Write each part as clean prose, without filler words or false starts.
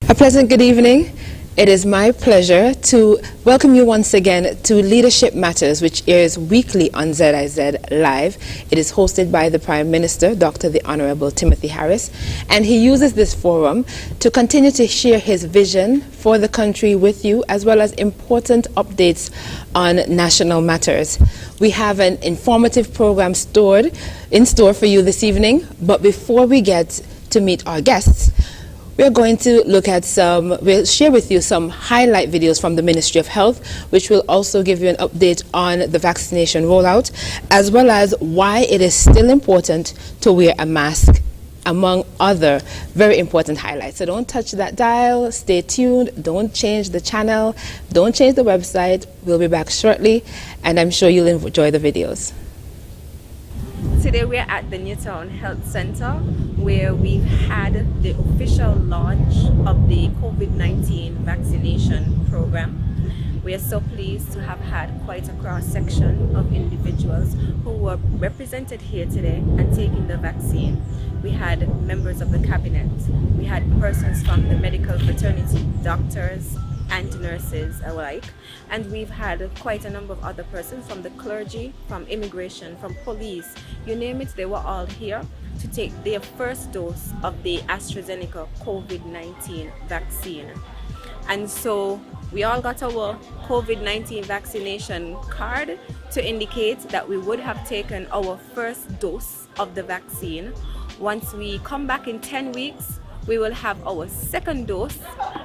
A pleasant good evening. It is my pleasure to welcome you once again to Leadership Matters, which airs weekly on ZIZ Live. It is hosted by the Prime Minister, Dr. the Honorable Timothy Harris, and he uses this forum to continue to share his vision for the country with you, as well as important updates on national matters. We have an informative program in store for you this evening, but before we get to meet our guests, we're going to look at we'll share with you some highlight videos from the Ministry of Health, which will also give you an update on the vaccination rollout, as well as why it is still important to wear a mask, among other very important highlights. So don't touch that dial, stay tuned, don't change the channel, don't change the website. We'll be back shortly, and I'm sure you'll enjoy the videos. Today we're at the Newtown Health Center, where we've had the official launch of the COVID-19 vaccination program. We are so pleased to have had quite a cross-section of individuals who were represented here today and taking the vaccine. We had members of the cabinet, we had persons from the medical fraternity, doctors and nurses alike, and we've had quite a number of other persons from the clergy, from immigration, from police, you name it, they were all here to take their first dose of the AstraZeneca COVID-19 vaccine. And so we all got our COVID-19 vaccination card to indicate that we would have taken our first dose of the vaccine. Once we come back in 10 weeks, we will have our second dose,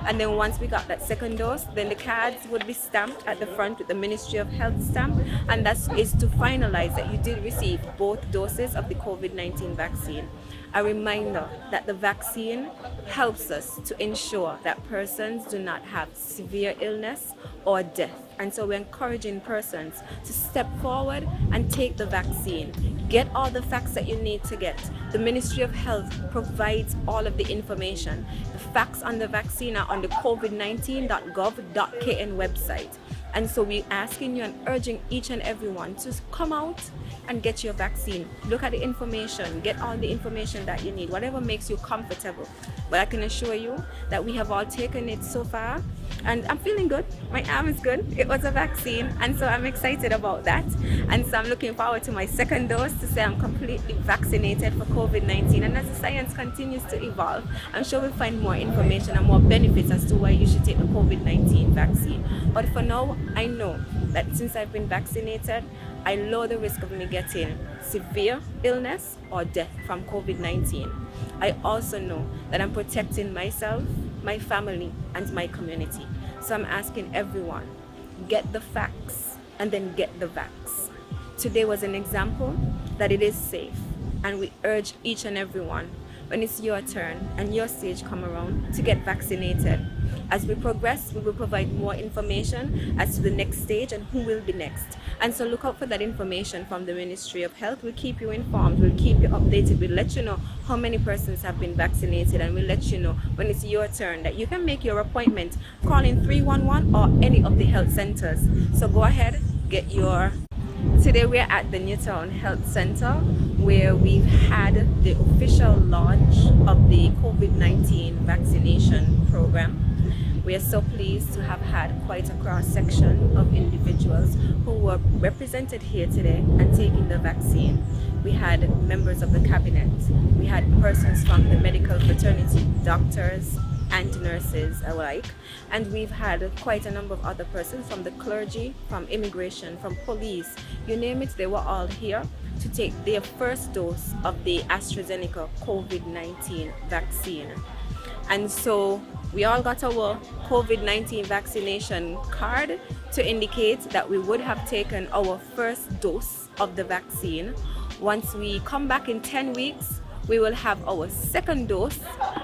and then once we got that second dose, then the cards would be stamped at the front with the Ministry of Health stamp, and that is to finalize that you did receive both doses of the COVID-19 vaccine. A reminder that the vaccine helps us to ensure that persons do not have severe illness or death, and so we're encouraging persons to step forward and take the vaccine. Get all the facts that you need to get. The Ministry of Health provides all of the information. The facts on the vaccine are on the covid19.gov.kn website. And so we're asking you and urging each and everyone to come out and get your vaccine. Look at the information, get all the information that you need, whatever makes you comfortable. But I can assure you that we have all taken it so far, and I'm feeling good. My arm is good. It was a vaccine, and so I'm excited about that. And so I'm looking forward to my second dose to say I'm completely vaccinated for COVID-19. And as the science continues to evolve, I'm sure we'll find more information and more benefits as to why you should take the COVID-19 vaccine. But for now, I know that since I've been vaccinated, I lower the risk of me getting severe illness or death from COVID-19. I also know that I'm protecting myself, my family, and my community. So I'm asking everyone, get the facts and then get the vax. Today was an example that it is safe, and we urge each and everyone, when it's your turn and your stage come around, to get vaccinated. As we progress, we will provide more information as to the next stage and who will be next. And so look out for that information from the Ministry of Health. We'll keep you informed, we'll keep you updated, we'll let you know how many persons have been vaccinated, and we'll let you know when it's your turn that you can make your appointment calling 311 or any of the health centers. So go ahead, get your... Today we're at the Newtown Health Center, where we've had the official launch of the COVID-19 vaccination program. We are so pleased to have had quite a cross-section of individuals who were represented here today and taking the vaccine. We had members of the cabinet, we had persons from the medical fraternity, doctors and nurses alike, and we've had quite a number of other persons from the clergy, from immigration, from police, you name it, they were all here to take their first dose of the AstraZeneca COVID-19 vaccine. And so we all got our COVID-19 vaccination card to indicate that we would have taken our first dose of the vaccine. Once we come back in 10 weeks, we will have our second dose,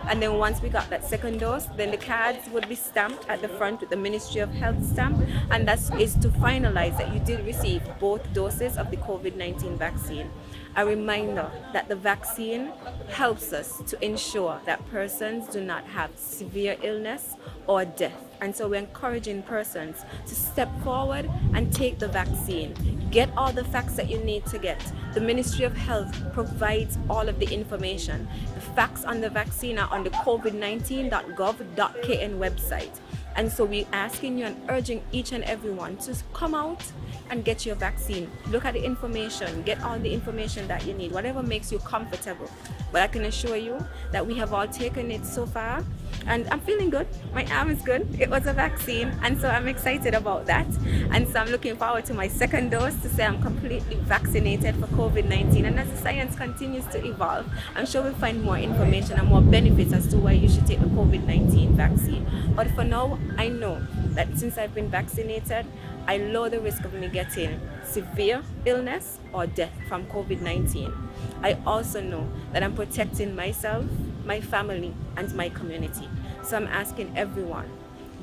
and then once we got that second dose, then the cards would be stamped at the front with the Ministry of Health stamp, and that is to finalize that you did receive both doses of the COVID-19 vaccine. a reminder that the vaccine helps us to ensure that persons do not have severe illness or death. And so we're encouraging persons to step forward and take the vaccine. Get all the facts that you need to get. The Ministry of Health provides all of the information. The facts on the vaccine are on the covid19.gov.kn website. And so we're asking you and urging each and everyone to come out and get your vaccine. Look at the information, get all the information that you need, whatever makes you comfortable. But I can assure you that we have all taken it so far, and I'm feeling good. My arm is good. It was a vaccine, and so I'm excited about that. And so I'm looking forward to my second dose to say I'm completely vaccinated for COVID-19. And as the science continues to evolve, I'm sure we'll find more information and more benefits as to why you should take the COVID-19 vaccine. But for now, I know that since I've been vaccinated, I lower the risk of me getting severe illness or death from COVID-19. I also know that I'm protecting myself, my family, and my community. So I'm asking everyone,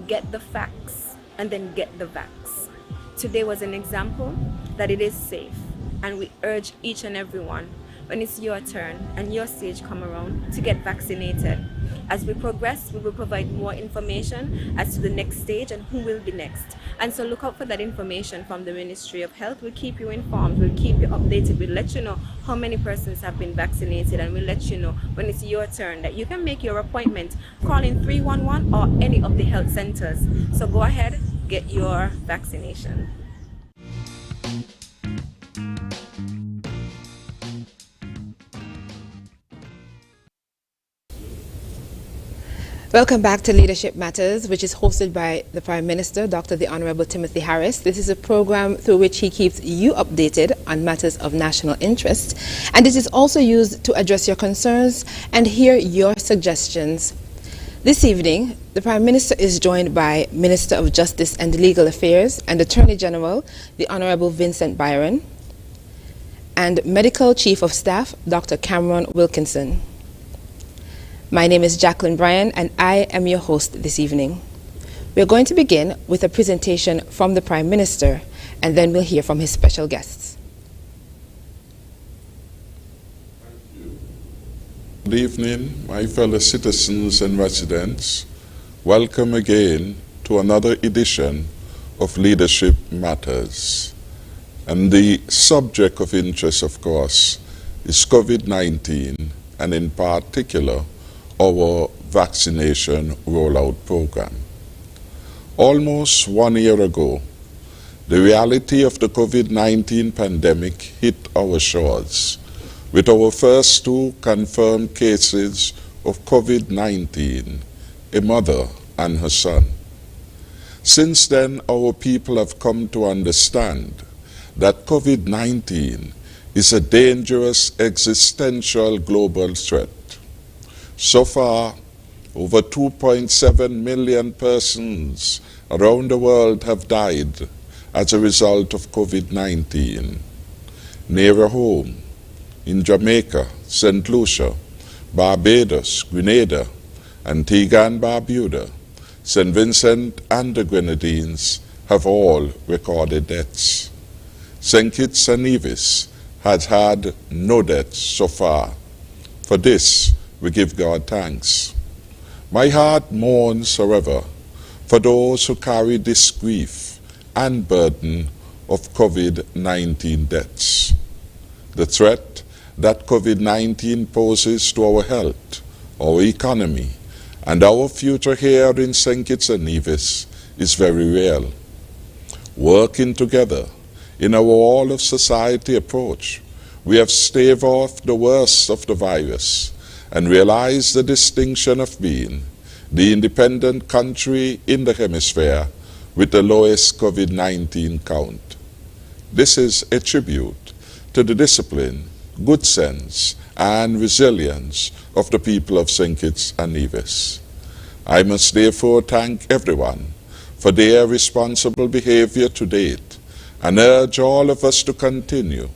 get the facts and then get the vax. Today was an example that it is safe, and we urge each and everyone, when it's your turn and your stage come around, to get vaccinated. As we progress, we will provide more information as to the next stage and who will be next. And so look out for that information from the Ministry of Health. We'll keep you informed, we'll keep you updated, we'll let you know how many persons have been vaccinated, and we'll let you know when it's your turn that you can make your appointment calling 311 or any of the health centers. So go ahead, get your vaccination. Welcome back to Leadership Matters, which is hosted by the Prime Minister, Dr. the Honorable Timothy Harris. This is a program through which he keeps you updated on matters of national interest, and it is also used to address your concerns and hear your suggestions. This evening, the Prime Minister is joined by Minister of Justice and Legal Affairs and Attorney General, the Honorable Vincent Byron, and Medical Chief of Staff, Dr. Cameron Wilkinson. My name is Jacqueline Bryan, and I am your host this evening. We're going to begin with a presentation from the Prime Minister, and then we'll hear from his special guests. Good evening, my fellow citizens and residents. Welcome again to another edition of Leadership Matters. And the subject of interest, of course, is COVID-19, and in particular, our vaccination rollout program. Almost 1 year ago, the reality of the COVID-19 pandemic hit our shores, with our first 2 confirmed cases of COVID-19, a mother and her son. Since then, our people have come to understand that COVID-19 is a dangerous existential global threat. So far, over 2.7 million persons around the world have died as a result of COVID-19. Nearer home, in Jamaica, St. Lucia, Barbados, Grenada, Antigua and Barbuda, St. Vincent and the Grenadines have all recorded deaths. St. Kitts and Nevis has had no deaths so far. For this, we give God thanks. My heart mourns, however, for those who carry this grief and burden of COVID-19 deaths. The threat that COVID-19 poses to our health, our economy, and our future here in St. Kitts and Nevis is very real. Working together in our all-of-society approach, we have staved off the worst of the virus and realize the distinction of being the independent country in the hemisphere with the lowest COVID-19 count. This is a tribute to the discipline, good sense, and resilience of the people of St. Kitts and Nevis. I must therefore thank everyone for their responsible behavior to date and urge all of us to continue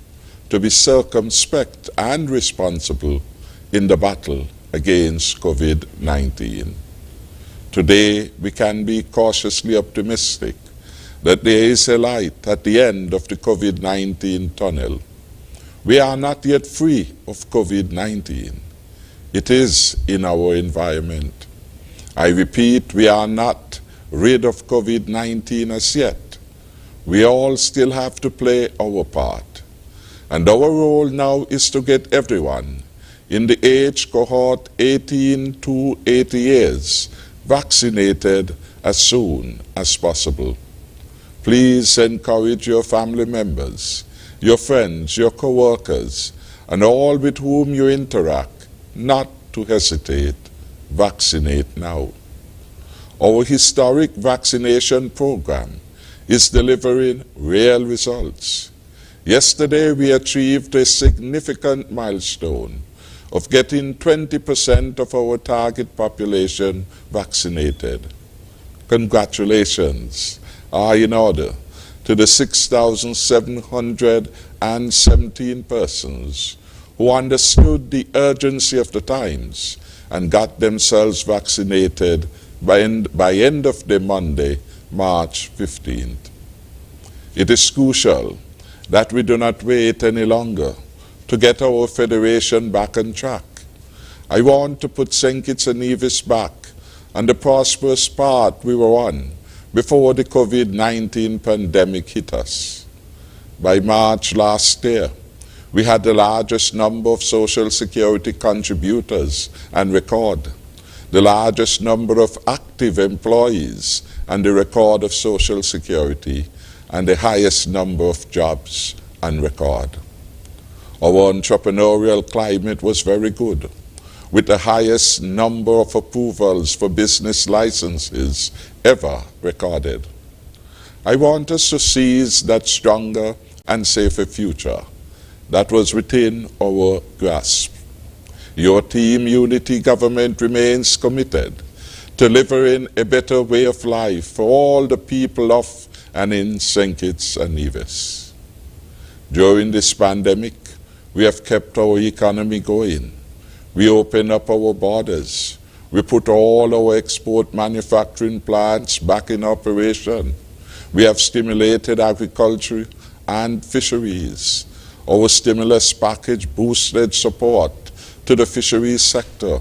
to be circumspect and responsible in the battle against COVID-19. Today, we can be cautiously optimistic that there is a light at the end of the COVID-19 tunnel. We are not yet free of COVID-19. It is in our environment. I repeat, we are not rid of COVID-19 as yet. We all still have to play our part. And our role now is to get everyone in the age cohort 18 to 80 years vaccinated as soon as possible. Please encourage your family members, your friends, your co-workers, and all with whom you interact not to hesitate. Vaccinate now. Our historic vaccination program is delivering real results. Yesterday we achieved a significant milestone of getting 20% of our target population vaccinated. Congratulations are in order to the 6,717 persons who understood the urgency of the times and got themselves vaccinated by end of the Monday, March 15th. It is crucial that we do not wait any longer to get our federation back on track. I want to put St. Kitts and Nevis back on the prosperous path we were on before the COVID-19 pandemic hit us. By March last year, we had the largest number of Social Security contributors and record, the largest number of active employees and the record of Social Security, and the highest number of jobs and record. Our entrepreneurial climate was very good, with the highest number of approvals for business licenses ever recorded. I want us to seize that stronger and safer future that was within our grasp. Your Team Unity government remains committed to delivering a better way of life for all the people of and in St. Kitts and Nevis. During this pandemic, we have kept our economy going. We opened up our borders. We put all our export manufacturing plants back in operation. We have stimulated agriculture and fisheries. Our stimulus package boosted support to the fisheries sector.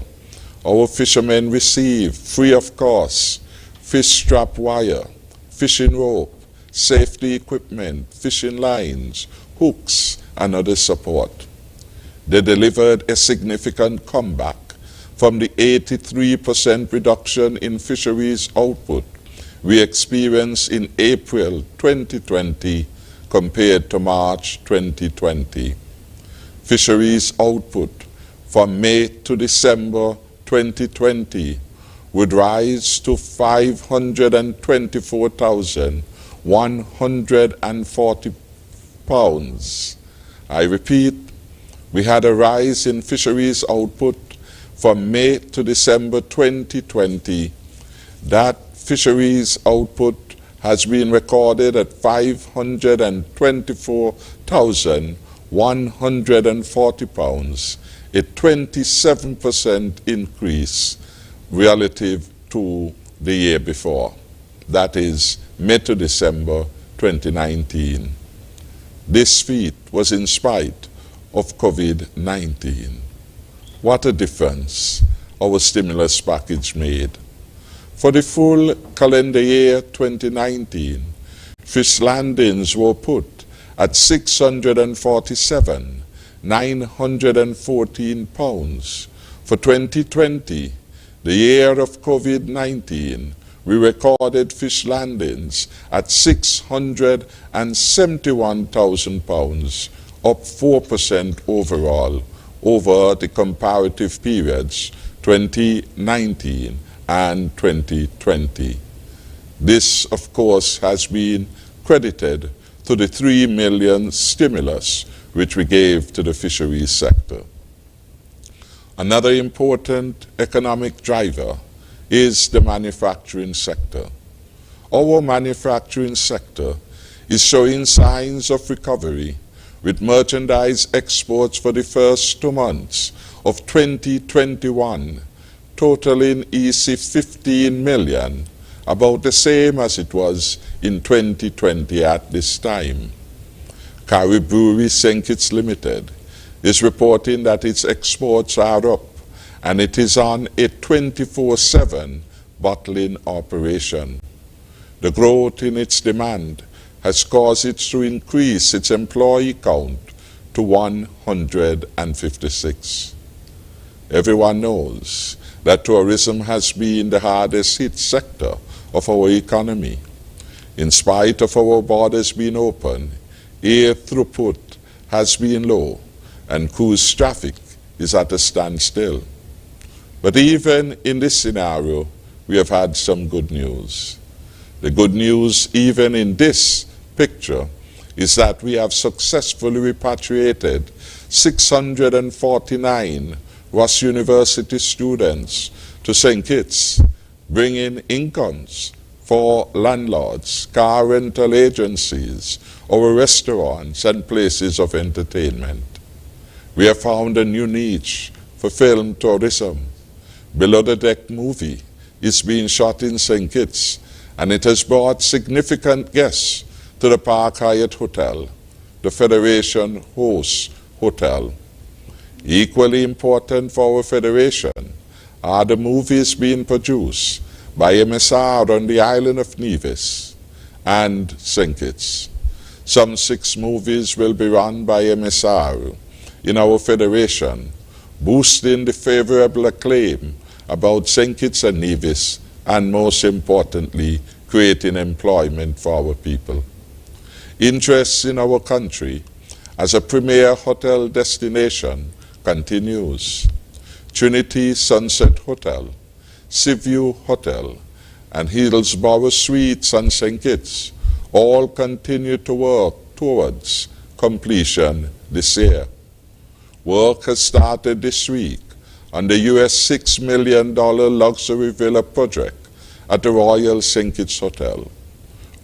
Our fishermen receive, free of cost, fish strap wire, fishing rope, safety equipment, fishing lines, hooks, and other support. They delivered a significant comeback from the 83% reduction in fisheries output we experienced in April 2020 compared to March 2020. Fisheries output from May to December 2020 would rise to 524,140 pounds. I repeat, we had a rise in fisheries output from May to December 2020. That fisheries output has been recorded at 524,140 pounds, a 27% increase relative to the year before. That is May to December 2019. This feat was in spite of COVID-19. What a difference our stimulus package made. For the full calendar year 2019, fish landings were put at 647,914 pounds. For 2020, the year of COVID-19, we recorded fish landings at 671,000 pounds, up 4% overall over the comparative periods 2019 and 2020. This, of course, has been credited to the 3 million stimulus which we gave to the fisheries sector. Another important economic driver is the manufacturing sector. Our manufacturing sector is showing signs of recovery, with merchandise exports for the first 2 months of 2021 totaling EC 15 million, about the same as it was in 2020 at this time. Carib Brewery St. Kitts Limited is reporting that its exports are up, and it is on a 24/7 bottling operation. The growth in its demand has caused it to increase its employee count to 156. Everyone knows that tourism has been the hardest hit sector of our economy. In spite of our borders being open, air throughput has been low and cruise traffic is at a standstill. But even in this scenario, we have had some good news. The good news, even in this picture, is that we have successfully repatriated 649 Ross University students to St. Kitts, bringing incomes for landlords, car rental agencies, our restaurants, and places of entertainment. We have found a new niche for film tourism. Below the Deck movie is being shot in St. Kitts, and it has brought significant guests to the Park Hyatt Hotel, the Federation Host Hotel. Equally important for our Federation are the movies being produced by MSR on the island of Nevis and St. Kitts. Some 6 movies will be run by MSR in our Federation, boosting the favorable acclaim about St. Kitts and Nevis, and most importantly, creating employment for our people. Interest in our country as a premier hotel destination continues. Trinity Sunset Hotel, Seaview Hotel, and Hillsborough Suites and St. Kitts all continue to work towards completion this year. Work has started this week on the US $6 million luxury villa project at the Royal St. Kitts Hotel.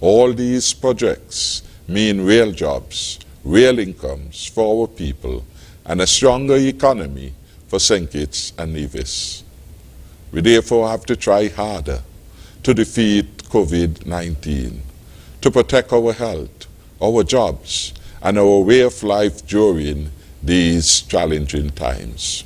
All these projects mean real jobs, real incomes for our people, and a stronger economy for St. Kitts and Nevis. We therefore have to try harder to defeat COVID-19, to protect our health, our jobs, and our way of life during these challenging times.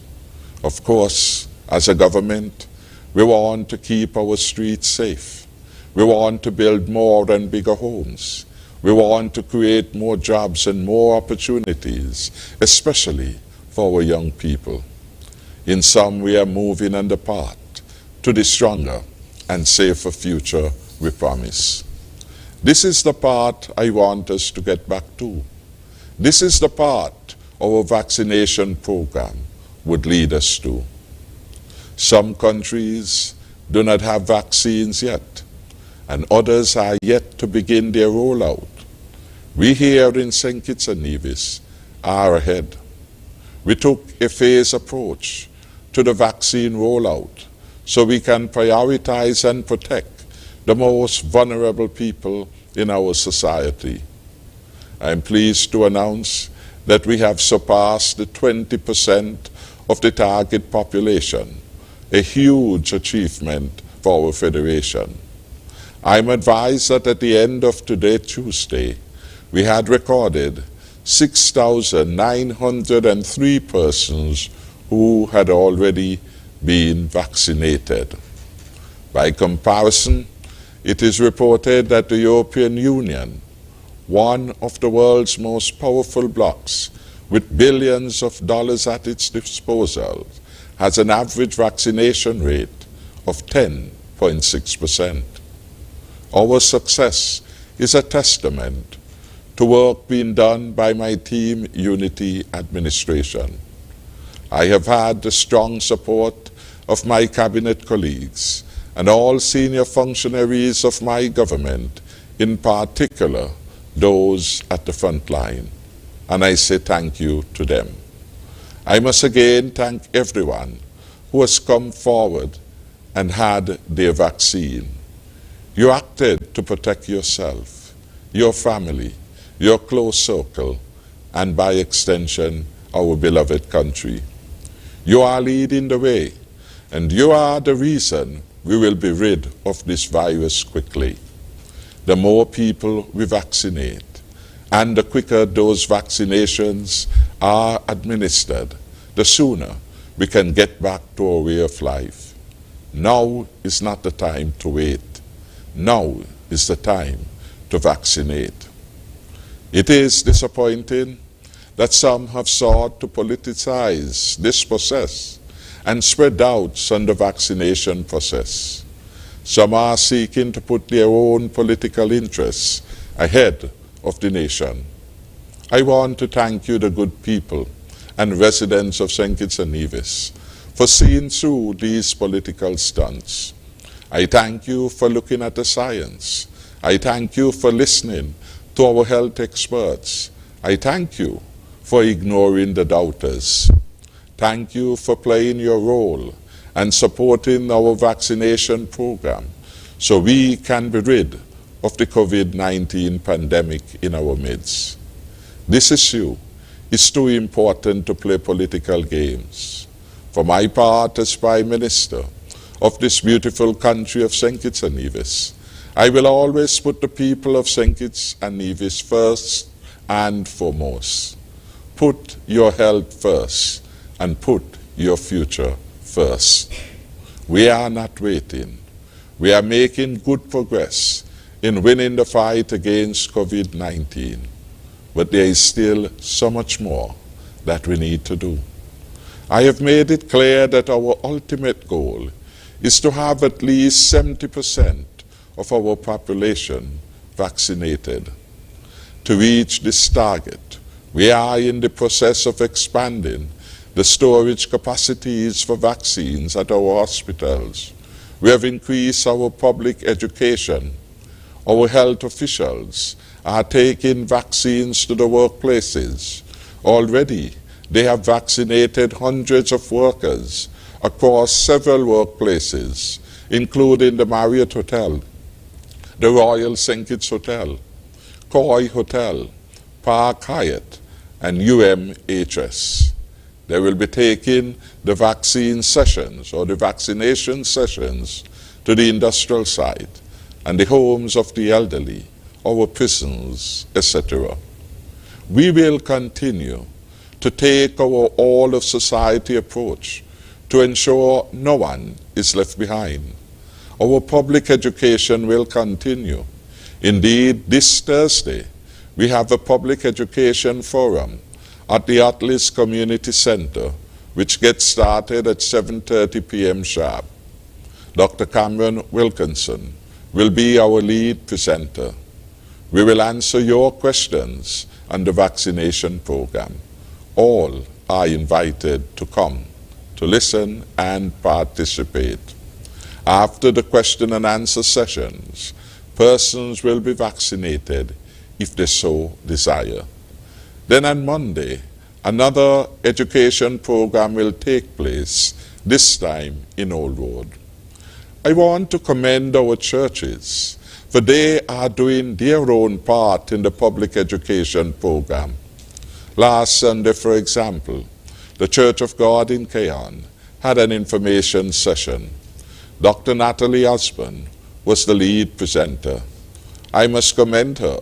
Of course, as a government, we want to keep our streets safe. We want to build more and bigger homes. We want to create more jobs and more opportunities, especially for our young people. In sum, we are moving on the path to the stronger and safer future we promise. This is the part I want us to get back to. This is the part our vaccination program would lead us to. Some countries do not have vaccines yet, and others are yet to begin their rollout. We here in St. Kitts and Nevis are ahead. We took a phased approach to the vaccine rollout so we can prioritize and protect the most vulnerable people in our society. I am pleased to announce that we have surpassed the 20% of the target population, a huge achievement for our Federation. I am advised that at the end of today, Tuesday, we had recorded 6,903 persons who had already been vaccinated. By comparison, it is reported that the European Union, one of the world's most powerful blocs with billions of dollars at its disposal, has an average vaccination rate of 10.6%. Our success is a testament to work being done by my team Unity Administration. I have had the strong support of my cabinet colleagues and all senior functionaries of my government, in particular those at the front line, and I say thank you to them. I must again thank everyone who has come forward and had their vaccine. You acted to protect yourself, your family, your close circle, and by extension, our beloved country. You are leading the way, and you are the reason we will be rid of this virus quickly. The more people we vaccinate, And the quicker those vaccinations are administered, the sooner we can get back to our way of life. Now is not the time to wait. Now is the time to vaccinate. It is disappointing that some have sought to politicize this process and spread doubts on the vaccination process. Some are seeking to put their own political interests ahead of the nation. I want to thank you, the good people and residents of St. Kitts and Nevis, for seeing through these political stunts. I thank you for looking at the science. I thank you for listening to our health experts. I thank you for ignoring the doubters. Thank you for playing your role and supporting our vaccination program so we can be rid of the COVID-19 pandemic in our midst. This issue is too important to play political games. For my part as Prime Minister of this beautiful country of St. Kitts and Nevis, I will always put the people of St. Kitts and Nevis first and foremost. Put your health first and put your future first. We are not waiting. We are making good progress in winning the fight against COVID-19. But there is still so much more that we need to do. I have made it clear that our ultimate goal is to have at least 70% of our population vaccinated. To reach this target, we are in the process of expanding the storage capacities for vaccines at our hospitals. We have increased our public education. Our health officials are taking vaccines to the workplaces. Already, they have vaccinated hundreds of workers across several workplaces, including the Marriott Hotel, the Royal St. Kitts Hotel, Koi Hotel, Park Hyatt, and UMHS. They will be taking the vaccine sessions or the vaccination sessions to the industrial site and the homes of the elderly, our prisons, etc. We will continue to take our all-of-society approach to ensure no one is left behind. Our public education will continue. Indeed, this Thursday, we have a public education forum at the Atlas Community Center, which gets started at 7:30 p.m. sharp. Dr. Cameron Wilkinson will be our lead presenter. We will answer your questions on the vaccination program. All are invited to come, to listen and participate. After the question and answer sessions, persons will be vaccinated if they so desire. Then on Monday, another education program will take place, this time in Old Road. I want to commend our churches, for they are doing their own part in the public education program. Last Sunday, for example, the Church of God in Cayon had an information session. Dr. Natalie Osborne was the lead presenter. I must commend her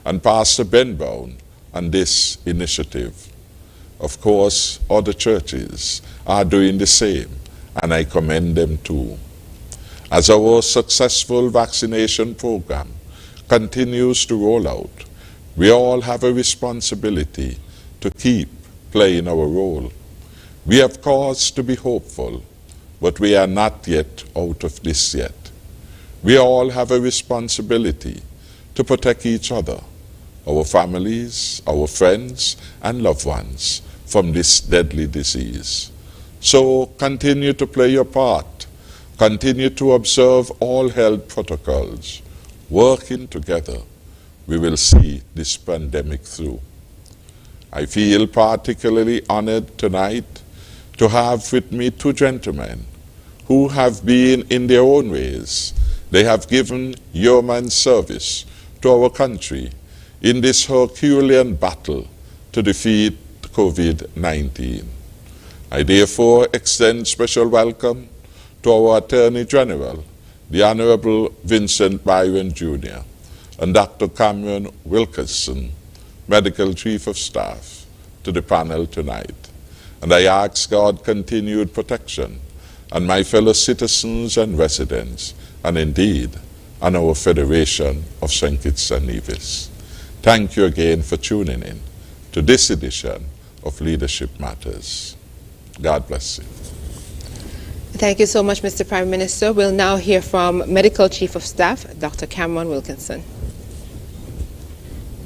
and Pastor Ben Brown on this initiative. Of course, other churches are doing the same, and I commend them too. As our successful vaccination program continues to roll out, we all have a responsibility to keep playing our role. We have cause to be hopeful, but we are not yet out of this yet. We all have a responsibility to protect each other, our families, our friends, and loved ones from this deadly disease. So continue to play your part. Continue to observe all health protocols. Working together, we will see this pandemic through. I feel particularly honored tonight to have with me two gentlemen who have been, in their own ways, they have given yeoman service to our country in this Herculean battle to defeat COVID-19. I therefore extend special welcome to our Attorney General, the Honorable Vincent Byron Jr., and Dr. Cameron Wilkinson, Medical Chief of Staff, to the panel tonight. And I ask God continued protection on my fellow citizens and residents, and indeed on our Federation of St. Kitts and Nevis. Thank you again for tuning in to this edition of Leadership Matters. God bless you. Thank you so much, Mr. Prime Minister. We'll now hear from Medical Chief of Staff, Dr. Cameron Wilkinson.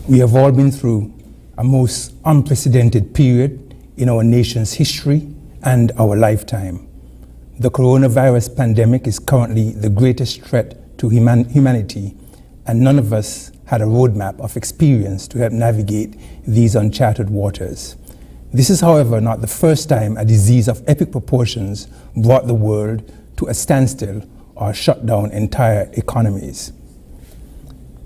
We have all been through a most unprecedented period in our nation's history and our lifetime. The coronavirus pandemic is currently the greatest threat to humanity, and none of us had a roadmap of experience to help navigate these uncharted waters. This is, however, not the first time a disease of epic proportions brought the world to a standstill or shut down entire economies.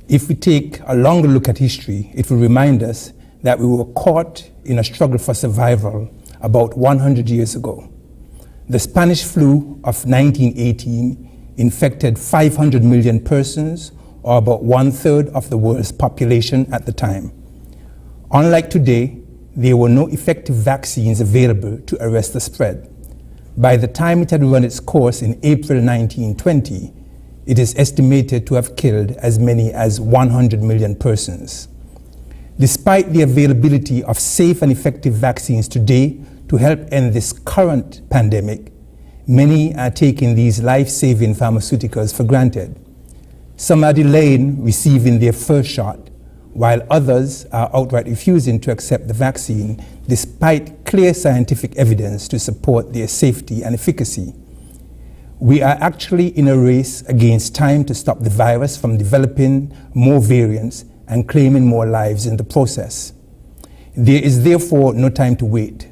If we take a longer look at history, it will remind us that we were caught in a struggle for survival about 100 years ago. The Spanish flu of 1918 infected 500 million persons, or about 1/3 of the world's population at the time. Unlike today, there were no effective vaccines available to arrest the spread. By the time it had run its course in April 1920, it is estimated to have killed as many as 100 million persons. Despite the availability of safe and effective vaccines today to help end this current pandemic, many are taking these life-saving pharmaceuticals for granted. Some are delaying receiving their first shot, while others are outright refusing to accept the vaccine despite clear scientific evidence to support their safety and efficacy. We are actually in a race against time to stop the virus from developing more variants and claiming more lives in the process. There is therefore no time to wait.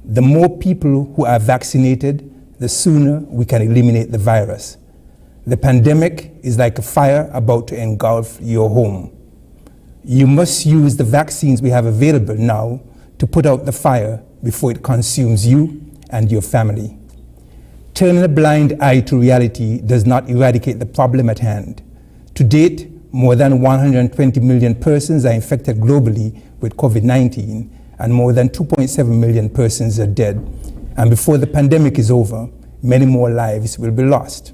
The more people who are vaccinated, the sooner we can eliminate the virus. The pandemic is like a fire about to engulf your home. You must use the vaccines we have available now to put out the fire before it consumes you and your family. Turning a blind eye to reality does not eradicate the problem at hand. To date, more than 120 million persons are infected globally with COVID-19, and more than 2.7 million persons are dead. And before the pandemic is over, many more lives will be lost.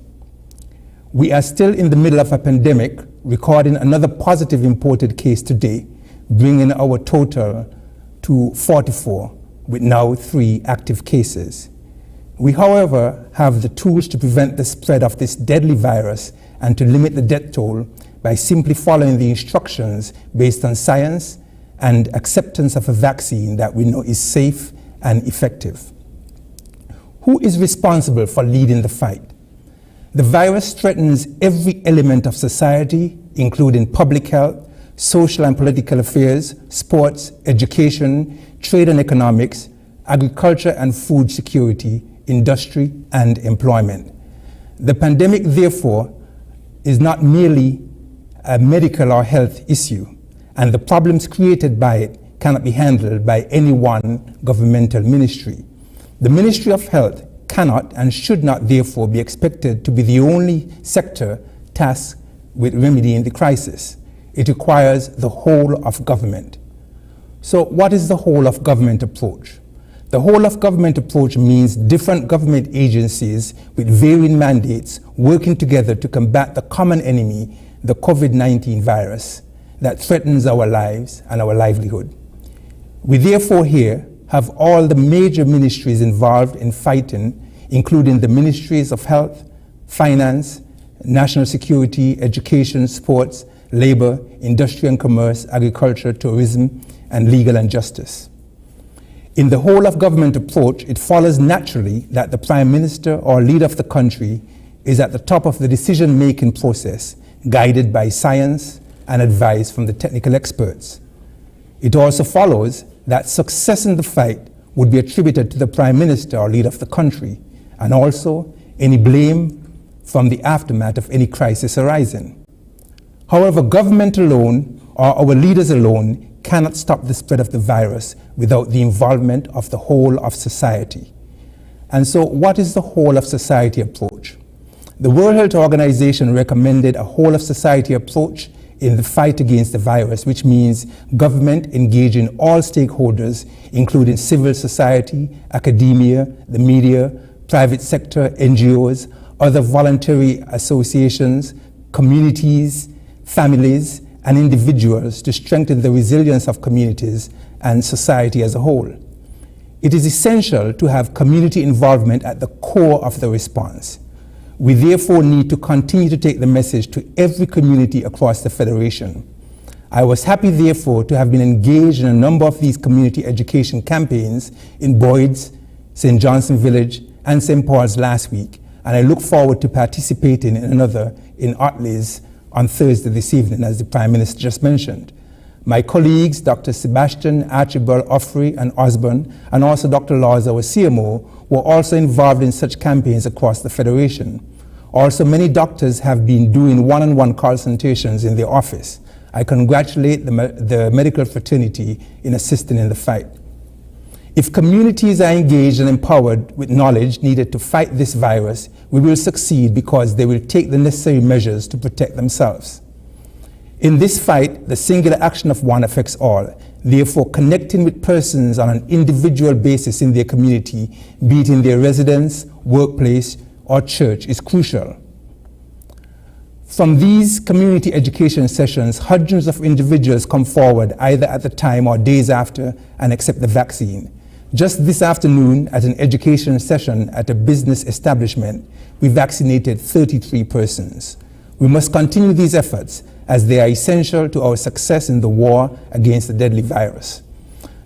We are still in the middle of a pandemic, recording another positive imported case today, bringing our total to 44, with now 3 active cases. We, however, have the tools to prevent the spread of this deadly virus and to limit the death toll by simply following the instructions based on science and acceptance of a vaccine that we know is safe and effective. Who is responsible for leading the fight? The virus threatens every element of society, including public health, social and political affairs, sports, education, trade and economics, agriculture and food security, industry and employment. The pandemic, therefore, is not merely a medical or health issue, and the problems created by it cannot be handled by any one governmental ministry. The Ministry of Health cannot and should not therefore be expected to be the only sector tasked with remedying the crisis. It requires the whole of government. So what is the whole of government approach? The whole of government approach means different government agencies with varying mandates working together to combat the common enemy, the COVID-19 virus that threatens our lives and our livelihood. We therefore here have all the major ministries involved in fighting, including the ministries of health, finance, national security, education, sports, labor, industry and commerce, agriculture, tourism, and legal and justice. In the whole of government approach, it follows naturally that the Prime Minister or leader of the country is at the top of the decision-making process, guided by science and advice from the technical experts. It also follows that success in the fight would be attributed to the Prime Minister or leader of the country, and also any blame from the aftermath of any crisis arising. However, government alone or our leaders alone cannot stop the spread of the virus without the involvement of the whole of society. And so what is the whole of society approach? The World Health Organization recommended a whole of society approach in the fight against the virus, which means government engaging all stakeholders, including civil society, academia, the media, private sector, NGOs, other voluntary associations, communities, families, and individuals to strengthen the resilience of communities and society as a whole. It is essential to have community involvement at the core of the response. We therefore need to continue to take the message to every community across the Federation. I was happy, therefore, to have been engaged in a number of these community education campaigns in Boyd's, St. Johnson Village, and St. Paul's last week, and I look forward to participating in another in Otley's on Thursday this evening, as the Prime Minister just mentioned. My colleagues, Dr. Sebastian, Archibald, Offrey, and Osborne, and also Dr. Laws, our CMO, were also involved in such campaigns across the Federation. Also, many doctors have been doing one-on-one consultations in their office. I congratulate the medical fraternity in assisting in the fight. If communities are engaged and empowered with knowledge needed to fight this virus, we will succeed because they will take the necessary measures to protect themselves. In this fight, the singular action of one affects all. Therefore, connecting with persons on an individual basis in their community, be it in their residence, workplace, or church, is crucial. From these community education sessions, hundreds of individuals come forward either at the time or days after and accept the vaccine. Just this afternoon, at an education session at a business establishment, we vaccinated 33 persons. We must continue these efforts as they are essential to our success in the war against the deadly virus.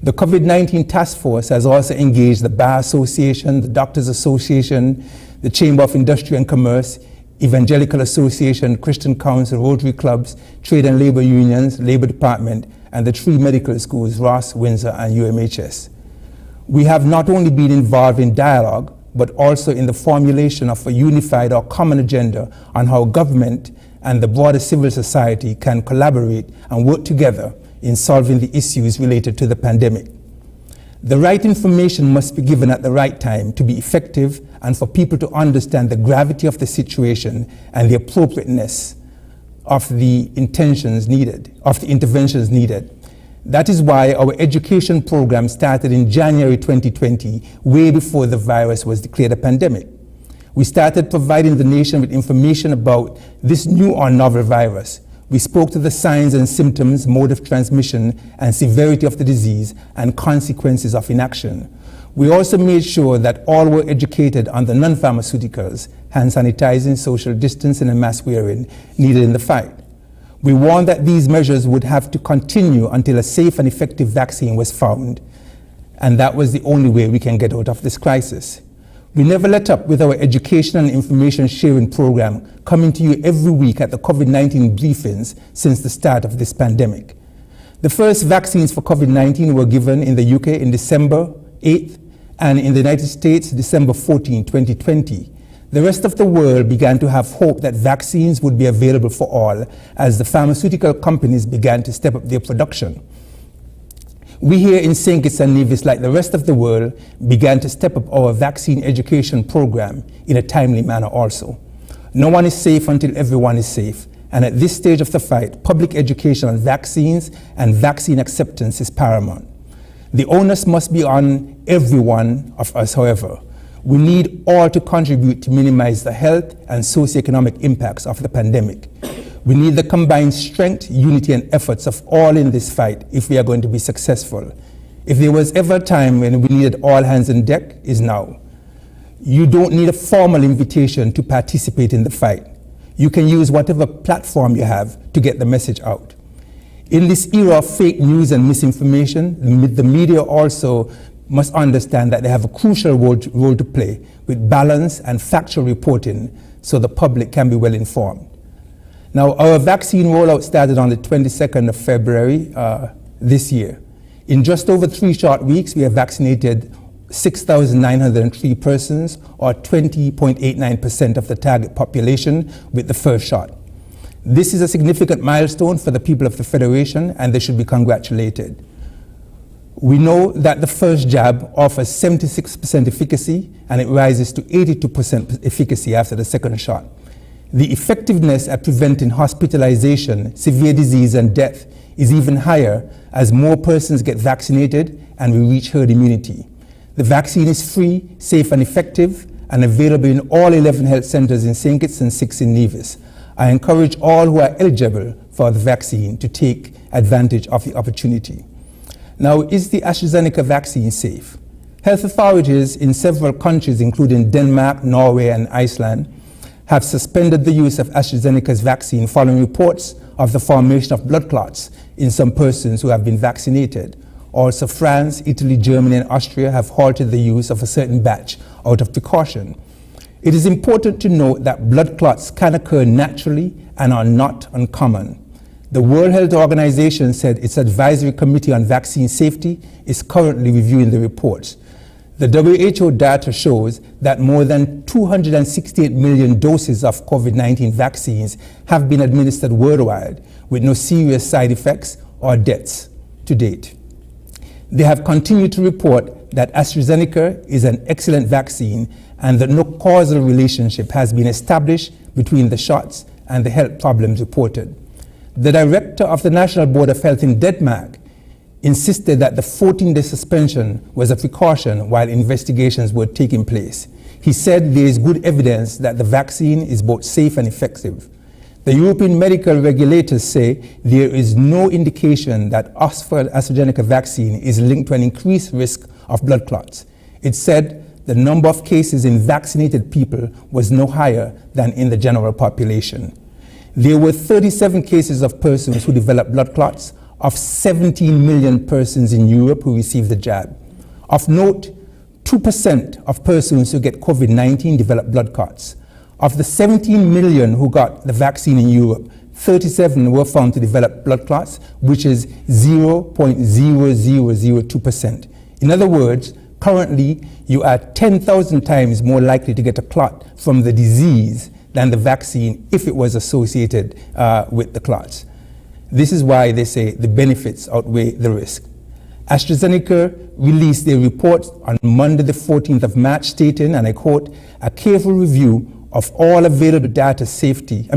The COVID-19 Task Force has also engaged the Bar Association, the Doctors Association, the Chamber of Industry and Commerce, Evangelical Association, Christian Council, Rotary Clubs, Trade and Labor Unions, Labor Department, and the three medical schools, Ross, Windsor, and UMHS. We have not only been involved in dialogue, but also in the formulation of a unified or common agenda on how government and the broader civil society can collaborate and work together in solving the issues related to the pandemic. The right information must be given at the right time to be effective and for people to understand the gravity of the situation and the appropriateness of the interventions needed. That is why our education program started in January 2020, way before the virus was declared a pandemic. We started providing the nation with information about this new or novel virus. We spoke to the signs and symptoms, mode of transmission, and severity of the disease, and consequences of inaction. We also made sure that all were educated on the non-pharmaceuticals, hand sanitizing, social distancing, and mask wearing needed in the fight. We warned that these measures would have to continue until a safe and effective vaccine was found, and that was the only way we can get out of this crisis. We never let up with our education and information sharing program, coming to you every week at the COVID-19 briefings since the start of this pandemic. The first vaccines for COVID-19 were given in the UK in December 8th and in the United States December 14, 2020. The rest of the world began to have hope that vaccines would be available for all as the pharmaceutical companies began to step up their production. We here in St. Kitts and Nevis, like the rest of the world, began to step up our vaccine education program in a timely manner also. No one is safe until everyone is safe, and at this stage of the fight, public education on vaccines and vaccine acceptance is paramount. The onus must be on every one of us, however. We need all to contribute to minimize the health and socioeconomic impacts of the pandemic. We need the combined strength, unity, and efforts of all in this fight if we are going to be successful. If there was ever a time when we needed all hands on deck, is now. You don't need a formal invitation to participate in the fight. You can use whatever platform you have to get the message out. In this era of fake news and misinformation, the media also must understand that they have a crucial role to play with balance and factual reporting so the public can be well informed. Now, our vaccine rollout started on the 22nd of February this year. In just over 3 short weeks, we have vaccinated 6,903 persons, or 20.89% of the target population, with the first shot. This is a significant milestone for the people of the Federation, and they should be congratulated. We know that the first jab offers 76% efficacy, and it rises to 82% efficacy after the second shot. The effectiveness at preventing hospitalization, severe disease, and death is even higher as more persons get vaccinated and we reach herd immunity. The vaccine is free, safe, and effective, and available in all 11 health centers in St. Kitts and 6 in Nevis. I encourage all who are eligible for the vaccine to take advantage of the opportunity. Now, is the AstraZeneca vaccine safe? Health authorities in several countries, including Denmark, Norway, and Iceland, have suspended the use of AstraZeneca's vaccine following reports of the formation of blood clots in some persons who have been vaccinated. Also, France, Italy, Germany, and Austria have halted the use of a certain batch out of precaution. It is important to note that blood clots can occur naturally and are not uncommon. The World Health Organization said its advisory committee on vaccine safety is currently reviewing the reports. The WHO data shows that more than 268 million doses of COVID-19 vaccines have been administered worldwide with no serious side effects or deaths to date. They have continued to report that AstraZeneca is an excellent vaccine and that no causal relationship has been established between the shots and the health problems reported. The director of the National Board of Health in Denmark insisted that the 14-day suspension was a precaution while investigations were taking place. He said there is good evidence that the vaccine is both safe and effective. The European medical regulators say there is no indication that Oxford AstraZeneca vaccine is linked to an increased risk of blood clots. It said the number of cases in vaccinated people was no higher than in the general population. There were 37 cases of persons who developed blood clots of 17 million persons in Europe who received the jab. Of note, 2% of persons who get COVID-19 develop blood clots. Of the 17 million who got the vaccine in Europe, 37 were found to develop blood clots, which is 0.0002%. In other words, currently you are 10,000 times more likely to get a clot from the disease than the vaccine if it was associated with the clots. This is why they say the benefits outweigh the risk. AstraZeneca released their report on Monday the 14th of March stating, and I quote, "A careful review of all available safety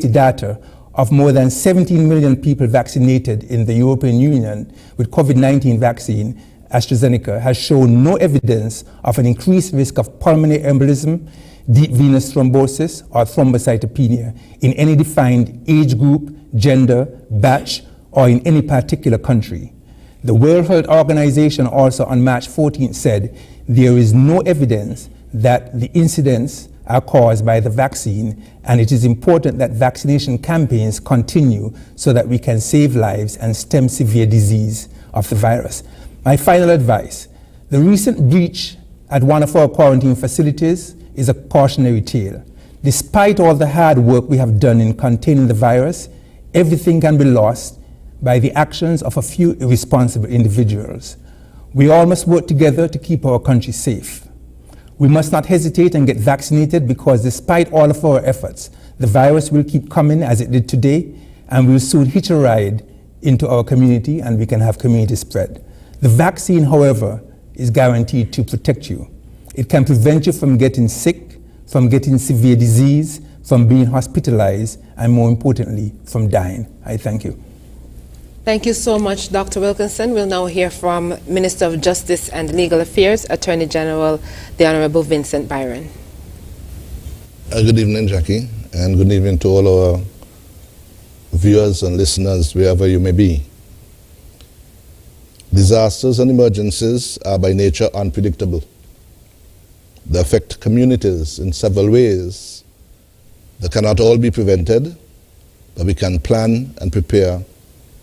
data of more than 17 million people vaccinated in the European Union with COVID-19 vaccine, AstraZeneca has shown no evidence of an increased risk of pulmonary embolism, deep venous thrombosis, or thrombocytopenia in any defined age group, gender, batch, or in any particular country." The World Health Organization also on March 14th said there is no evidence that the incidents are caused by the vaccine, and it is important that vaccination campaigns continue so that we can save lives and stem severe disease of the virus. My final advice: the recent breach at one of our quarantine facilities is a cautionary tale. Despite all the hard work we have done in containing the virus, everything can be lost by the actions of a few irresponsible individuals. We all must work together to keep our country safe. We must not hesitate and get vaccinated, because despite all of our efforts, the virus will keep coming as it did today, and we'll soon hitch a ride into our community and we can have community spread. The vaccine, however, is guaranteed to protect you. It can prevent you from getting sick, from getting severe disease, from being hospitalized, and more importantly, from dying. I thank you. Thank you so much, Dr. Wilkinson. We'll now hear from Minister of Justice and Legal Affairs, Attorney General, the Honorable Vincent Byron. Good evening, Jackie, and good evening to all our viewers and listeners, wherever you may be. Disasters and emergencies are by nature unpredictable. They affect communities in several ways. They cannot all be prevented, but we can plan and prepare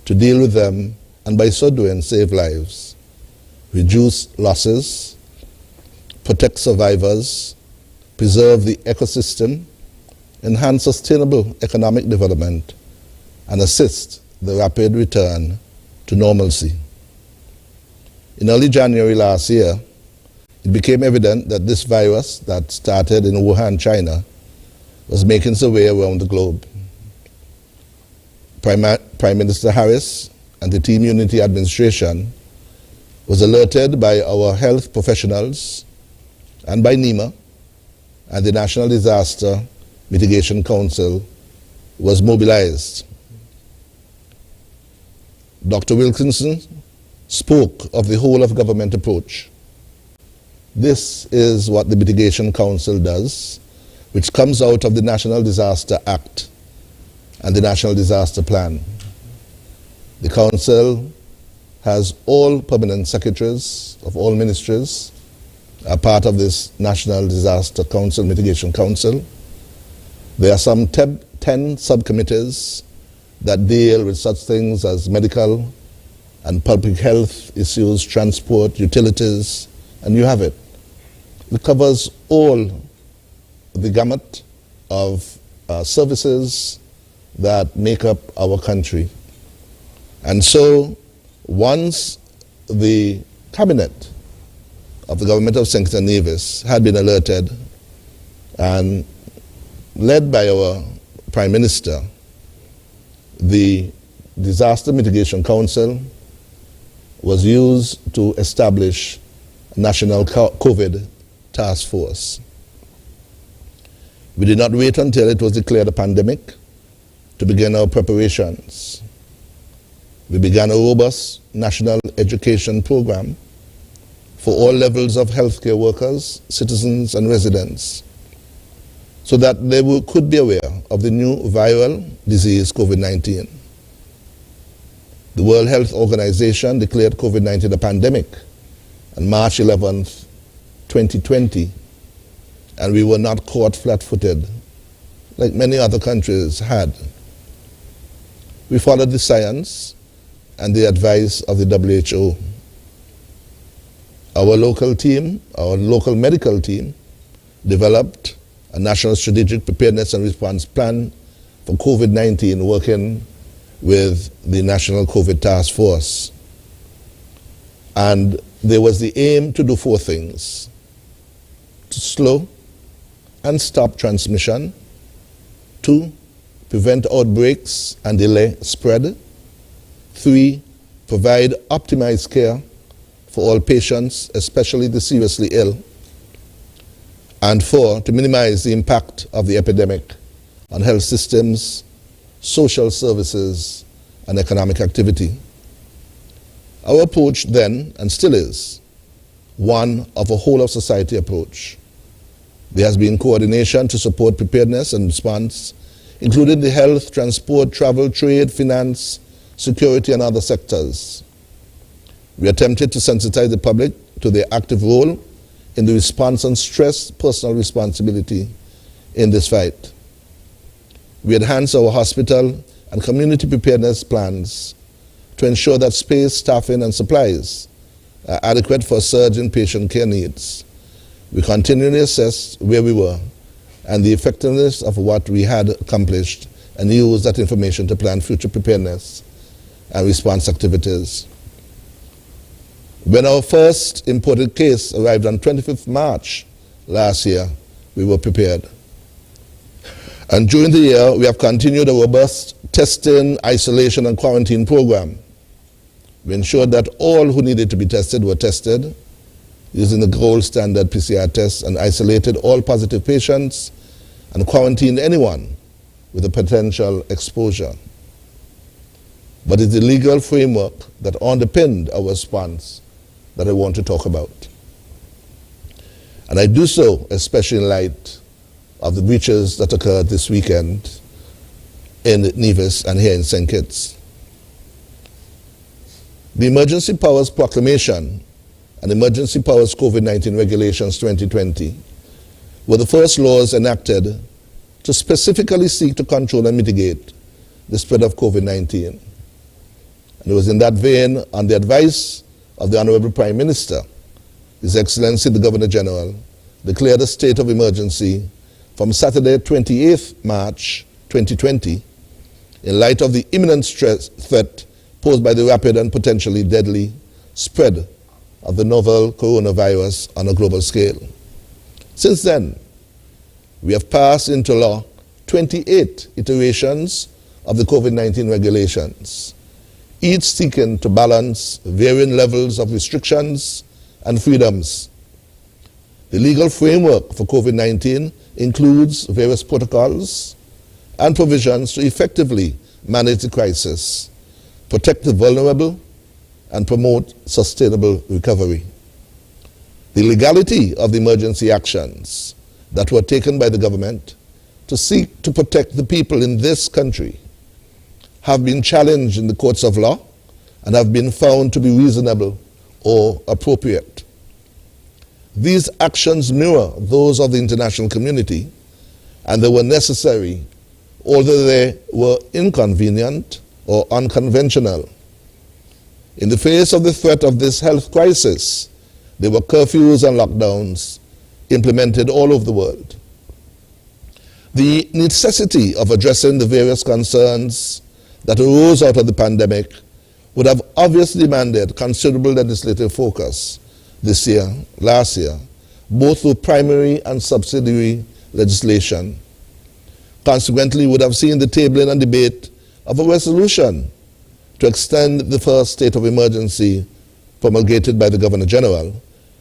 to deal with them, and by so doing save lives, reduce losses, protect survivors, preserve the ecosystem, enhance sustainable economic development, and assist the rapid return to normalcy. In early January last year, it became evident that this virus that started in Wuhan, China, was making its way around the globe. Prime Minister Harris and the Team Unity administration was alerted by our health professionals and by NEMA and the National Disaster Mitigation Council was mobilized. Dr. Wilkinson spoke of the whole of government approach. This is what the Mitigation Council does, which comes out of the National Disaster Act and the National Disaster Plan. The Council has all permanent secretaries of all ministries are part of this National Disaster Council, Mitigation Council. There are some 10 subcommittees that deal with such things as medical and public health issues, transport, utilities, and you have it. It covers all the gamut of services that make up our country. And so once the cabinet of the government of St. Kitts and Nevis had been alerted and led by our Prime Minister, the Disaster Mitigation Council was used to establish a national COVID task force. We did not wait until it was declared a pandemic to begin our preparations. We began a robust national education program for all levels of healthcare workers, citizens, and residents, so that they could be aware of the new viral disease, COVID-19. The World Health Organization declared COVID-19 a pandemic on March 11th, 2020, and we were not caught flat-footed like many other countries had. We followed the science and the advice of the WHO. Our local team, our local medical team, developed a national strategic preparedness and response plan for COVID-19, working with the National COVID Task Force. And there was the aim to do 4 things: to slow and stop transmission, 2, prevent outbreaks and delay spread, 3, provide optimized care for all patients, especially the seriously ill, and 4, to minimize the impact of the epidemic on health systems, social services, and economic activity. Our approach then, and still is, one of a whole-of-society approach. There has been coordination to support preparedness and response, including the health, transport, travel, trade, finance, security, and other sectors. We attempted to sensitize the public to their active role in the response and stress personal responsibility in this fight. We enhanced our hospital and community preparedness plans to ensure that space, staffing, and supplies are adequate for a surge in patient care needs. We continually assessed where we were and the effectiveness of what we had accomplished and used that information to plan future preparedness and response activities. When our first imported case arrived on 25th March last year, we were prepared. And during the year, we have continued a robust testing, isolation, and quarantine program. We ensured that all who needed to be tested were tested using the gold standard PCR test, and isolated all positive patients and quarantined anyone with a potential exposure. But it's the legal framework that underpinned our response that I want to talk about. And I do so especially in light of the breaches that occurred this weekend in Nevis and here in St. Kitts. The Emergency Powers Proclamation and Emergency Powers COVID-19 Regulations 2020 were the first laws enacted to specifically seek to control and mitigate the spread of COVID-19. And it was in that vein, on the advice of the Honorable Prime Minister, His Excellency the Governor General declared a state of emergency from Saturday 28th March 2020 in light of the imminent threat posed by the rapid and potentially deadly spread of the novel coronavirus on a global scale. Since then, we have passed into law 28 iterations of the COVID-19 regulations, each seeking to balance varying levels of restrictions and freedoms. The legal framework for COVID-19 includes various protocols and provisions to effectively manage the crisis, protect the vulnerable, and promote sustainable recovery. The legality of the emergency actions that were taken by the government to seek to protect the people in this country have been challenged in the courts of law and have been found to be reasonable or appropriate. These actions mirror those of the international community, and they were necessary, although they were inconvenient or unconventional. In the face of the threat of this health crisis, there were curfews and lockdowns implemented all over the world. The necessity of addressing the various concerns that arose out of the pandemic would have obviously demanded considerable legislative focus this year, last year, both through primary and subsidiary legislation. Consequently, would have seen the tabling and debate of a resolution to extend the first state of emergency promulgated by the Governor General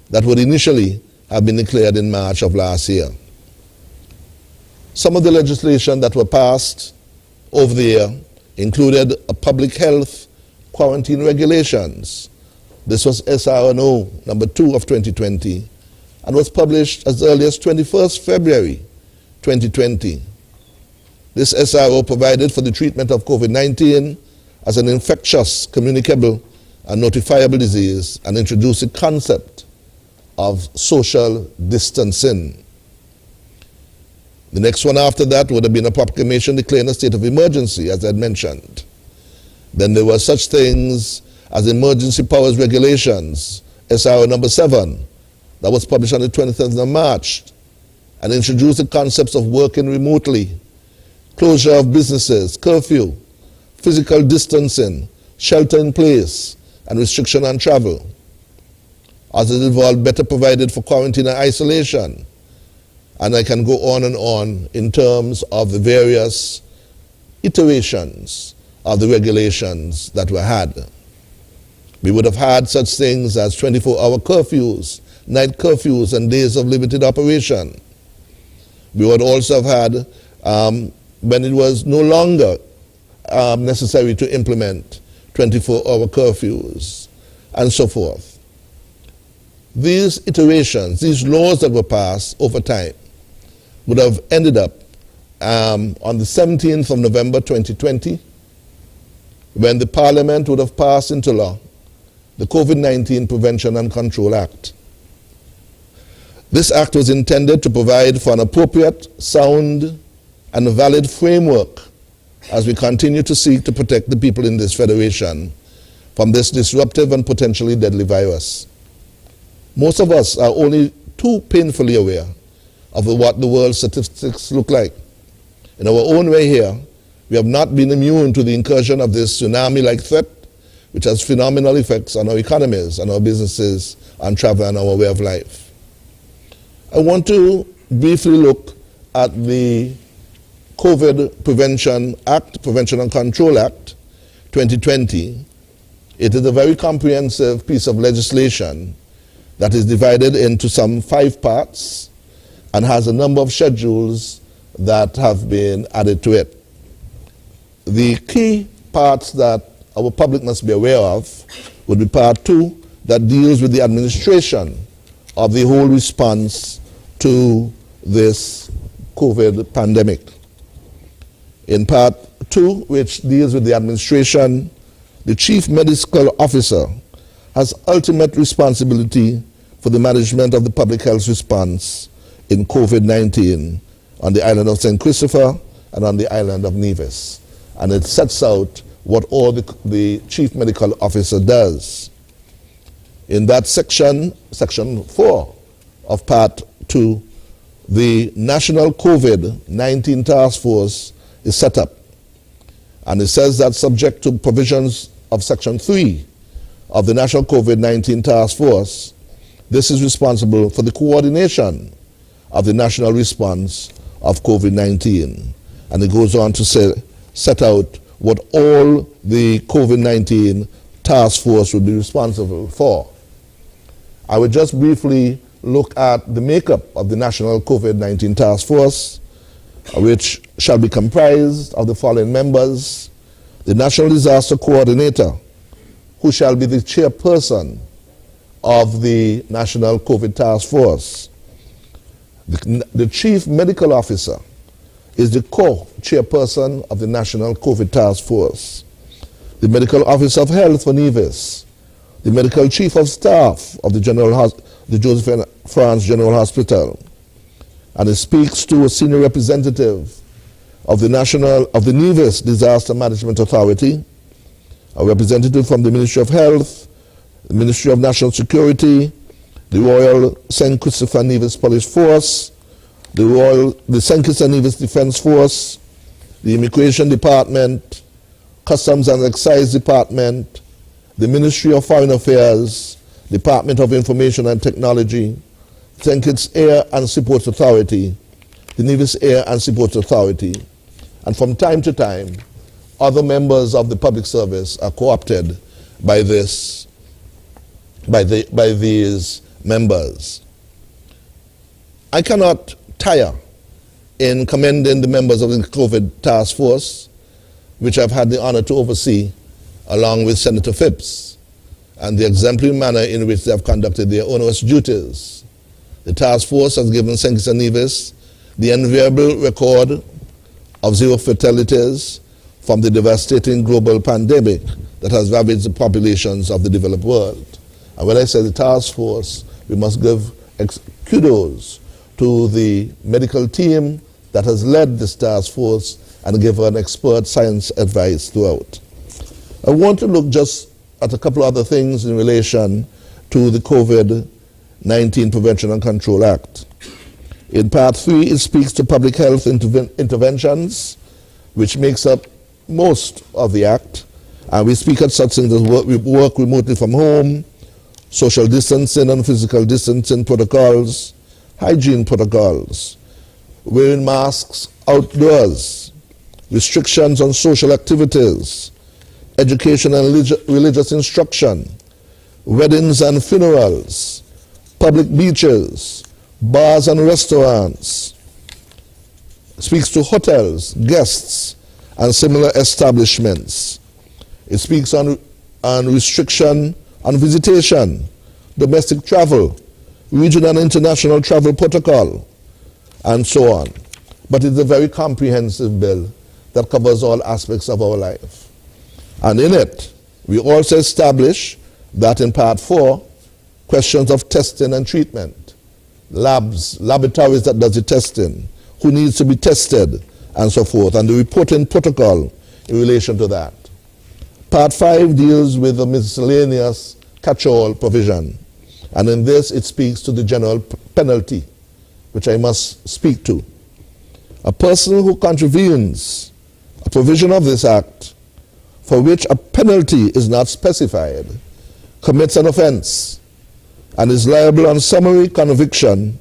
that would initially have been declared in March of last year. Some of the legislation that were passed over the year included a public health quarantine regulations. This was SRNO number 2 of 2020 and was published as early as 21st February 2020. This SRO provided for the treatment of COVID-19 as an infectious, communicable, and notifiable disease and introduced the concept of social distancing. The next one after that would have been a proclamation declaring a state of emergency, as I had mentioned. Then there were such things as emergency powers regulations, SRO number 7, that was published on the 27th of March and introduced the concepts of working remotely, closure of businesses, curfew, physical distancing, shelter in place, and restriction on travel. As it involved better provided for quarantine and isolation. And I can go on and on in terms of the various iterations of the regulations that were had. We would have had such things as 24-hour curfews, night curfews, and days of limited operation. We would also have had, when it was no longer necessary to implement 24-hour curfews, and so forth. These iterations, these laws that were passed over time, would have ended up on the 17th of November 2020, when the Parliament would have passed into law the COVID-19 Prevention and Control Act. This act was intended to provide for an appropriate, sound, and valid framework as we continue to seek to protect the people in this federation from this disruptive and potentially deadly virus. Most of us are only too painfully aware of what the world statistics look like. In our own way here, we have not been immune to the incursion of this tsunami-like threat, which has phenomenal effects on our economies, on our businesses, on travel, and our way of life. I want to briefly look at the COVID Prevention Act, Prevention and Control Act 2020. It is a very comprehensive piece of legislation that is divided into some 5 parts and has a number of schedules that have been added to it. The key parts that our public must be aware of would be Part 2, that deals with the administration of the whole response to this COVID pandemic. In Part 2, which deals with the administration, the Chief Medical Officer has ultimate responsibility for the management of the public health response in COVID-19 on the island of St. Christopher and on the island of Nevis. And it sets out what all the Chief Medical Officer does. In that section, Section 4 of Part 2, the National COVID-19 Task Force is set up. And it says that subject to provisions of Section 3 of the National COVID-19 Task Force, this is responsible for the coordination of the national response of COVID-19. And it goes on to set out what all the COVID-19 task force would be responsible for. I would just briefly look at the makeup of the National COVID-19 Task Force, which shall be comprised of the following members: the National Disaster Coordinator, who shall be the chairperson of the National COVID Task Force. The Chief Medical Officer is the co-chairperson of the National COVID Task Force. The Medical Officer of Health for Nevis, the Medical Chief of Staff of the Joseph France General Hospital, and it speaks to a senior representative of the Nevis Disaster Management Authority, a representative from the Ministry of Health, the Ministry of National Security, the Royal St. Christopher Nevis Police Force, the St. Kitts and Nevis Defense Force, the Immigration Department, Customs and Excise Department, the Ministry of Foreign Affairs, Department of Information and Technology, St. Kitts Air and Seaports Authority, the Nevis Air and Seaports Authority, and from time to time, other members of the public service are co-opted by these members. I cannot tire in commending the members of the COVID task force, which I've had the honor to oversee, along with Senator Phipps, and the exemplary manner in which they have conducted their onerous duties. The task force has given St. Kitts and Nevis the enviable record of 0 fatalities from the devastating global pandemic that has ravaged the populations of the developed world. And when I say the task force, we must give kudos to the medical team that has led this task force and given expert science advice throughout. I want to look just at a couple other things in relation to the COVID-19 Prevention and Control Act. In Part 3, it speaks to public health interventions, which makes up most of the Act. And we speak at such things as work remotely from home, social distancing and physical distancing protocols, hygiene protocols, wearing masks outdoors, restrictions on social activities, education and religious instruction, weddings and funerals, public beaches, bars and restaurants. It speaks to hotels, guests, and similar establishments. It speaks on restriction on visitation, domestic travel, regional and international travel protocol, and so on. But it's a very comprehensive bill that covers all aspects of our life. And in it, we also establish that in Part 4, questions of testing and treatment, labs, laboratories that does the testing, who needs to be tested, and so forth, and the reporting protocol in relation to that. Part 5 deals with the miscellaneous catch-all provision, and in this it speaks to the general penalty, which I must speak to. A person who contravenes a provision of this Act for which a penalty is not specified commits an offense and is liable on summary conviction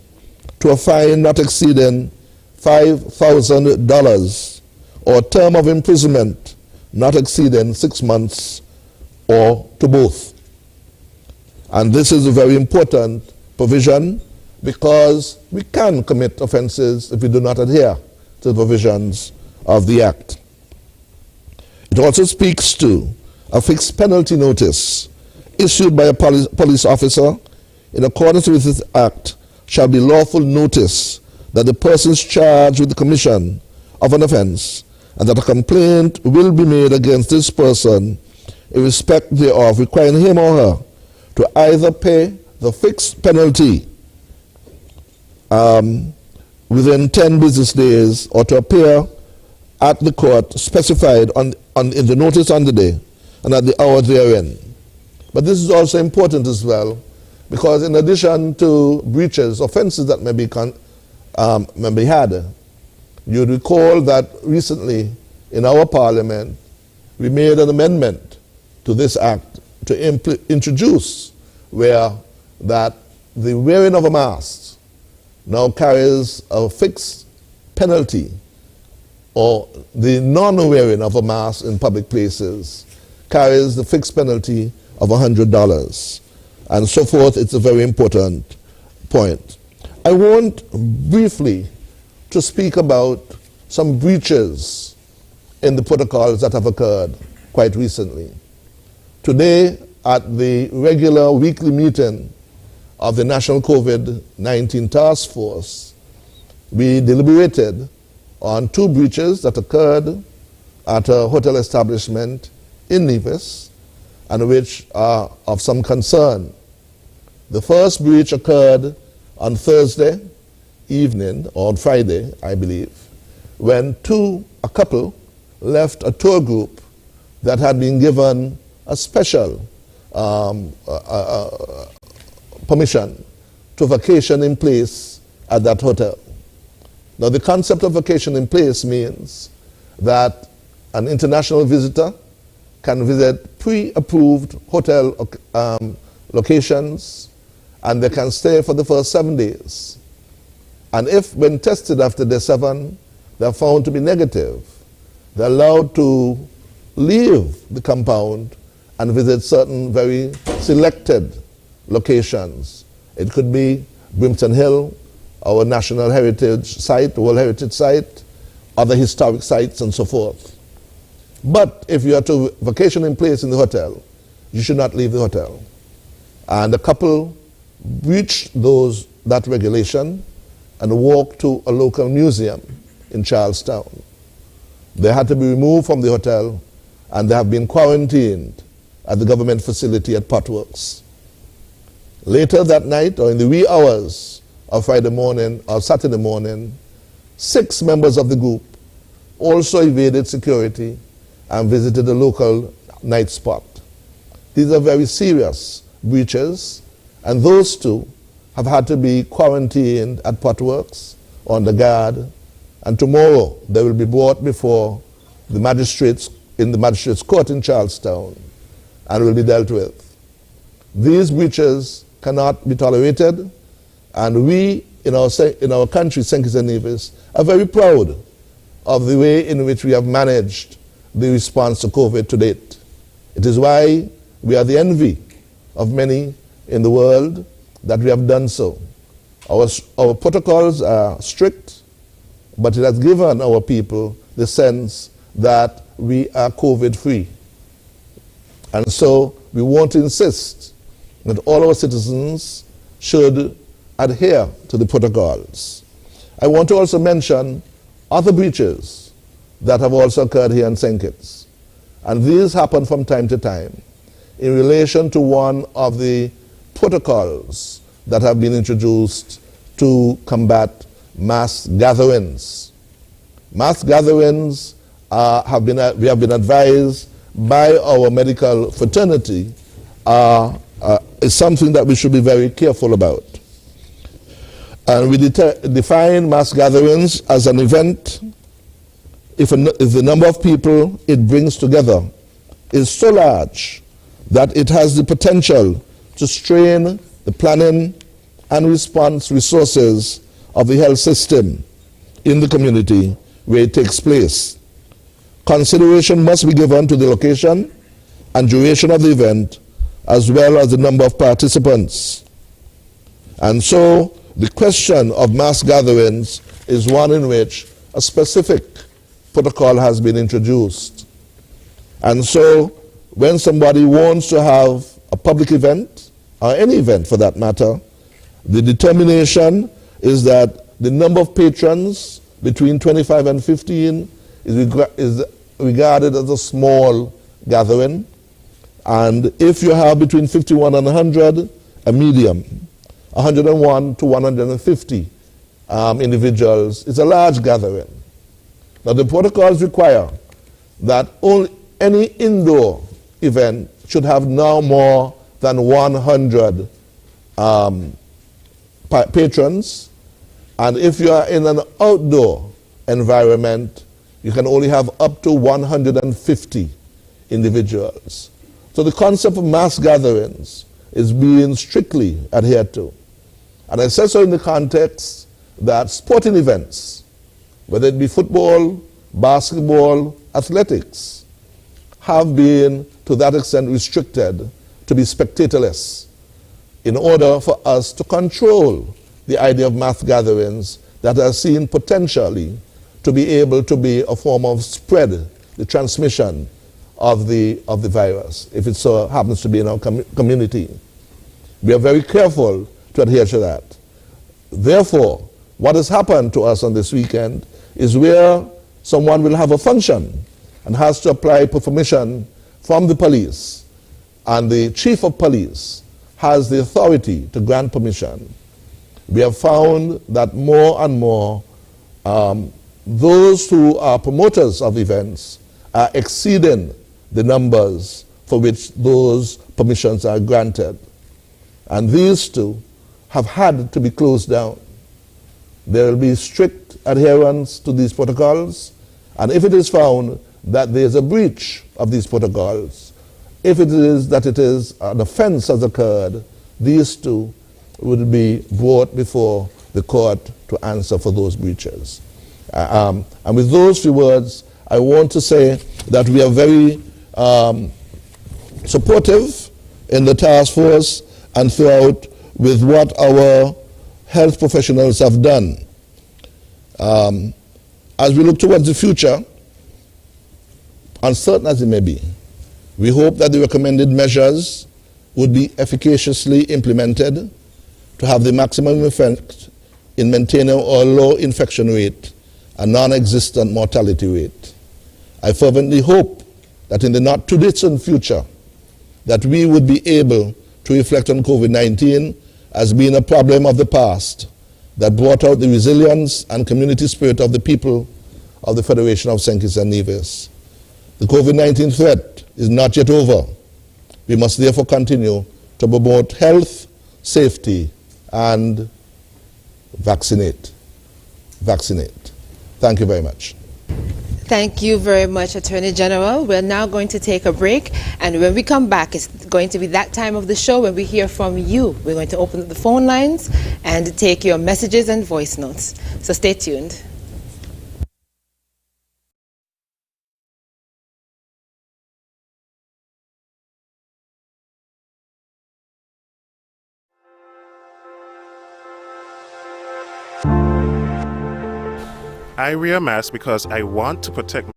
to a fine not exceeding $5,000 or a term of imprisonment not exceeding 6 months or to both. And this is a very important provision because we can commit offenses if we do not adhere to the provisions of the Act. It also speaks to a fixed penalty notice issued by a police officer in accordance with this Act shall be lawful notice that the persons charged with the commission of an offense and that a complaint will be made against this person in respect thereof, requiring him or her to either pay the fixed penalty within 10 business days or to appear at the court specified in the notice on the day and at the hour therein. But this is also important as well because in addition to breaches, offenses that may be had, you recall that recently in our parliament we made an amendment to this Act to introduce where that the wearing of a mask now carries a fixed penalty, or the non-wearing of a mask in public places carries the fixed penalty of $100 and so forth. It's a very important point. I want briefly to speak about some breaches in the protocols that have occurred quite recently. Today, at the regular weekly meeting of the National COVID-19 Task Force, we deliberated on 2 breaches that occurred at a hotel establishment in Nevis and which are of some concern. The first breach occurred on Thursday evening, or on Friday, I believe, when a couple left a tour group that had been given a special permission to vacation in place at that hotel. Now, the concept of vacation in place means that an international visitor can visit pre-approved hotel locations, and they can stay for the first 7 days. And if, when tested after day 7, they're found to be negative, they're allowed to leave the compound and visit certain very selected locations. It could be Brimton Hill, our National Heritage Site, World Heritage Site, other historic sites, and so forth. But if you are to vacation in place in the hotel, you should not leave the hotel. And the couple breached that regulation and walked to a local museum in Charlestown. They had to be removed from the hotel, and they have been quarantined at the government facility at Potworks. Later that night, or in the wee hours of Friday morning or Saturday morning, 6 members of the group also evaded security and visited a local night spot. These are very serious breaches, and those 2 have had to be quarantined at Potworks on the guard, and tomorrow they will be brought before the magistrates in the magistrates court in Charlestown and will be dealt with. These breaches cannot be tolerated, and we in our country, St. Kitts and Nevis, are very proud of the way in which we have managed the response to COVID to date. It is why we are the envy of many in the world that we have done so. Our protocols are strict, but it has given our people the sense that we are COVID-free. And so we want to insist that all our citizens should adhere to the protocols. I want to also mention other breaches that have also occurred here in St. Kitts. And these happen from time to time in relation to one of the protocols that have been introduced to combat mass gatherings. Mass gatherings we have been advised by our medical fraternity is something that we should be very careful about. And we define mass gatherings as an event if the number of people it brings together is so large that it has the potential to strain the planning and response resources of the health system in the community where it takes place. Consideration must be given to the location and duration of the event, as well as the number of participants. And so the question of mass gatherings is one in which a specific protocol has been introduced. And so when somebody wants to have a public event, or any event for that matter, the determination is that the number of patrons between 25 and 15 is regarded as a small gathering. And if you have between 51 and 100, a medium. 101 to 150 individuals is a large gathering. Now the protocols require that any indoor event should have no more than 100 patrons, and if you are in an outdoor environment, you can only have up to 150 individuals. So the concept of mass gatherings is being strictly adhered to. And I said so in the context that sporting events, whether it be football, basketball, athletics, have been to that extent restricted to be spectatorless. in order for us to control the idea of mass gatherings that are seen potentially to be able to be a form of spread, the transmission of the virus, if it so happens to be in our community. We are very careful to adhere to that. Therefore, what has happened to us on this weekend is where someone will have a function and has to apply for permission from the police, and the chief of police has the authority to grant permission. We have found that more and more those who are promoters of events are exceeding the numbers for which those permissions are granted. And these two have had to be closed down. There will be strict adherence to these protocols, and if it is found that there is a breach of these protocols, if it is that it is an offense has occurred, these two would be brought before the court to answer for those breaches. And with those few words, I want to say that we are very supportive in the task force and throughout with what our health professionals have done. As we look towards the future, uncertain as it may be, we hope that the recommended measures would be efficaciously implemented to have the maximum effect in maintaining our low infection rate and non-existent mortality rate. I fervently hope that in the not too distant future that we would be able to reflect on COVID-19 as being a problem of the past that brought out the resilience and community spirit of the people of the Federation of St. Kitts and Nevis. The COVID-19 threat is not yet over. We must therefore continue to promote health, safety, and vaccinate. Vaccinate. Thank you very much. Thank you very much, Attorney General. We're now going to take a break, and when we come back, it's going to be that time of the show when we hear from you. We're going to open up the phone lines and take your messages and voice notes. So stay tuned. I wear a mask because I want to protect.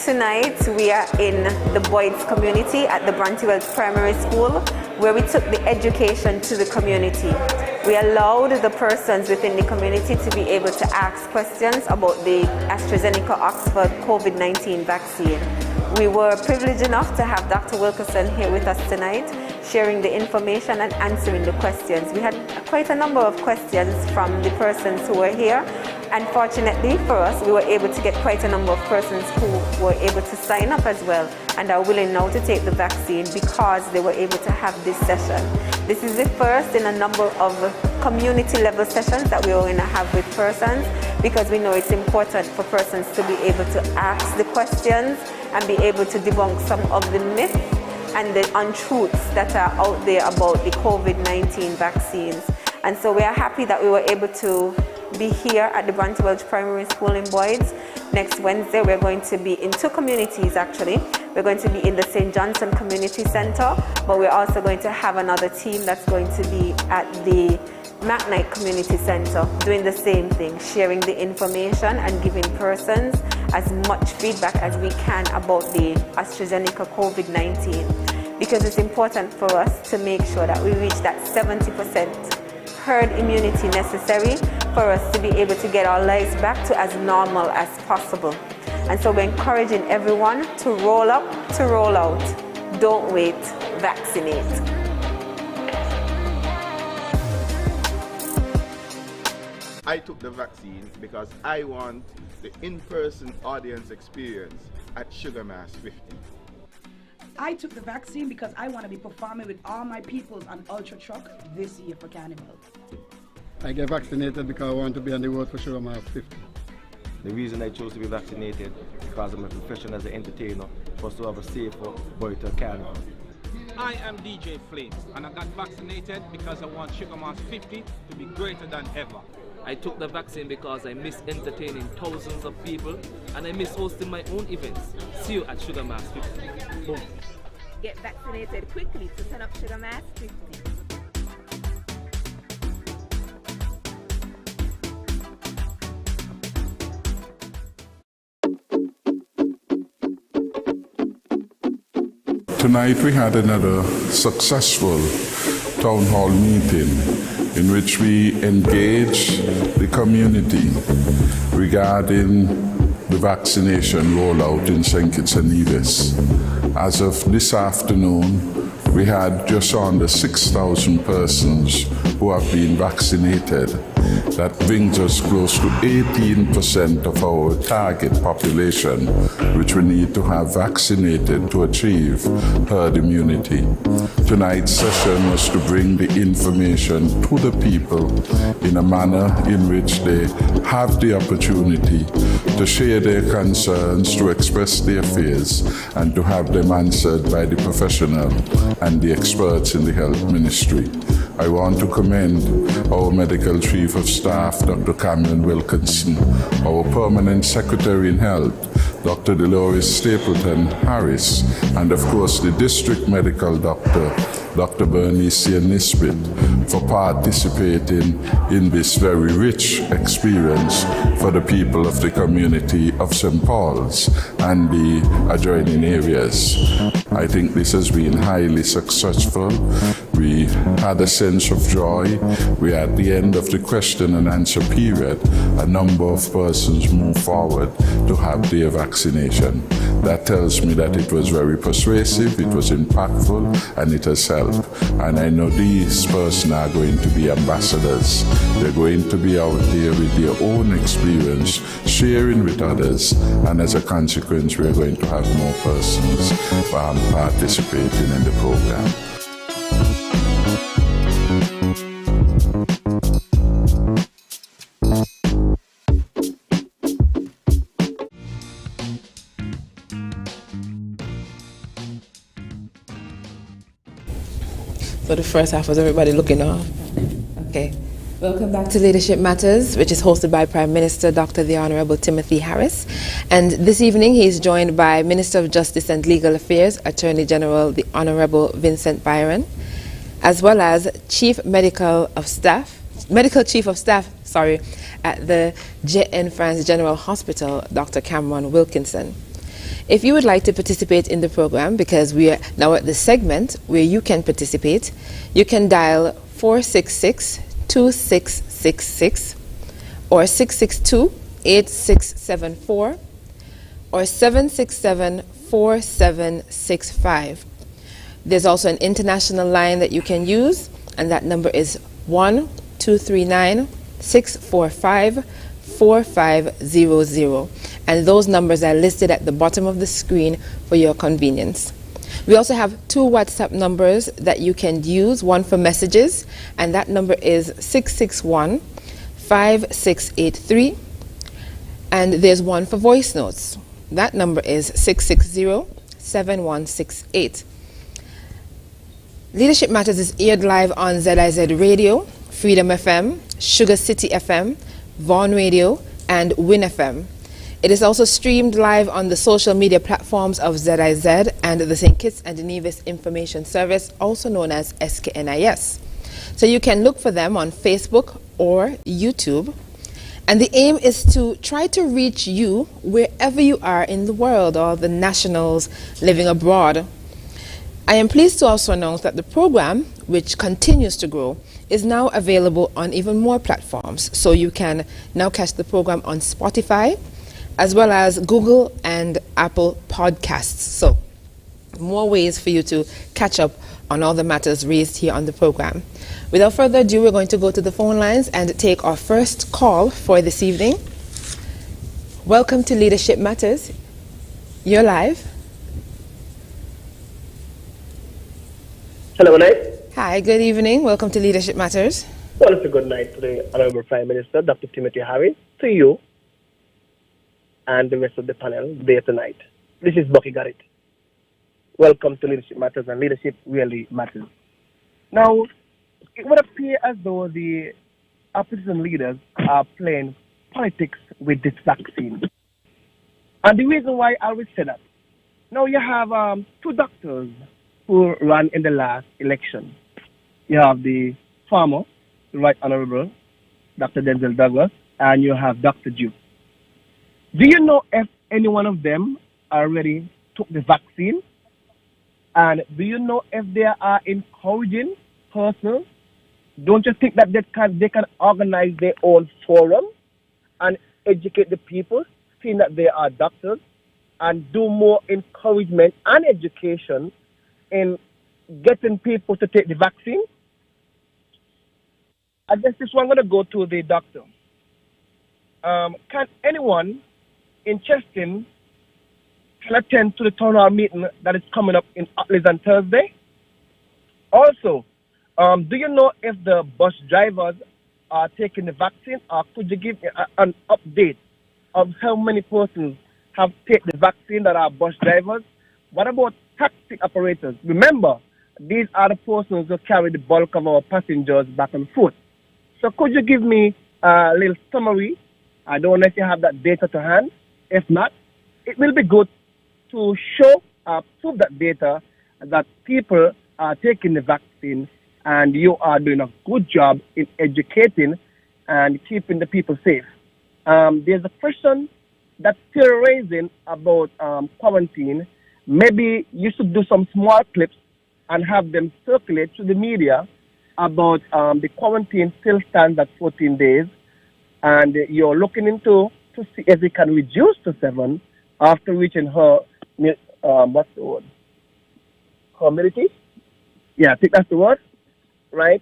Tonight we are in the Boyd's community at the Brantywell Primary School, where we took the education to the community. We allowed the persons within the community to be able to ask questions about the AstraZeneca Oxford COVID-19 vaccine. We were privileged enough to have Dr. Wilkerson here with us tonight, sharing the information and answering the questions. We had quite a number of questions from the persons who were here, Unfortunately for us, we were able to get quite a number of persons who were able to sign up as well and are willing now to take the vaccine because they were able to have this session. This is the first in a number of community level sessions that we are going to have with persons, because we know it's important for persons to be able to ask the questions and be able to debunk some of the myths and the untruths that are out there about the COVID-19 vaccines. And so we are happy that we were able to be here at the Bronte Welch Primary School in Boyds. Next Wednesday, we're going to be in two communities actually. We're going to be in the St. Johnson Community Center, but we're also going to have another team that's going to be at the McKnight Community Center doing the same thing, sharing the information and giving persons as much feedback as we can about the AstraZeneca COVID-19, because it's important for us to make sure that we reach that 70% herd immunity necessary for us to be able to get our lives back to as normal as possible. And so we're encouraging everyone to roll up, to roll out. Don't wait, vaccinate. I took the vaccine because I want the in-person audience experience at Sugar Mass 50. I took the vaccine because I want to be performing with all my peoples on Ultra Truck this year for Carnival. I get vaccinated because I want to be on the road for Sugar Mass 50. The reason I chose to be vaccinated because I'm a profession as an entertainer, for us to have a safer Boyton Carnival. I am DJ Flames, and I got vaccinated because I want Sugar Mass 50 to be greater than ever. I took the vaccine because I miss entertaining thousands of people and I miss hosting my own events. See you at Sugar Mass 50. Boom. Get vaccinated quickly to turn up Sugar Mass 50. Tonight we had another successful town hall meeting in which we engaged the community regarding the vaccination rollout in St. Kitts and Nevis. As of this afternoon, we had just under 6,000 persons who have been vaccinated. That brings us close to 18% of our target population, which we need to have vaccinated to achieve herd immunity. Tonight's session was to bring the information to the people in a manner in which they have the opportunity to share their concerns, to express their fears, and to have them answered by the professional and the experts in the health ministry. I want to commend our Medical Chief of Staff, Dr. Cameron Wilkinson, our Permanent Secretary in Health, Dr. Dolores Stapleton Harris, and of course the District Medical Doctor, Dr. Bernice Nisbet, for participating in this very rich experience for the people of the community of St. Paul's and the adjoining areas. I think this has been highly successful. We had a sense of joy. We, at the end of the question and answer period, a number of persons moved forward to have their vaccination. That tells me that it was very persuasive, it was impactful, and it has helped. And I know these persons are going to be ambassadors. They're going to be out there with their own experience, sharing with others, and as a consequence, we're going to have more persons participating in the program. So the first half was everybody looking off. Okay. Welcome back to Leadership Matters, which is hosted by Prime Minister Dr. the Honorable Timothy Harris. And this evening he is joined by Minister of Justice and Legal Affairs, Attorney General the Honorable Vincent Byron, as well as Medical Chief of Staff at the JN France General Hospital, Dr. Cameron Wilkinson. If you would like to participate in the program, because we are now at the segment where you can participate, you can dial 466-2666 or 662-8674 or 767-4765. There's also an international line that you can use, and that number is 1-239-645 4500. And those numbers are listed at the bottom of the screen for your convenience. We also have 2 WhatsApp numbers that you can use, one for messages, and that number is 661-5683. And there's one for voice notes. That number is 660-7168. Leadership Matters is aired live on ZIZ Radio, Freedom FM, Sugar City FM, Vaughan Radio, and Win FM. It is also streamed live on the social media platforms of ZIZ and the St. Kitts and Nevis Information Service, also known as SKNIS. So you can look for them on Facebook or YouTube. And the aim is to try to reach you wherever you are in the world, or the nationals living abroad. I am pleased to also announce that the program, which continues to grow, is now available on even more platforms. So you can now catch the program on Spotify, as well as Google and Apple Podcasts. So more ways for you to catch up on all the matters raised here on the program. Without further ado, we're going to go to the phone lines and take our first call for this evening. Welcome to Leadership Matters. You're live. Hello, good night. Hi, good evening. Welcome to Leadership Matters. Well, it's a good night to the Honorable Prime Minister, Dr. Timothy Harris, to you, and the rest of the panel there tonight. This is Bucky Garrett. Welcome to Leadership Matters, and leadership really matters. Now, it would appear as though the opposition leaders are playing politics with this vaccine. And the reason why I always say that, now you have 2 doctors who ran in the last election. You have the former, the Right Honorable Dr. Denzel Douglas, and you have Dr. Duke. Do you know if any one of them already took the vaccine? And do you know if they are encouraging persons? Don't you think that they can organize their own forum and educate the people, seeing that they are doctors, and do more encouragement and education in getting people to take the vaccine? I guess this one I'm going to go to the doctor. Can anyone in Cheston can attend to the town hall meeting that is coming up in Atlas on Thursday? Also, do you know if the bus drivers are taking the vaccine, or could you give an update of how many persons have taken the vaccine that are bus drivers? What about taxi operators? Remember, these are the persons who carry the bulk of our passengers back and forth. So could you give me a little summary? I don't know if you have that data to hand. If not, it will be good to show, prove that data, that people are taking the vaccine and you are doing a good job in educating and keeping the people safe. There's a question that's still raising about quarantine. Maybe you should do some small clips and have them circulate to the media about the quarantine still stands at 14 days, and you're looking into to see if it can reduce to 7 after reaching her, what's the word? Community? Yeah, I think that's the word, right?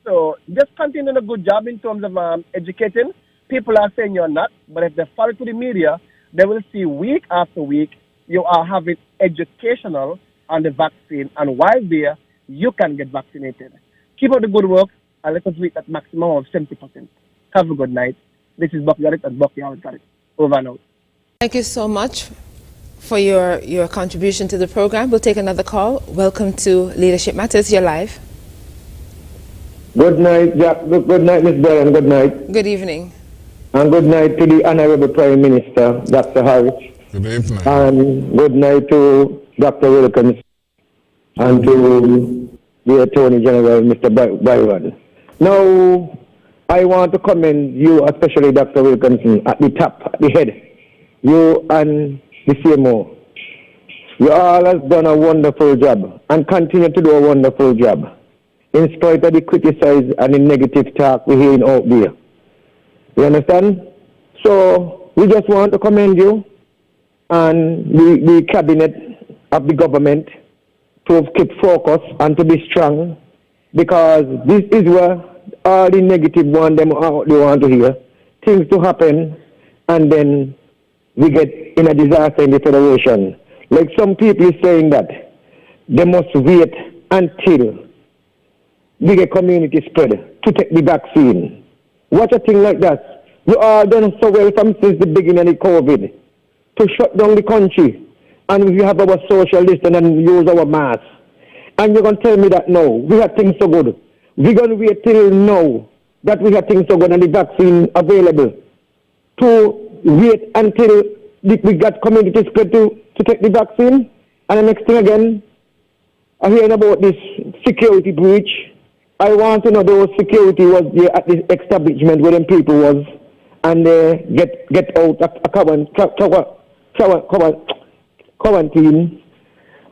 So just continue a good job in terms of educating. People are saying you're not, but if they follow to the media, they will see week after week you are having educational on the vaccine, and while there, you can get vaccinated. Keep up the good work, and let us reach that maximum of 70%. Have a good night. This is Bucky Garrett, and Bucky Garrett. Over and out. Thank you so much for your contribution to the program. We'll take another call. Welcome to Leadership Matters. You're live. Good night, Jack. Good night, Ms. Bell, good night. Good evening. And good night to the Honorable Prime Minister, Dr. Harris. Good evening. And good night to Dr. Wilkins and to the Attorney General, Mr. Byron. Now, I want to commend you, especially Dr. Wilkinson, at the top, at the head. You and the CMO. You all have done a wonderful job and continue to do a wonderful job, in spite of the criticize and the negative talk we're hearing out there. You understand? So, we just want to commend you and the cabinet of the government to keep focus and to be strong, because this is where all the negative one they want to hear. things to happen, and then we get in a disaster in the Federation. Like some people is saying that they must wait until we get community spread to take the vaccine. Watch a thing like that. We all done so well from since the beginning of the COVID to shut down the country, and we have our social distance and use our masks. And you're going to tell me that no, we have things so good. We're going to wait till now that we have things so good and the vaccine available to wait until we got community spread to take the vaccine. And the next thing again, I'm hearing about this security breach. I want to know those security was there at the establishment where them people was, and they get out of quarantine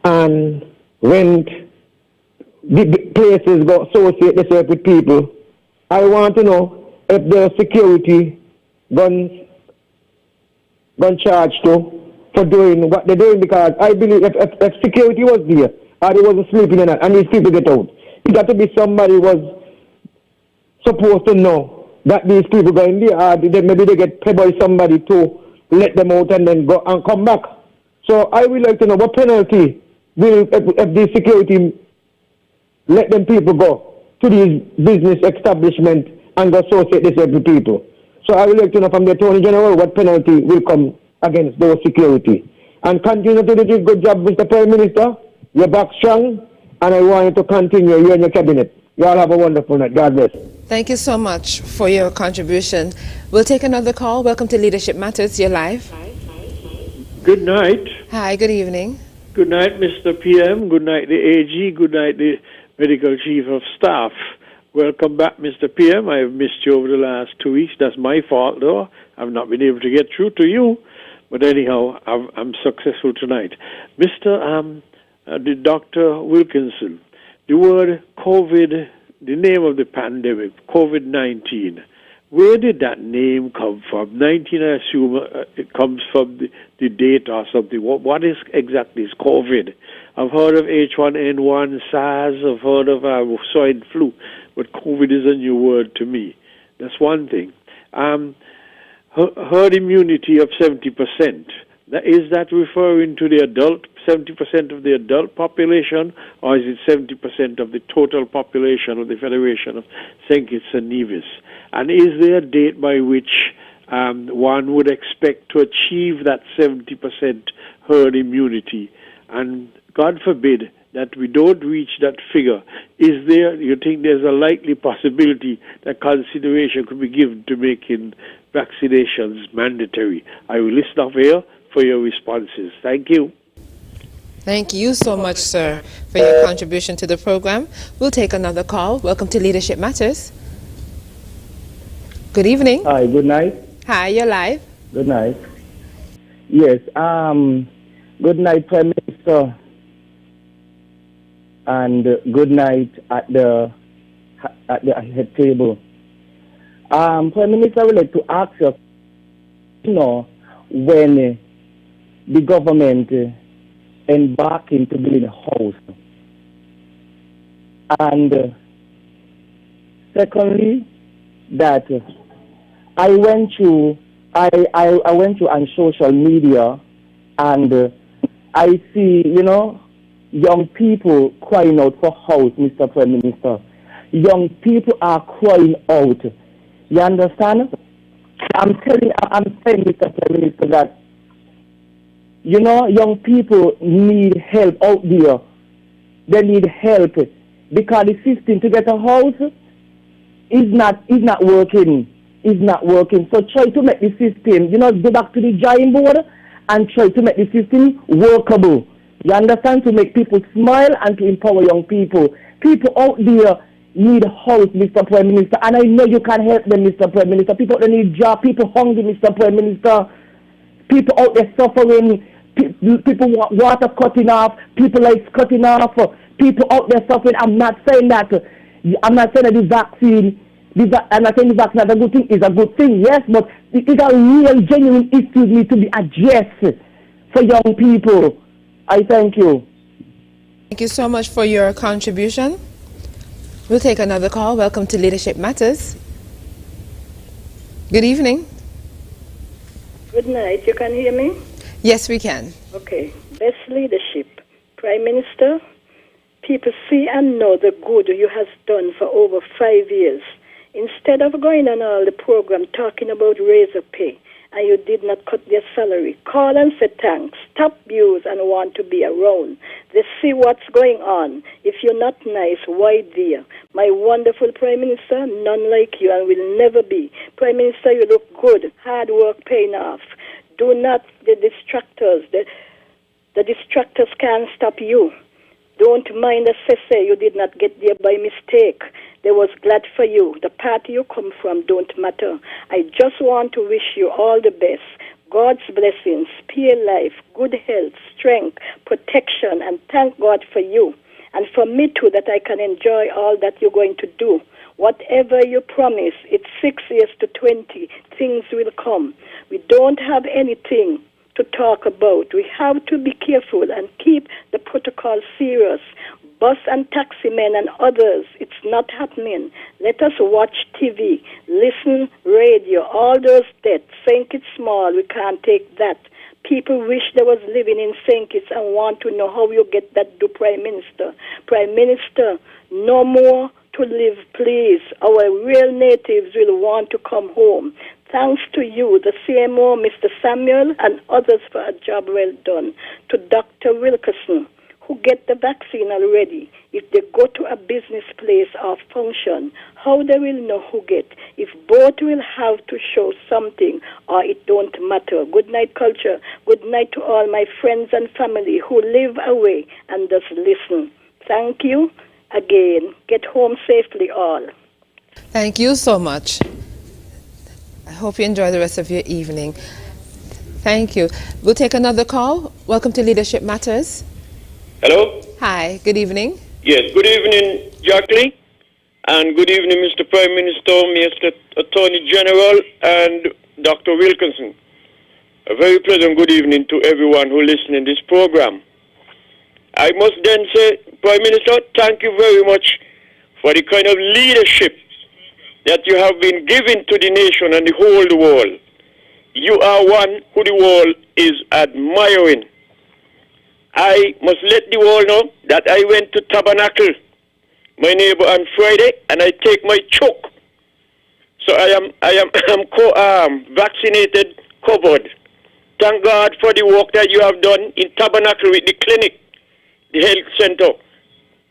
and went the places go associate themselves with people. I want to know if the security gun charged to for doing what they're doing, because I believe if security was there or they wasn't sleeping in that and these people get out, it got to be somebody was supposed to know that these people go in there, or maybe they get paid by somebody to let them out and then go and come back. So I would like to know what penalty will if the security let them people go to these business establishment and go associate themselves with people. So I would like to know from the Attorney General what penalty will come against those security. And continue to do a good job, Mr. Prime Minister. You're back strong, and I want you to continue. You and your cabinet. You all have a wonderful night. God bless. Thank you so much for your contribution. We'll take another call. Welcome to Leadership Matters. You're live. Good night. Hi, good evening. Good night, Mr. PM. Good night, the AG. Good night, the Medical Chief of Staff. Welcome back, Mr. PM. I have missed you over the last 2 weeks. That's my fault, though. I've not been able to get through to you. But anyhow, I'm successful tonight. Mr. The Dr. Wilkinson, the word COVID, the name of the pandemic, COVID-19, where did that name come from? 19, I assume it comes from the date or something. What is exactly is COVID? I've heard of H1N1, SARS, I've heard of swine flu, but COVID is a new word to me. That's one thing. Herd immunity of 70%. Is that referring to the 70% of the adult population, or is it 70% of the total population of the Federation of St. Kitts and Nevis? And is there a date by which one would expect to achieve that 70% herd immunity? And God forbid that we don't reach that figure. You think there's a likely possibility that consideration could be given to making vaccinations mandatory? I will listen off here for your responses. Thank you. Thank you so much, sir, for your contribution to the program. We'll take another call. Welcome to Leadership Matters. Good evening. Hi, good night. Hi, you're live. Good night. Yes, good night, Prime Minister, and good night at the head table. Prime Minister, I would like to ask you, when the government embarking to build a house, and secondly, that I went to on social media, and I see young people crying out for house, Mr. Prime Minister. Young people are crying out. You understand? I'm saying, Mr. Prime Minister, that young people need help out there. They need help because the system to get a house is not working. Is not working. So try to make the system, go back to the drawing board and try to make the system workable. You understand? To make people smile and to empower young people. People out there need a house, Mr. Prime Minister, and I know you can help them, Mr. Prime Minister. People out there need job. People hungry, Mr. Prime Minister. People out there suffering. People want water cutting off. People lights cutting off. People out there suffering. I'm not saying that. I'm not saying that the vaccine. I'm not saying the vaccine is a good thing. It's a good thing, yes, but it is a real, genuine issue need to be addressed for young people. I thank you. Thank you so much for your contribution. We'll take another call. Welcome to Leadership Matters. Good evening. Good night. You can hear me? Yes, we can. Okay. Best leadership. Prime Minister, people see and know the good you have done for over 5 years. Instead of going on all the program talking about raise of pay, and you did not cut their salary, call and say thanks. Stop abuse and want to be around. They see what's going on. If you're not nice, why dear? My wonderful Prime Minister, none like you and will never be. Prime Minister, you look good. Hard work paying off. Do not, the distractors can't stop you. Don't mind the say you did not get there by mistake. They was glad for you. The party you come from don't matter. I just want to wish you all the best. God's blessings, spare life, good health, strength, protection, and thank God for you. And for me too, that I can enjoy all that you're going to do. Whatever you promise, it's 6 years to 20, things will come. We don't have anything to talk about. We have to be careful and keep the protocol serious. Bus and taxi men and others, it's not happening. Let us watch TV, listen radio, all those deaths. St. Kitts small, we can't take that. People wish they was living in St. Kitts and want to know how you get that to Prime Minister. Prime Minister, no more to live, please. Our real natives will want to come home. Thanks to you, the CMO, Mr. Samuel, and others for a job well done. To Dr. Wilkerson, who get the vaccine already. If they go to a business place or function, how they will know who get? If both will have to show something or it don't matter. Good night, culture. Good night to all my friends and family who live away and just listen. Thank you again. Get home safely all. Thank you so much. I hope you enjoy the rest of your evening. Thank you. We'll take another call. Welcome to Leadership Matters. Hello? Hi, good evening. Yes, good evening, Jacqueline. And good evening, Mr. Prime Minister, Mr. Attorney General, and Dr. Wilkinson. A very pleasant good evening to everyone who listens in this program. I must then say, Prime Minister, thank you very much for the kind of leadership that you have been giving to the nation and the whole world. You are one who the world is admiring. I must let the world know that I went to Tabernacle, my neighbor, on Friday, and I take my choke. So I'm vaccinated, covered. Thank God for the work that you have done in Tabernacle with the clinic, the health center.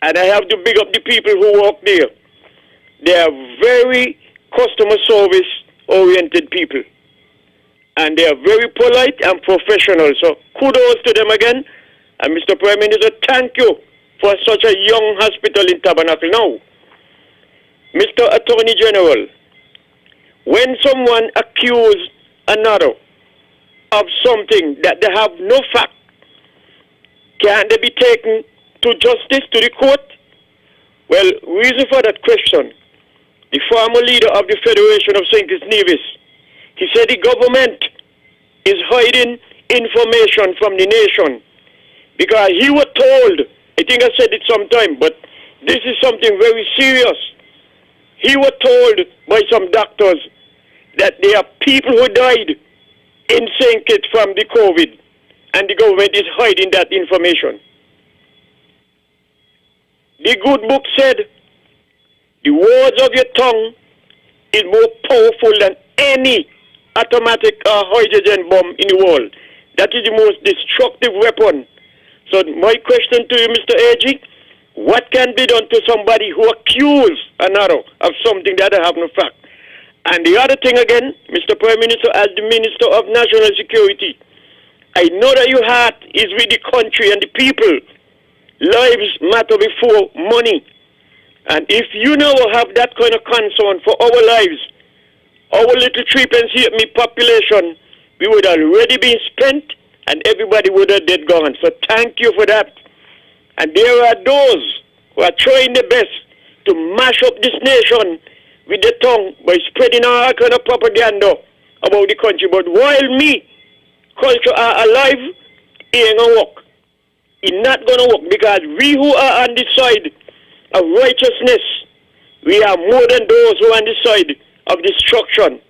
And I have to big up the people who work there. They are very customer service oriented people. And they are very polite and professional. So kudos to them again. And Mr. Prime Minister, thank you for such a young hospital in Tabernacle. Now, Mr. Attorney General, when someone accuses another of something that they have no fact, can they be taken to justice, to the court? Well, reason for that question, the former leader of the Federation of St. Kitts Nevis, he said the government is hiding information from the nation because he was told, I think I said it sometime, but this is something very serious. He was told by some doctors that there are people who died in St. Kitts from the COVID, and the government is hiding that information. The good book said, the words of your tongue is more powerful than any automatic hydrogen bomb in the world. That is the most destructive weapon. So my question to you, Mr. AG, what can be done to somebody who accuses another of something that they have no fact? And the other thing again, Mr. Prime Minister, as the Minister of National Security, I know that your heart is with the country and the people. Lives matter before money. And if you now have that kind of concern for our lives, our little 3.8 population, we would already be spent and everybody would have dead gone. So thank you for that. And there are those who are trying their best to mash up this nation with their tongue by spreading all kind of propaganda about the country. But while me, culture are alive, it ain't gonna work. It's not gonna work because we who are on the side of righteousness, we are more than those who are on the side of destruction.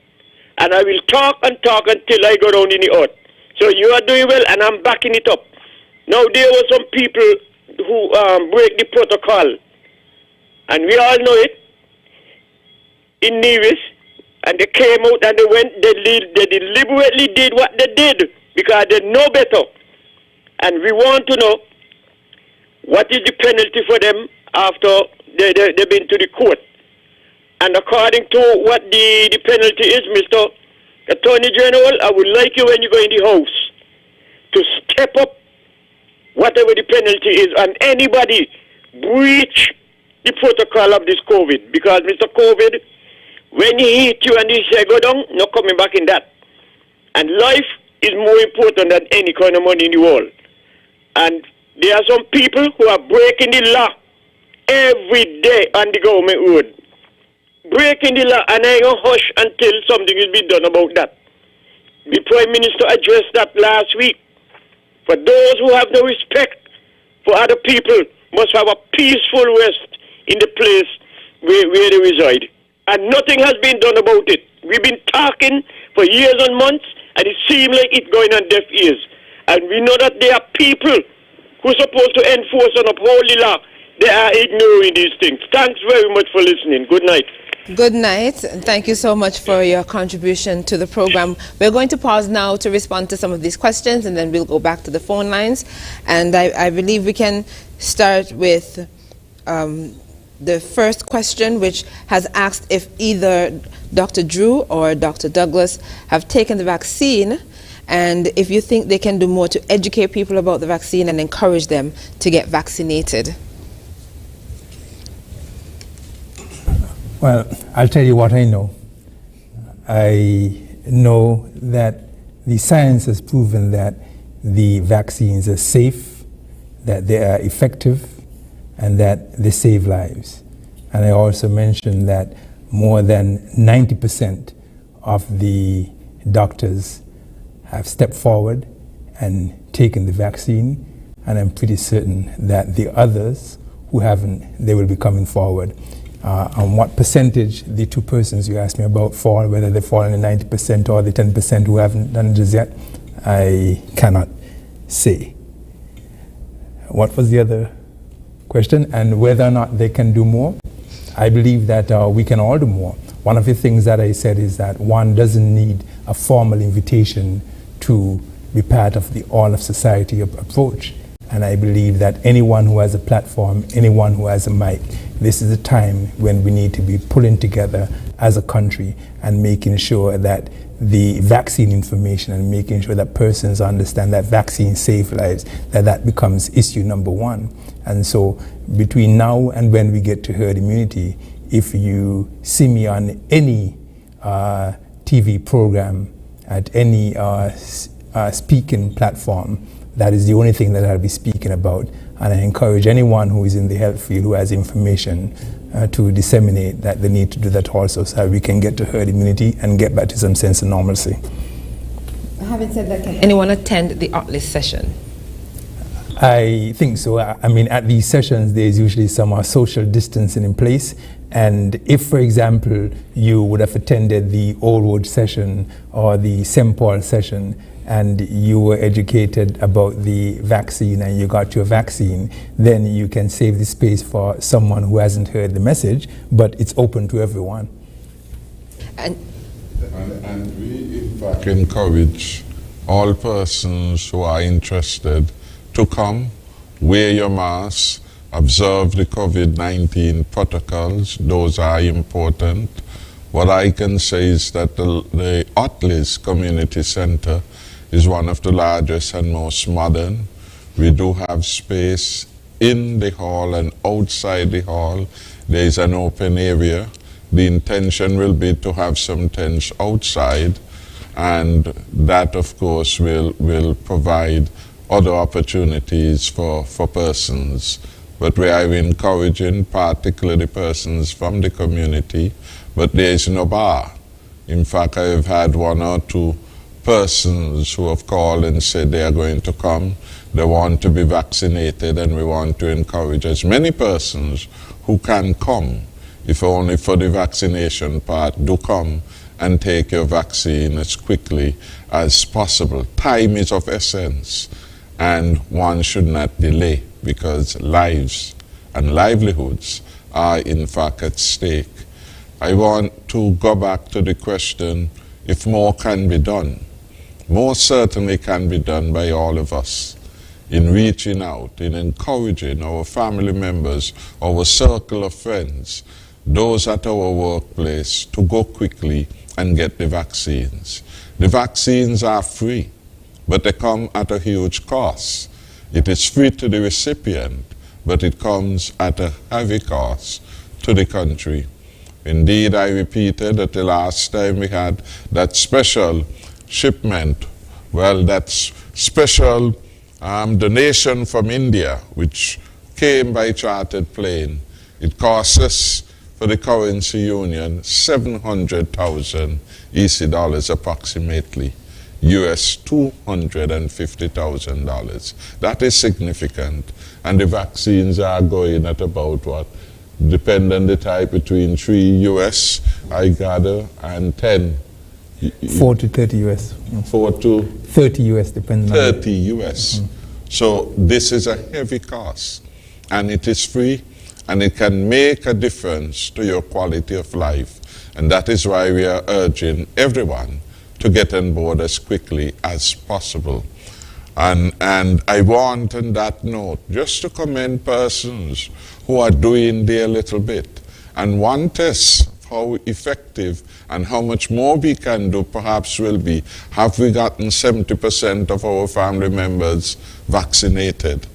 And I will talk and talk until I go down in the earth. So you are doing well, and I'm backing it up. Now, there were some people who break the protocol, and we all know it, in Nevis, and they came out and they deliberately did what they did because they know better. And we want to know what is the penalty for them after they've been to the court. And according to what the penalty is, Mr. Attorney General, I would like you when you go in the house to step up whatever the penalty is on anybody breach the protocol of this COVID. Because, Mr. COVID, when he hit you and he say go down, no coming back in that. And life is more important than any kind of money in the world. And there are some people who are breaking the law every day on the government road. Breaking the law, and I don't hush until something is being done about that. The Prime Minister addressed that last week. For those who have no respect for other people must have a peaceful rest in the place where they reside. And nothing has been done about it. We've been talking for years and months, and it seems like it's going on deaf ears. And we know that there are people who are supposed to enforce and uphold the law. They are ignoring these things. Thanks very much for listening. Good night. Good night, and thank you so much for your contribution to the program. We're going to pause now to respond to some of these questions, and then we'll go back to the phone lines. And I believe we can start with the first question, which has asked if either Dr. Drew or Dr. Douglas have taken the vaccine, and if you think they can do more to educate people about the vaccine and encourage them to get vaccinated. Well, I'll tell you what I know. I know that the science has proven that the vaccines are safe, that they are effective, and that they save lives. And I also mentioned that more than 90% of the doctors have stepped forward and taken the vaccine, and I'm pretty certain that the others who haven't, they will be coming forward. On what percentage the two persons you asked me about fall, whether they fall in the 90% or the 10% who haven't done it as yet, I cannot say. What was the other question? And whether or not they can do more? I believe that we can all do more. One of the things that I said is that one doesn't need a formal invitation to be part of the all of society approach. And I believe that anyone who has a platform, anyone who has a mic, this is a time when we need to be pulling together as a country and making sure that the vaccine information and making sure that persons understand that vaccines save lives, that becomes issue number one. And so between now and when we get to herd immunity, if you see me on any TV program, at any speaking platform, that is the only thing that I'll be speaking about. And I encourage anyone who is in the health field who has information to disseminate that they need to do that also, so we can get to herd immunity and get back to some sense of normalcy. Having said that, can anyone attend the Atlas session? I think so. I mean, at these sessions, there's usually some social distancing in place. And if, for example, you would have attended the Old Road session or the St. Paul session, and you were educated about the vaccine and you got your vaccine, then you can save the space for someone who hasn't heard the message, but it's open to everyone. And we, in fact, encourage all persons who are interested to come, wear your mask, observe the COVID-19 protocols. Those are important. What I can say is that the Atlas Community Center is one of the largest and most modern. We do have space in the hall and outside the hall. There is an open area. The intention will be to have some tents outside, and that, of course, will provide other opportunities for persons. But we are encouraging particularly persons from the community, but there is no bar. In fact, I have had one or two persons who have called and said they are going to come, they want to be vaccinated, and we want to encourage as many persons who can come, if only for the vaccination part, do come and take your vaccine as quickly as possible. Time is of essence, and one should not delay because lives and livelihoods are in fact at stake. I want to go back to the question if more can be done. More certainly can be done by all of us in reaching out, in encouraging our family members, our circle of friends, those at our workplace to go quickly and get the vaccines. The vaccines are free, but they come at a huge cost. It is free to the recipient, but it comes at a heavy cost to the country. Indeed, I repeated that the last time we had that special shipment, well, that special donation from India, which came by chartered plane, it cost us, for the currency union, 700,000 EC dollars approximately, US $250,000. That is significant. And the vaccines are going at about what? Depending on the type, between 3 US, I gather, and 10. 4 to 30 US. 4 to 30 US, depending on 30 US. So this is a heavy cost, and it is free, and it can make a difference to your quality of life. And that is why we are urging everyone to get on board as quickly as possible. And I want, on that note, just to commend persons who are doing their little bit. And one test how effective and how much more we can do perhaps will be, have we gotten 70% of our family members vaccinated?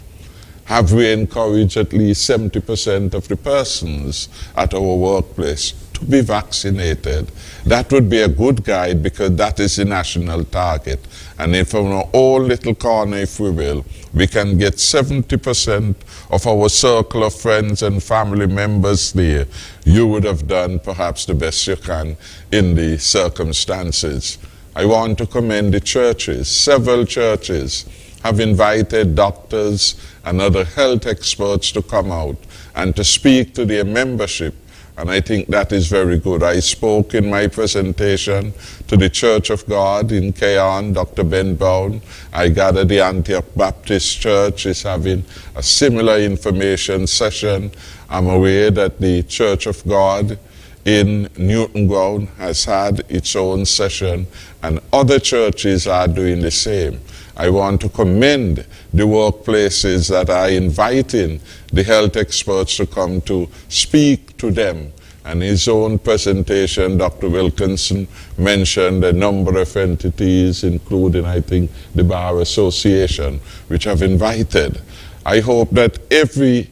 Have we encouraged at least 70% of the persons at our workplace to be vaccinated? That would be a good guide, because that is the national target. And if from our own little corner, if we will, we can get 70% of our circle of friends and family members there, you would have done perhaps the best you can in the circumstances. I want to commend the churches. Several churches have invited doctors and other health experts to come out and to speak to their membership. And I think that is very good. I spoke in my presentation to the Church of God in Keon, Dr. Ben Brown. I gather the Antioch Baptist Church is having a similar information session. I'm aware that the Church of God in Newton Ground has had its own session, and other churches are doing the same. I want to commend the workplaces that are inviting the health experts to come to speak to them. And his own presentation, Dr. Wilkinson mentioned a number of entities, including, I think, the Bar Association, which have invited. I hope that every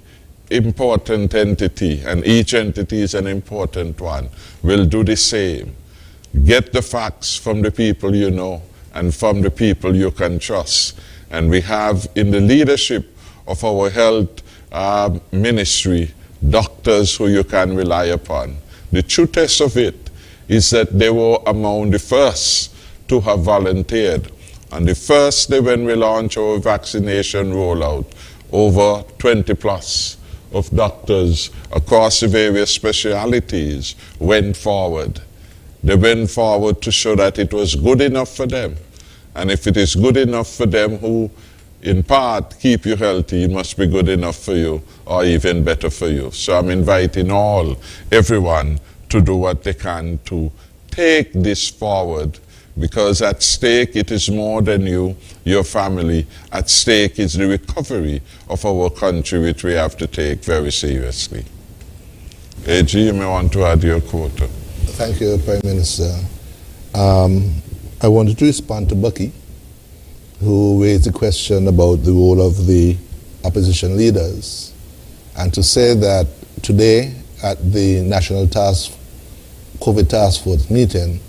important entity, and each entity is an important one, will do the same. Get the facts from the people you know and from the people you can trust. And we have in the leadership of our health ministry doctors who you can rely upon. The true test of it is that they were among the first to have volunteered. On the first day when we launched our vaccination rollout, over 20 plus of doctors across the various specialities went forward. They went forward to show that it was good enough for them. And if it is good enough for them who, in part, keep you healthy, it must be good enough for you, or even better for you. So I'm inviting everyone to do what they can to take this forward, because at stake it is more than you, your family. At stake is the recovery of our country, which we have to take very seriously. AG, you may want to add your quota. Thank you, Prime Minister. I wanted to respond to Bucky, who raised the question about the role of the opposition leaders, and to say that today at the National COVID Task Force meeting,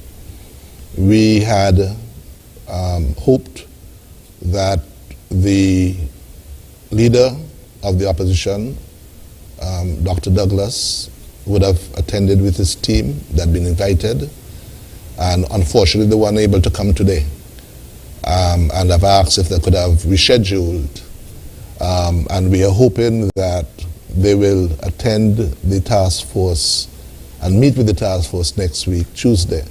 we had hoped that the leader of the opposition, Dr. Douglas, would have attended with his team that had been invited, and unfortunately they were unable to come today. And I've asked if they could have rescheduled, and we are hoping that they will attend the task force and meet with the task force next week, Tuesday.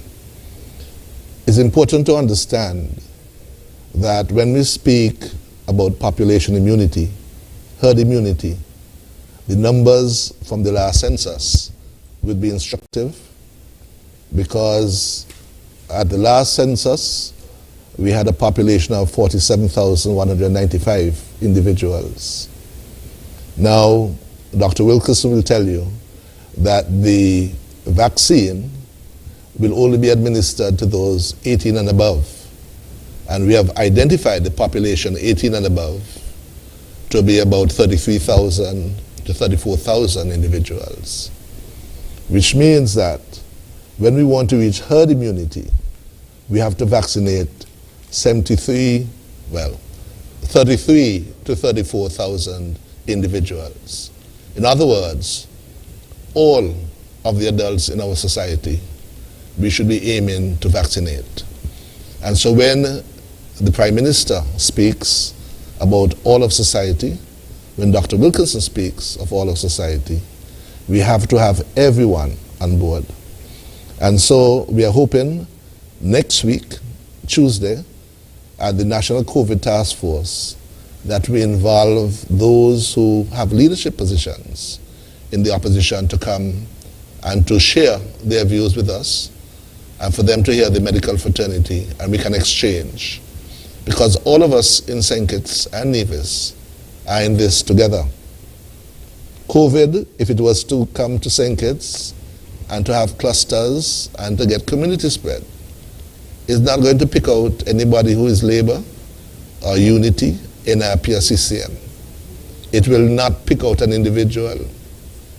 it's important to understand that when we speak about population immunity, herd immunity, the numbers from the last census would be instructive, because at the last census, we had a population of 47,195 individuals. Now, Dr. Wilkerson will tell you that the vaccine will only be administered to those 18 and above. And we have identified the population 18 and above to be about 33,000 to 34,000 individuals, which means that when we want to reach herd immunity, we have to vaccinate 33 to 34,000 individuals. In other words, all of the adults in our society, we should be aiming to vaccinate. And so when the Prime Minister speaks about all of society, when Dr. Wilkinson speaks of all of society, we have to have everyone on board. And so we are hoping next week, Tuesday, at the National COVID Task Force, that we involve those who have leadership positions in the opposition to come and to share their views with us, and for them to hear the medical fraternity, and we can exchange. Because all of us in St. Kitts and Nevis are in this together. COVID, if it was to come to St. Kitts and to have clusters and to get community spread, is not going to pick out anybody who is Labour or Unity in our PSCCM. It will not pick out an individual.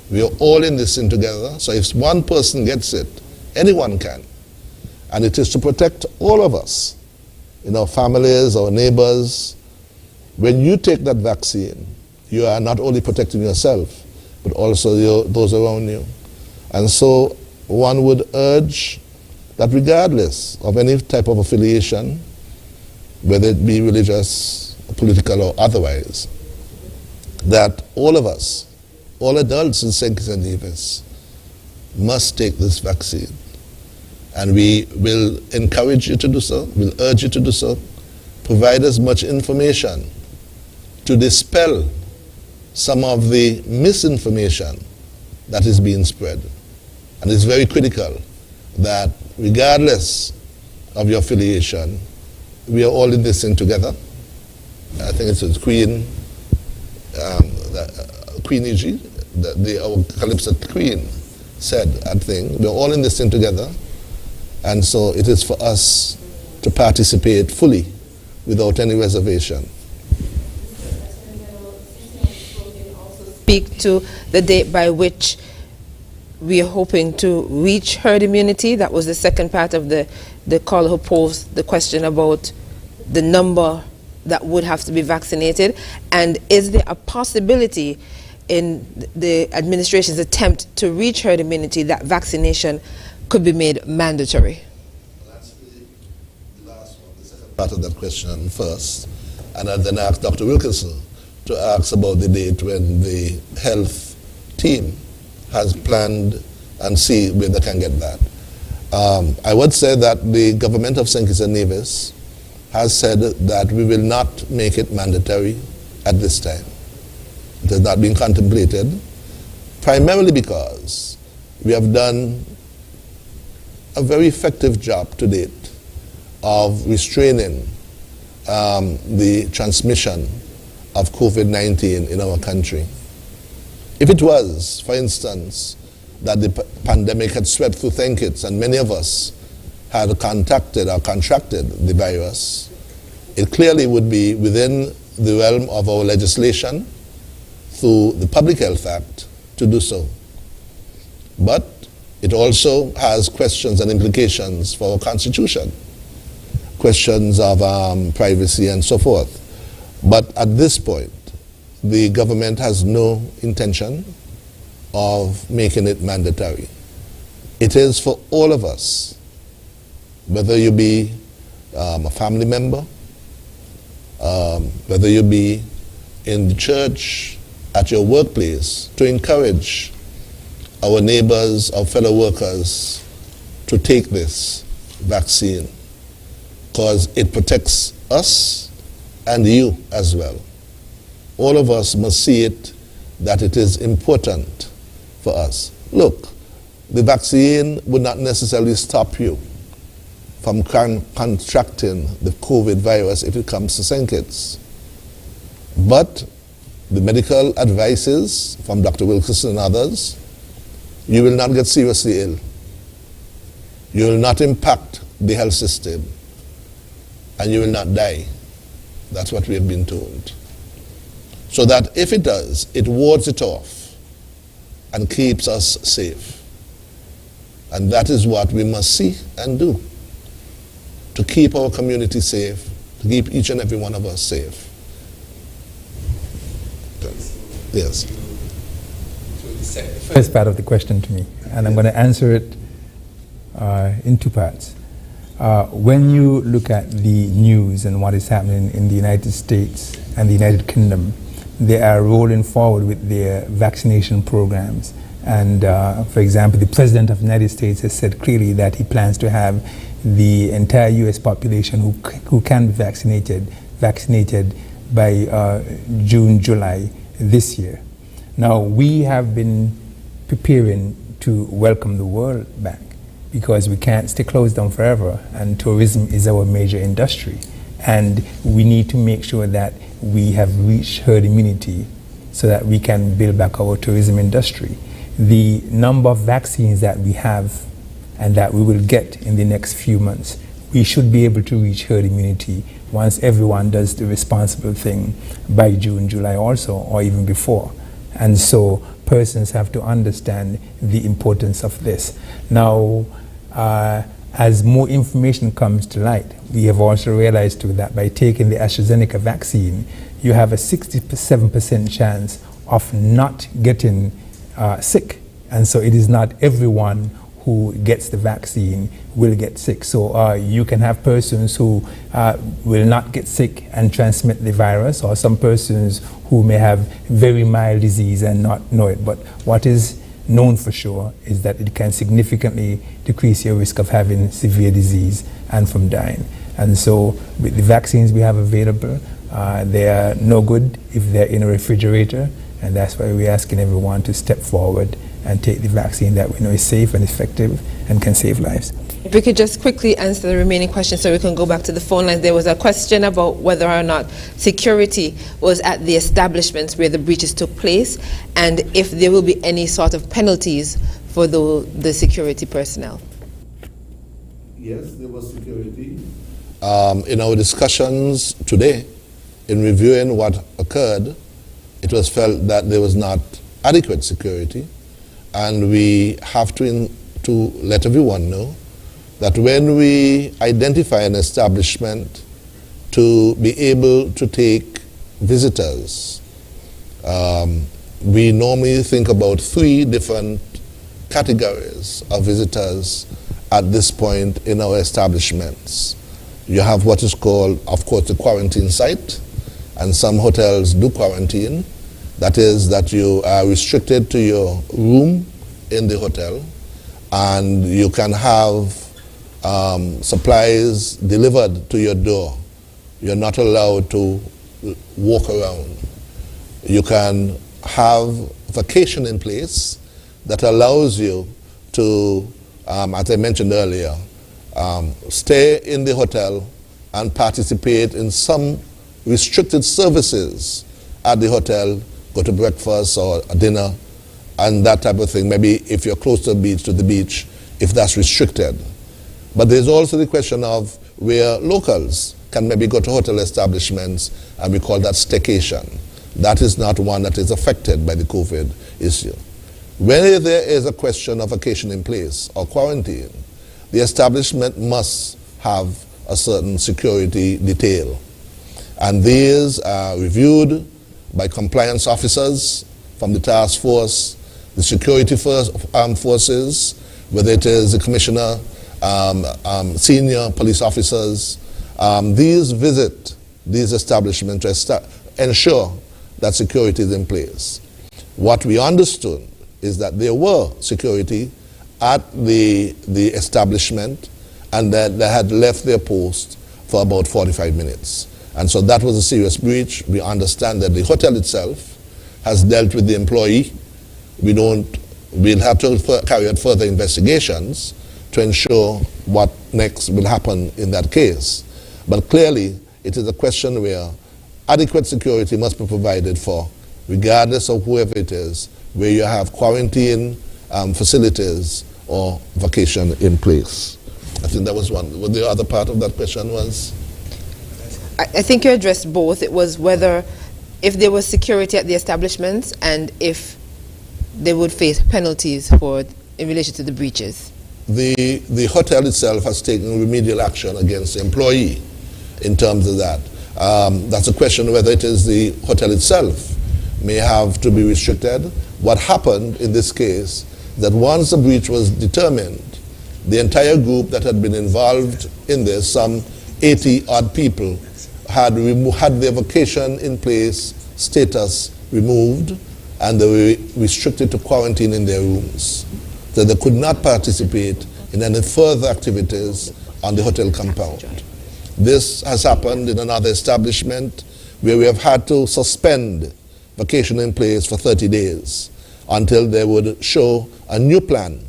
We are all in this thing together, so if one person gets it, anyone can. And it is to protect all of us, in our families, our neighbors. When you take that vaccine, you are not only protecting yourself, but also those around you. And so one would urge that regardless of any type of affiliation, whether it be religious, political, or otherwise, that all of us, all adults in St. Kitts and Nevis, must take this vaccine. And we will encourage you to do so, we'll urge you to do so, provide as much information to dispel some of the misinformation that is being spread. And it's very critical that regardless of your affiliation, we are all in this thing together. I think it's Queen E.G., our Calypso Queen said, I think, we're all in this thing together. And so it is for us to participate fully without any reservation. Speak to the date by which we are hoping to reach herd immunity. That was the second part of the caller who posed the question about the number that would have to be vaccinated. And is there a possibility in the administration's attempt to reach herd immunity that vaccination could be made mandatory? That's the last one, the second part of that question first. And I'll then ask Dr. Wilkinson to ask about the date when the health team has planned and see where they can get that. I would say that the government of St. Kitts and Nevis has said that we will not make it mandatory at this time. It has not been contemplated, primarily because we have done a very effective job to date of restraining the transmission of COVID-19 in our country. If it was, for instance, that the pandemic had swept through St. Kitts and many of us had contacted or contracted the virus, it clearly would be within the realm of our legislation through the Public Health Act to do so. But it also has questions and implications for our Constitution, questions of privacy and so forth. But at this point, the government has no intention of making it mandatory. It is for all of us, whether you be a family member, whether you be in the church, at your workplace, to encourage our neighbors, our fellow workers to take this vaccine. because it protects us and you as well. All of us must see it that it is important for us. Look, the vaccine would not necessarily stop you from contracting the COVID virus if it comes to St. Kitts. But the medical advices from Dr. Wilkinson and others, you will not get seriously ill. You will not impact the health system, and you will not die. That's what we have been told. So that if it does, it wards it off and keeps us safe. And that is what we must see and do, to keep our community safe, to keep each and every one of us safe. Yes. First part of the question to me, and I'm going to answer it in two parts. When you look at the news and what is happening in the United States and the United Kingdom, they are rolling forward with their vaccination programs. And for example, the President of the United States has said clearly that he plans to have the entire US population who can be vaccinated by June, July this year. Now, we have been preparing to welcome the world back because we can't stay closed down forever, and tourism is our major industry. And we need to make sure that we have reached herd immunity so that we can build back our tourism industry. The number of vaccines that we have and that we will get in the next few months, we should be able to reach herd immunity once everyone does the responsible thing by June, July also, or even before. And so persons have to understand the importance of this. Now, as more information comes to light, we have also realized too that by taking the AstraZeneca vaccine, you have a 67% chance of not getting sick. And so it is not everyone who gets the vaccine will get sick. So you can have persons who will not get sick and transmit the virus, or some persons who may have very mild disease and not know it. But what is known for sure is that it can significantly decrease your risk of having severe disease and from dying. And so with the vaccines we have available, they are no good if they're in a refrigerator, and that's why we're asking everyone to step forward and take the vaccine that we know is safe and effective and can save lives. If we could just quickly answer the remaining questions so we can go back to the phone lines. There was a question about whether or not security was at the establishments where the breaches took place, and if there will be any sort of penalties for the security personnel. Yes, there was security. In our discussions today, in reviewing what occurred, it was felt that there was not adequate security, and we have to let everyone know that when we identify an establishment to be able to take visitors, we normally think about 3 different categories of visitors at this point in our establishments. You have what is called, of course, the quarantine site, and some hotels do quarantine. That is that you are restricted to your room in the hotel, and you can have supplies delivered to your door. You're not allowed to walk around. You can have vacation in place that allows you to, as I mentioned earlier, stay in the hotel and participate in some restricted services at the hotel, go to breakfast or dinner and that type of thing. Maybe if you're close to the beach, if that's restricted. But there's also the question of where locals can maybe go to hotel establishments, and we call that staycation. That is not one that is affected by the COVID issue. When there is a question of vacation in place or quarantine, the establishment must have a certain security detail. And these are reviewed by compliance officers from the task force, the security armed forces, whether it is the commissioner, senior police officers. These visit these establishments to ensure that security is in place. What we understood is that there were security at the establishment, and that they had left their post for about 45 minutes. And so that was a serious breach. We understand that the hotel itself has dealt with the employee. We'll have to carry out further investigations to ensure what next will happen in that case. But clearly, it is a question where adequate security must be provided for, regardless of whoever it is, where you have quarantine facilities or vacation in place. I think that was one. What the other part of that question was? I think you addressed both. It was whether if there was security at the establishments and if they would face penalties in relation to the breaches. The hotel itself has taken remedial action against the employee in terms of that. That's a question whether it is the hotel itself may have to be restricted. What happened in this case, that once the breach was determined, the entire group that had been involved in this, some 80-odd people, had their vacation in place status removed, and they were restricted to quarantine in their rooms. So they could not participate in any further activities on the hotel compound. This has happened in another establishment where we have had to suspend vacation in place for 30 days until they would show a new plan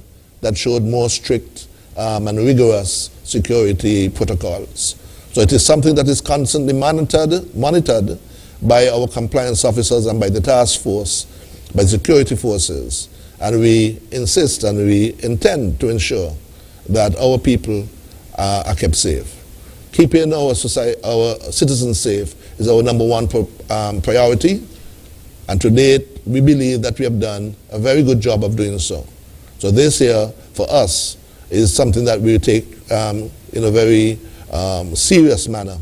that showed more strict and rigorous security protocols. So it is something that is constantly monitored by our compliance officers and by the task force, by security forces. And we insist and we intend to ensure that our people are kept safe. Keeping our citizens safe is our number one priority. And to date, we believe that we have done a very good job of doing so. So this year, for us, is something that we take in a very serious manner,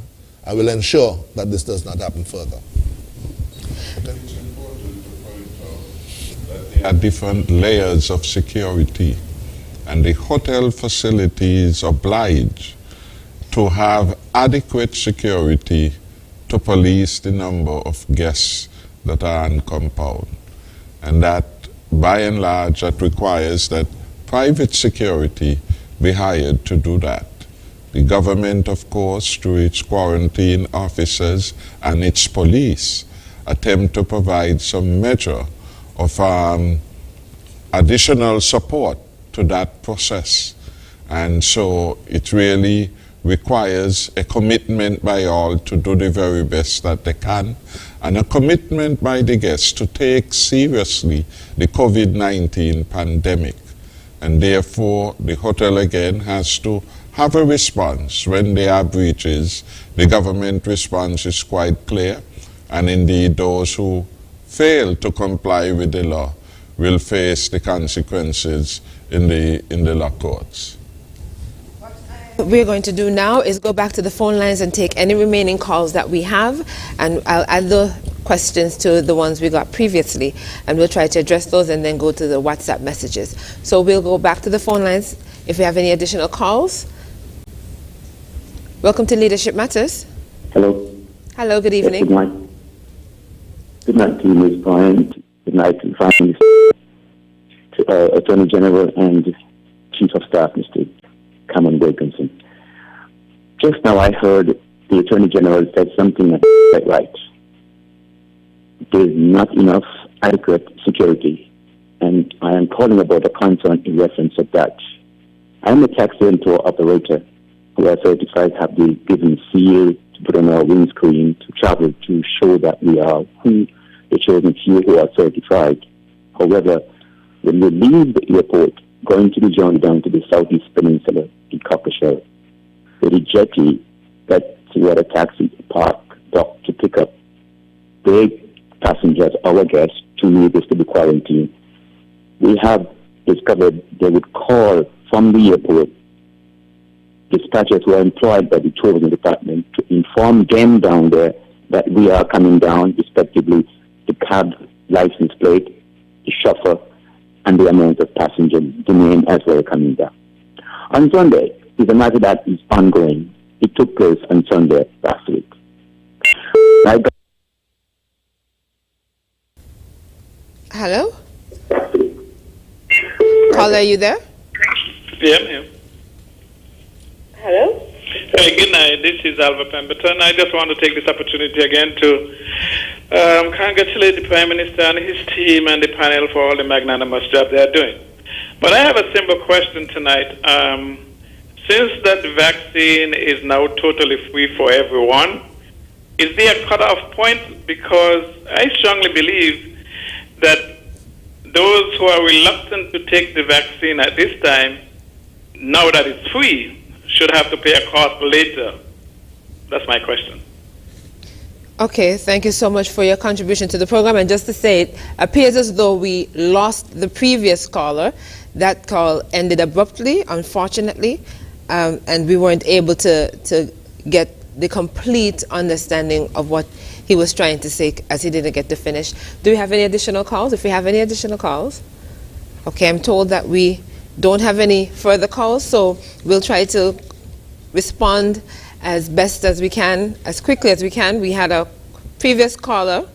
and will ensure that this does not happen further. It's important to point out that there are different layers of security, and the hotel facilities oblige to have adequate security to police the number of guests that are on compound. And that, by and large, that requires that private security be hired to do that. The government, of course, through its quarantine officers and its police, attempt to provide some measure of additional support to that process. And so it really requires a commitment by all to do the very best that they can, and a commitment by the guests to take seriously the COVID-19 pandemic. And therefore, the hotel again has to have a response. When there are breaches, the government response is quite clear, and indeed those who fail to comply with the law will face the consequences in the law courts. What we're going to do now is go back to the phone lines and take any remaining calls that we have, and I'll add the questions to the ones we got previously, and we'll try to address those and then go to the WhatsApp messages. So we'll go back to the phone lines if we have any additional calls. Welcome to Leadership Matters. Hello. Hello, good evening. Yes, good night. Good night to you, Ms. Bryant. Good night to Prime Minister, to Attorney General and Chief of Staff, Mr. Cameron Wilkinson. Just now I heard the Attorney General said something that's quite right. There's not enough adequate security, and I am calling about a concern in reference of that. I'm a taxi and tour operator who are certified, have the given seal to put on our windscreen to travel to show that we are who the chosen few who are certified. However, when we leave the airport, going to the journey down to the Southeast Peninsula in Cockleshell, with the jetty, that's where the taxi park dock to pick up their passengers, our guests, to move us to the quarantine. We have discovered they would call from the airport dispatchers who are employed by the tourism department to inform them down there that we are coming down, respectively the cab license plate, the chauffeur, and the amount of passengers, the name as well coming down. On Sunday, is a matter that is ongoing. It took place on Sunday last week. Hello? Caller, are you there? Yeah, I'm here. Hello? Hey, good night. This is Alva Pemberton. I just want to take this opportunity again to congratulate the Prime Minister and his team and the panel for all the magnanimous job they are doing. But I have a simple question tonight. Since that the vaccine is now totally free for everyone, is there a cutoff point? Because I strongly believe that those who are reluctant to take the vaccine at this time, now that it's free, should have to pay a cost later. That's my question. Okay, thank you so much for your contribution to the program. And just to say, it appears as though we lost the previous caller. That call ended abruptly, unfortunately, and we weren't able to get the complete understanding of what he was trying to say, as he didn't get to finish. Do we have any additional calls? If we have any additional calls? Okay, I'm told that we don't have any further calls, so we'll try to respond as best as we can, as quickly as we can. We had a previous caller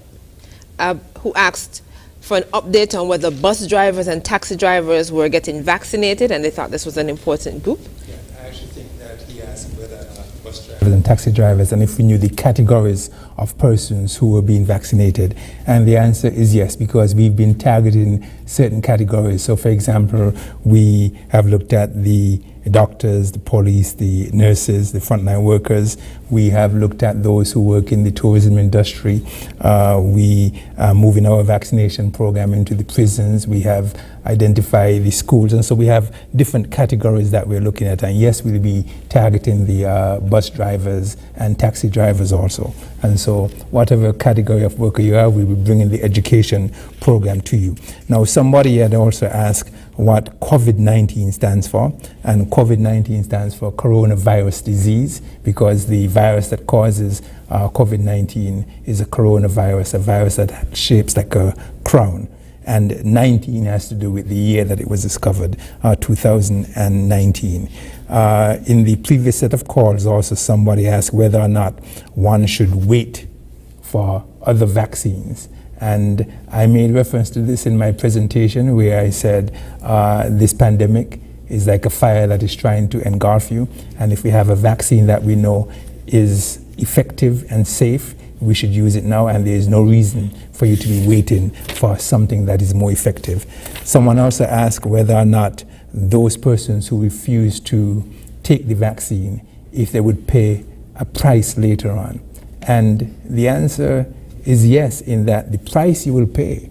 who asked for an update on whether bus drivers and taxi drivers were getting vaccinated, and they thought this was an important group. Yeah, I actually think that he asked whether bus drivers and taxi drivers, and if we knew the categories of persons who were being vaccinated. And the answer is yes, because we've been targeting certain categories. So for example, we have looked at the doctors, the police, the nurses, the frontline workers. We have looked at those who work in the tourism industry. We are moving our vaccination program into the prisons. We have identified the schools. And so we have different categories that we're looking at. And yes, we'll be targeting the bus drivers and taxi drivers also. And so whatever category of worker you are, we will be bringing the education program to you. Now, somebody had also asked what COVID-19 stands for, and COVID-19 stands for coronavirus disease, because the virus that causes COVID-19 is a coronavirus, a virus that shapes like a crown. And 19 has to do with the year that it was discovered, 2019. In the previous set of calls also, somebody asked whether or not one should wait for other vaccines. And I made reference to this in my presentation, where I said this pandemic is like a fire that is trying to engulf you. And if we have a vaccine that we know is effective and safe, we should use it now, and there is no reason for you to be waiting for something that is more effective. Someone also asked whether or not those persons who refuse to take the vaccine, if they would pay a price later on. And the answer is yes, in that the price you will pay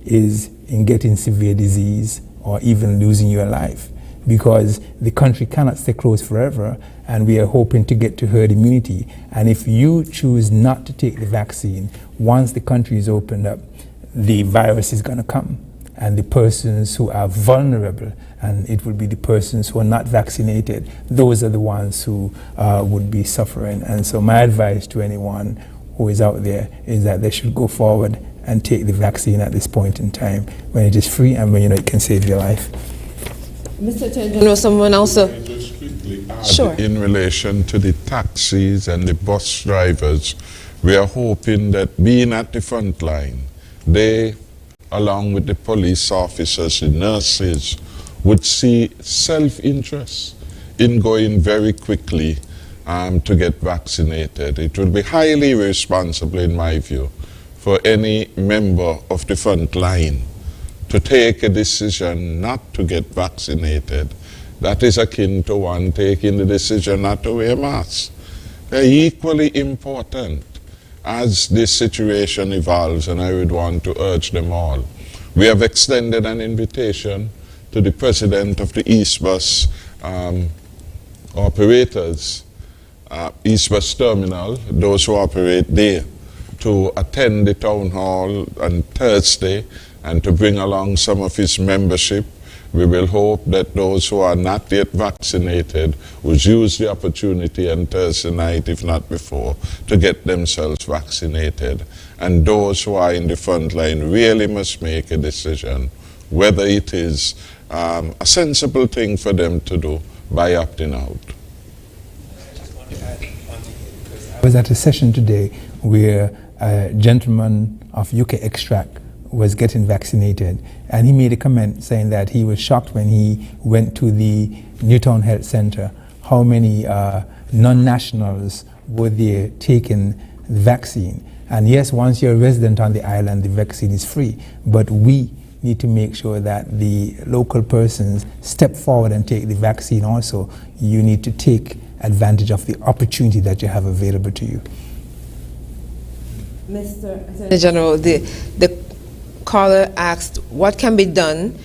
is in getting severe disease or even losing your life, because the country cannot stay closed forever, and we are hoping to get to herd immunity. And if you choose not to take the vaccine, once the country is opened up, the virus is going to come. And the persons who are vulnerable, and it will be the persons who are not vaccinated, those are the ones who would be suffering. And so my advice to anyone who is out there is that they should go forward and take the vaccine at this point in time, when it is free and when you know it can save your life. Mr. Attorney General, someone also. Just quickly add, sure. In relation to the taxis and the bus drivers, we are hoping that being at the front line, they, along with the police officers, the nurses, would see self-interest in going very quickly to get vaccinated. It would be highly irresponsible, in my view, for any member of the front line to take a decision not to get vaccinated. That is akin to one taking the decision not to wear masks. They're equally important as this situation evolves, and I would want to urge them all. We have extended an invitation to the president of the East Bus operators, East Bus Terminal, those who operate there, to attend the town hall on Thursday and to bring along some of his membership. We will hope that those who are not yet vaccinated will use the opportunity on Thursday night, if not before, to get themselves vaccinated. And those who are in the front line really must make a decision whether it is a sensible thing for them to do by opting out. I was at a session today where a gentleman of UK extract was getting vaccinated, and he made a comment saying that he was shocked when he went to the Newtown Health Center how many non-nationals were there taking the vaccine. And yes, once you're a resident on the island, the vaccine is free, but we need to make sure that the local persons step forward and take the vaccine also. You need to take advantage of the opportunity that you have available to you. Mr. Attorney General, the caller asked what can be done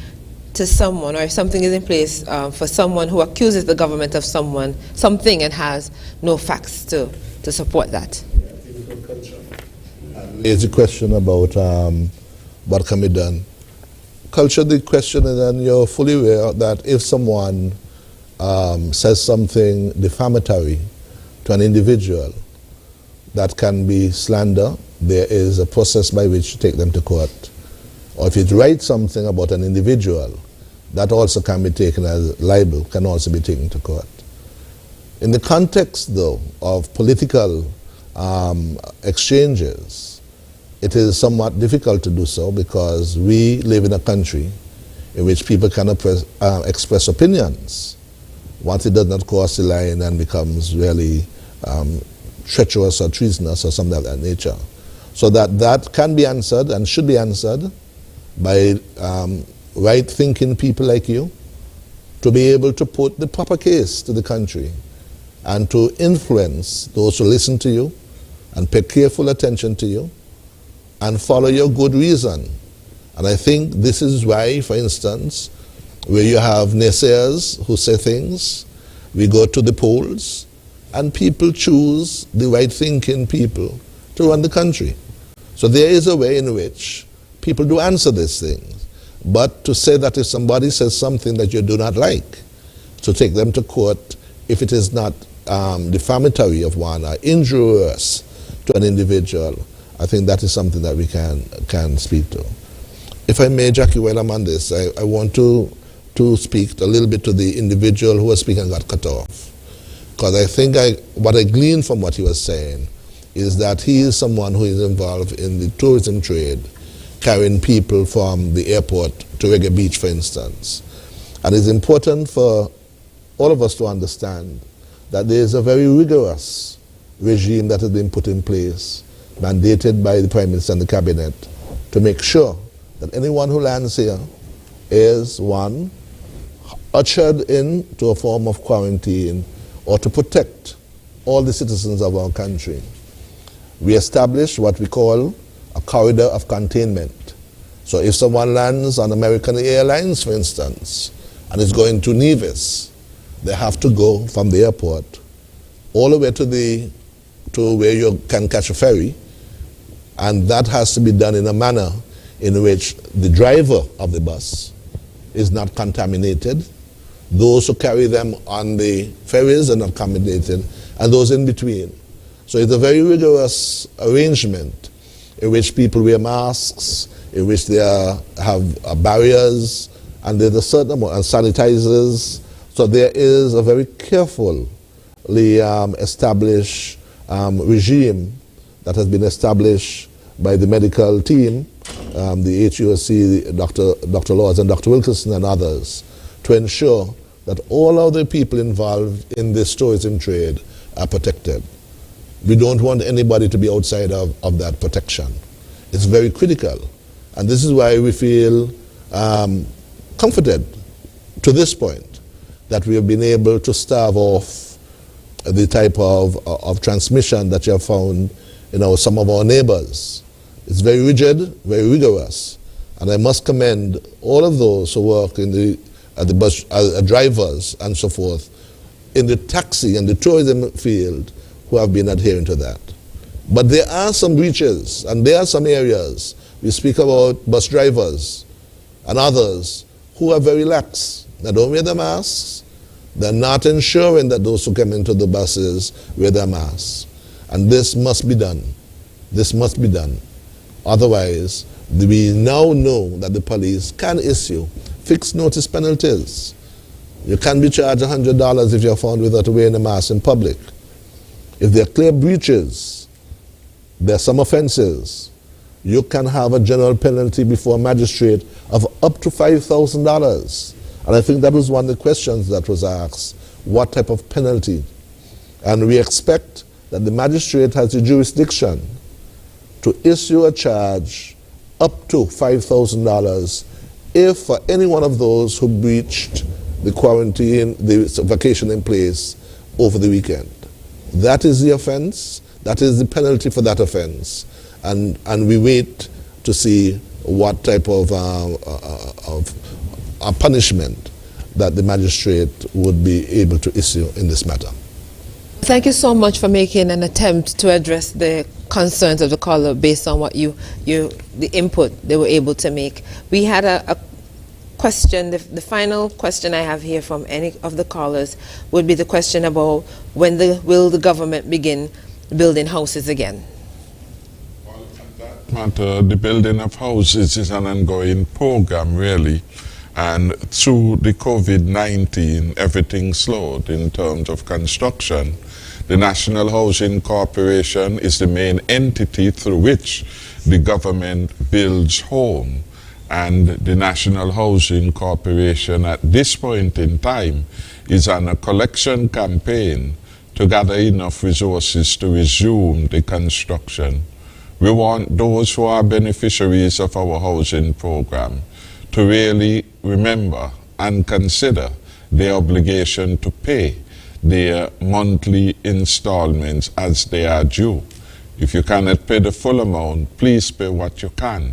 to someone, or if something is in place for someone who accuses the government of something and has no facts to support that. There's a question about what can be done. Culture, the question is, and you're fully aware that if someone says something defamatory to an individual, that can be slander. There is a process by which to take them to court. Or if you write something about an individual, that also can be taken as libel, can also be taken to court. In the context, though, of political exchanges, it is somewhat difficult to do so because we live in a country in which people can express opinions once it does not cross the line and becomes really treacherous or treasonous or something of that nature. So that can be answered and should be answered by right-thinking people like you to be able to put the proper case to the country and to influence those who listen to you and pay careful attention to you and follow your good reason. And I think this is why, for instance, where you have naysayers who say things, we go to the polls and people choose the right-thinking people to run the country. So there is a way in which people do answer these things. But to say that if somebody says something that you do not like, to take them to court if it is not defamatory of one or injurious to an individual, I think that is something that we can speak to. If I may, Jackie, while I'm on this, I want to speak a little bit to the individual who was speaking and got cut off. Because I think what I gleaned from what he was saying is that he is someone who is involved in the tourism trade, carrying people from the airport to Reggae Beach, for instance. And it's important for all of us to understand that there is a very rigorous regime that has been put in place, mandated by the Prime Minister and the Cabinet, to make sure that anyone who lands here is, one, ushered into a form of quarantine or to protect all the citizens of our country. We established what we call a corridor of containment. So if someone lands on American Airlines, for instance, and is going to Nevis, they have to go from the airport all the way to where you can catch a ferry, and that has to be done in a manner in which the driver of the bus is not contaminated, those who carry them on the ferries are not contaminated, and those in between. So it's a very rigorous arrangement in which people wear masks, in which they have barriers, and there's a certain amount of sanitizers. So there is a very carefully established regime that has been established by the medical team, the HUSC, Dr. Laws and Dr. Wilkinson and others, to ensure that all of the people involved in this tourism trade are protected. We don't want anybody to be outside of that protection. It's very critical. And this is why we feel comforted to this point that we have been able to starve off the type of transmission that you have found in some of our neighbors. It's very rigid, very rigorous. And I must commend all of those who work in the bus drivers and so forth in the taxi and the tourism field who have been adhering to that. But there are some breaches and there are some areas. We speak about bus drivers and others who are very lax. They don't wear their masks. They're not ensuring that those who come into the buses wear their masks. And this must be done. This must be done. Otherwise, we now know that the police can issue fixed notice penalties. You can be charged $100 if you're found without wearing a mask in public. If there are clear breaches, there are some offenses, you can have a general penalty before a magistrate of up to $5,000. And I think that was one of the questions that was asked what type of penalty. And we expect that the magistrate has the jurisdiction to issue a charge up to $5,000 if for any one of those who breached the quarantine, the vacation in place over the weekend. That is the offense, that is the penalty for that offense. And we wait to see what type of punishment that the magistrate would be able to issue in this matter. Thank you so much for making an attempt to address the concerns of the caller based on what the input they were able to make. We had a question, the final question I have here from any of the callers would be the question about when will the government begin building houses again? The building of houses is an ongoing program, really. And through the COVID-19, everything slowed in terms of construction. The National Housing Corporation is the main entity through which the government builds homes. And the National Housing Corporation at this point in time is on a collection campaign to gather enough resources to resume the construction. We want those who are beneficiaries of our housing program to really remember and consider their obligation to pay their monthly installments as they are due. If you cannot pay the full amount, please pay what you can.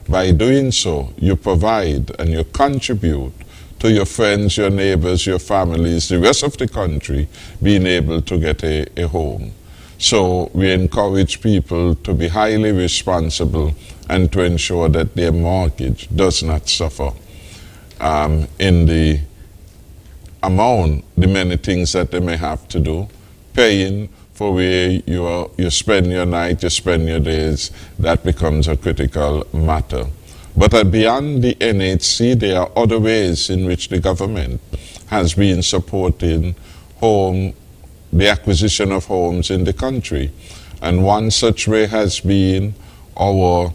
By doing so, you provide and you contribute to your friends, your neighbors, your families, the rest of the country being able to get a home. So we encourage people to be highly responsible and to ensure that their mortgage does not suffer in the amount, the many things that they may have to do, paying for where you spend your night, you spend your days, that becomes a critical matter. But beyond the NHC, there are other ways in which the government has been supporting the acquisition of homes in the country. And one such way has been our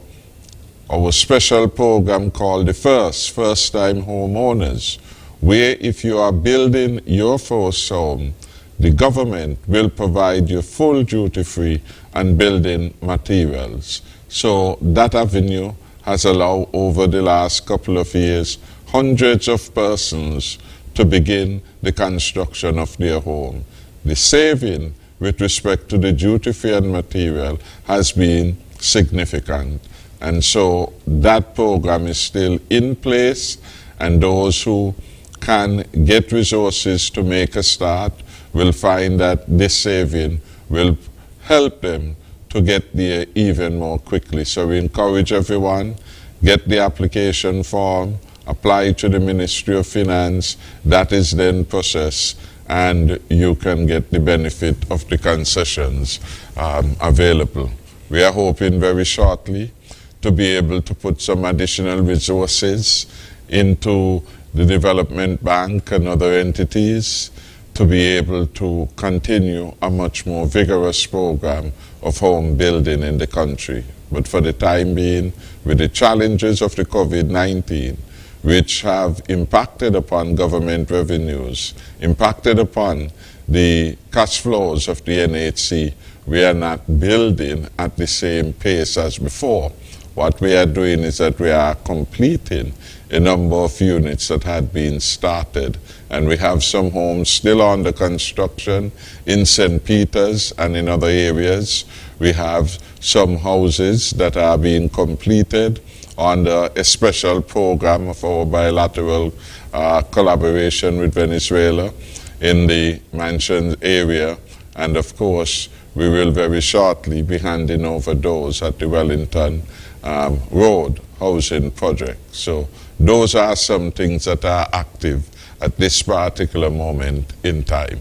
special program called the First-Time Homeowners, where if you are building your first home, the government will provide you full duty-free and building materials. So that avenue has allowed over the last couple of years hundreds of persons to begin the construction of their home. The saving with respect to the duty-free and material has been significant. And so that program is still in place, and those who can get resources to make a start will find that this saving will help them to get there even more quickly. So we encourage everyone, get the application form, apply to the Ministry of Finance, that is then processed, and you can get the benefit of the concessions available. We are hoping very shortly to be able to put some additional resources into the Development Bank and other entities to be able to continue a much more vigorous program of home building in the country. But for the time being, with the challenges of the COVID-19, which have impacted upon government revenues, impacted upon the cash flows of the NHC, we are not building at the same pace as before. What we are doing is that we are completing a number of units that had been started, and we have some homes still under construction in St. Peter's and in other areas. We have some houses that are being completed under a special program of our bilateral collaboration with Venezuela in the mansion area, and of course we will very shortly be handing over those at the Wellington Road housing project. So those are some things that are active at this particular moment in time.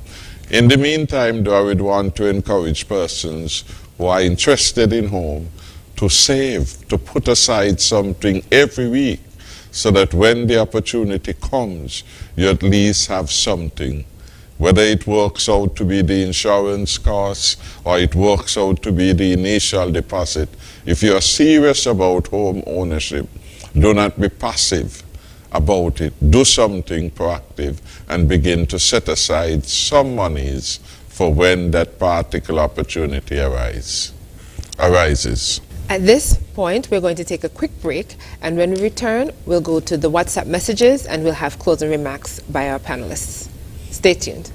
In the meantime, though, I would want to encourage persons who are interested in home to save, to put aside something every week so that when the opportunity comes, you at least have something. Whether it works out to be the insurance costs or it works out to be the initial deposit, if you are serious about home ownership, do not be passive about it, do something proactive, and begin to set aside some monies for when that particular opportunity arises. At this point, we're going to take a quick break, and when we return, we'll go to the WhatsApp messages and we'll have closing remarks by our panelists. Stay tuned.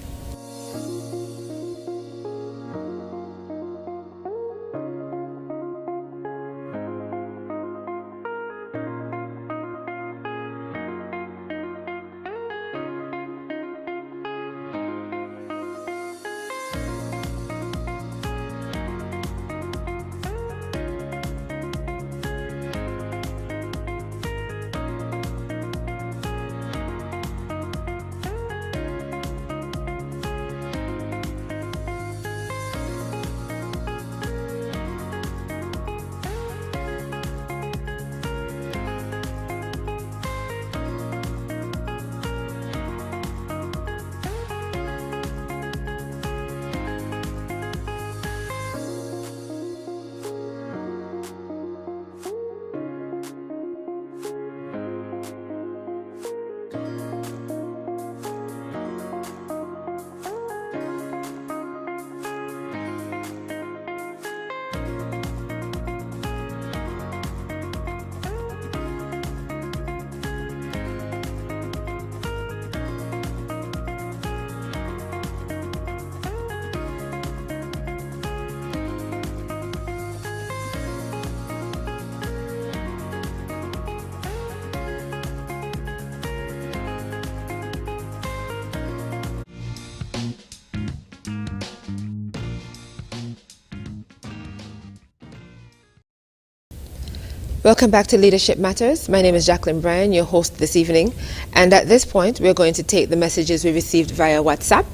Welcome back to Leadership Matters. My name is Jacqueline Bryan, your host this evening. And at this point, we're going to take the messages we received via WhatsApp,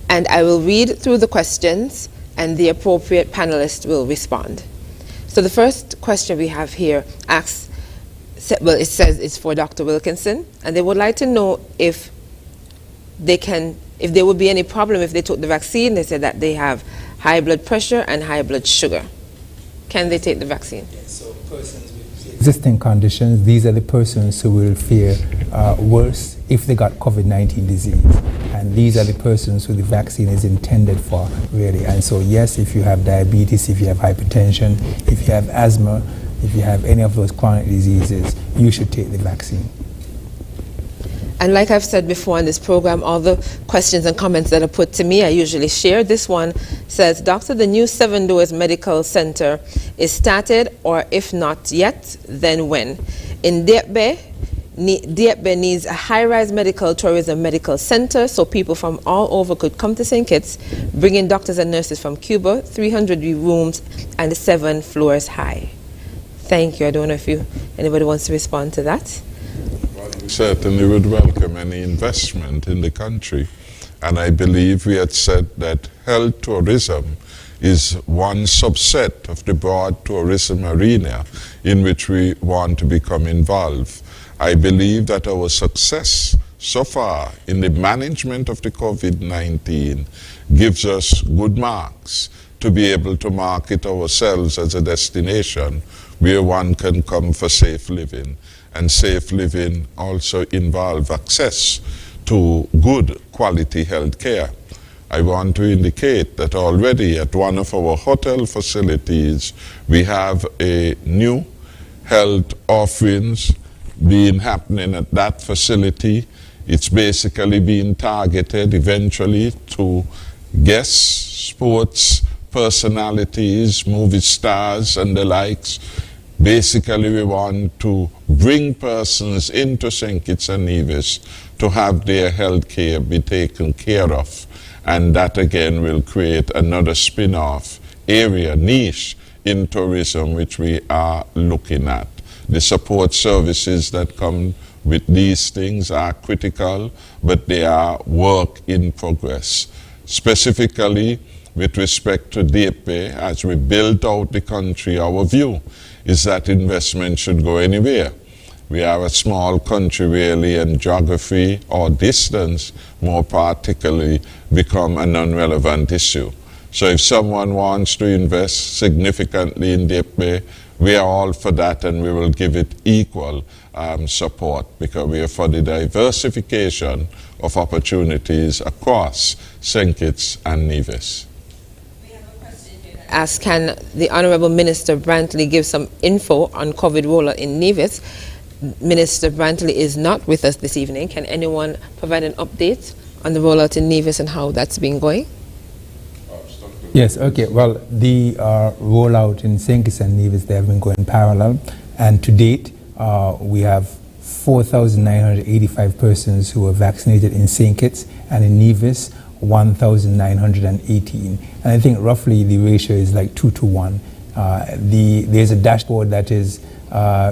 and I will read through the questions, and the appropriate panelist will respond. So the first question we have here asks, well, it says it's for Dr. Wilkinson, and they would like to know if there would be any problem if they took the vaccine. They said that they have high blood pressure and high blood sugar. Can they take the vaccine? Yes, so persons with existing conditions, these are the persons who will fare worse if they got COVID-19 disease. And these are the persons who the vaccine is intended for, really. And so yes, if you have diabetes, if you have hypertension, if you have asthma, if you have any of those chronic diseases, you should take the vaccine. And like I've said before in this program, all the questions and comments that are put to me, I usually share. This one says, Doctor, the new Seven Doors Medical Center is started, or if not yet, then when? In Diepbe needs a high-rise medical tourism medical center so people from all over could come to St. Kitts, bring in doctors and nurses from Cuba, 300 rooms and 7 floors high. Thank you. I don't know if anybody wants to respond to that. We certainly would welcome any investment in the country, and I believe we had said that health tourism is one subset of the broad tourism arena in which we want to become involved. I believe that our success so far in the management of the COVID-19 gives us good marks to be able to market ourselves as a destination where one can come for safe living. And safe living also involves access to good quality health care. I want to indicate that already at one of our hotel facilities, we have a new health offerings being happening at that facility. It's basically being targeted eventually to guests, sports personalities, movie stars and the likes. Basically, we want to bring persons into St. Kitts and Nevis to have their health care be taken care of. And that again will create another spin-off area, niche in tourism, which we are looking at. The support services that come with these things are critical, but they are work in progress. Specifically, with respect to Diepbe, as we build out the country, our view is that investment should go anywhere. We are a small country really, and geography or distance more particularly become a non-relevant issue. So if someone wants to invest significantly in Diepbe, we are all for that, and we will give it equal support, because we are for the diversification of opportunities across St. Kitts and Nevis. Ask, can the Honorable Minister Brantley give some info on COVID rollout in Nevis? Minister Brantley is not with us this evening. Can anyone provide an update on the rollout in Nevis and how that's been going? Yes, okay. Well, the rollout in St. Kitts and Nevis, they have been going parallel. And to date, we have 4,985 persons who are vaccinated in St. Kitts, and in Nevis, 1,918. And I think roughly the ratio is like 2 to 1. There's a dashboard that is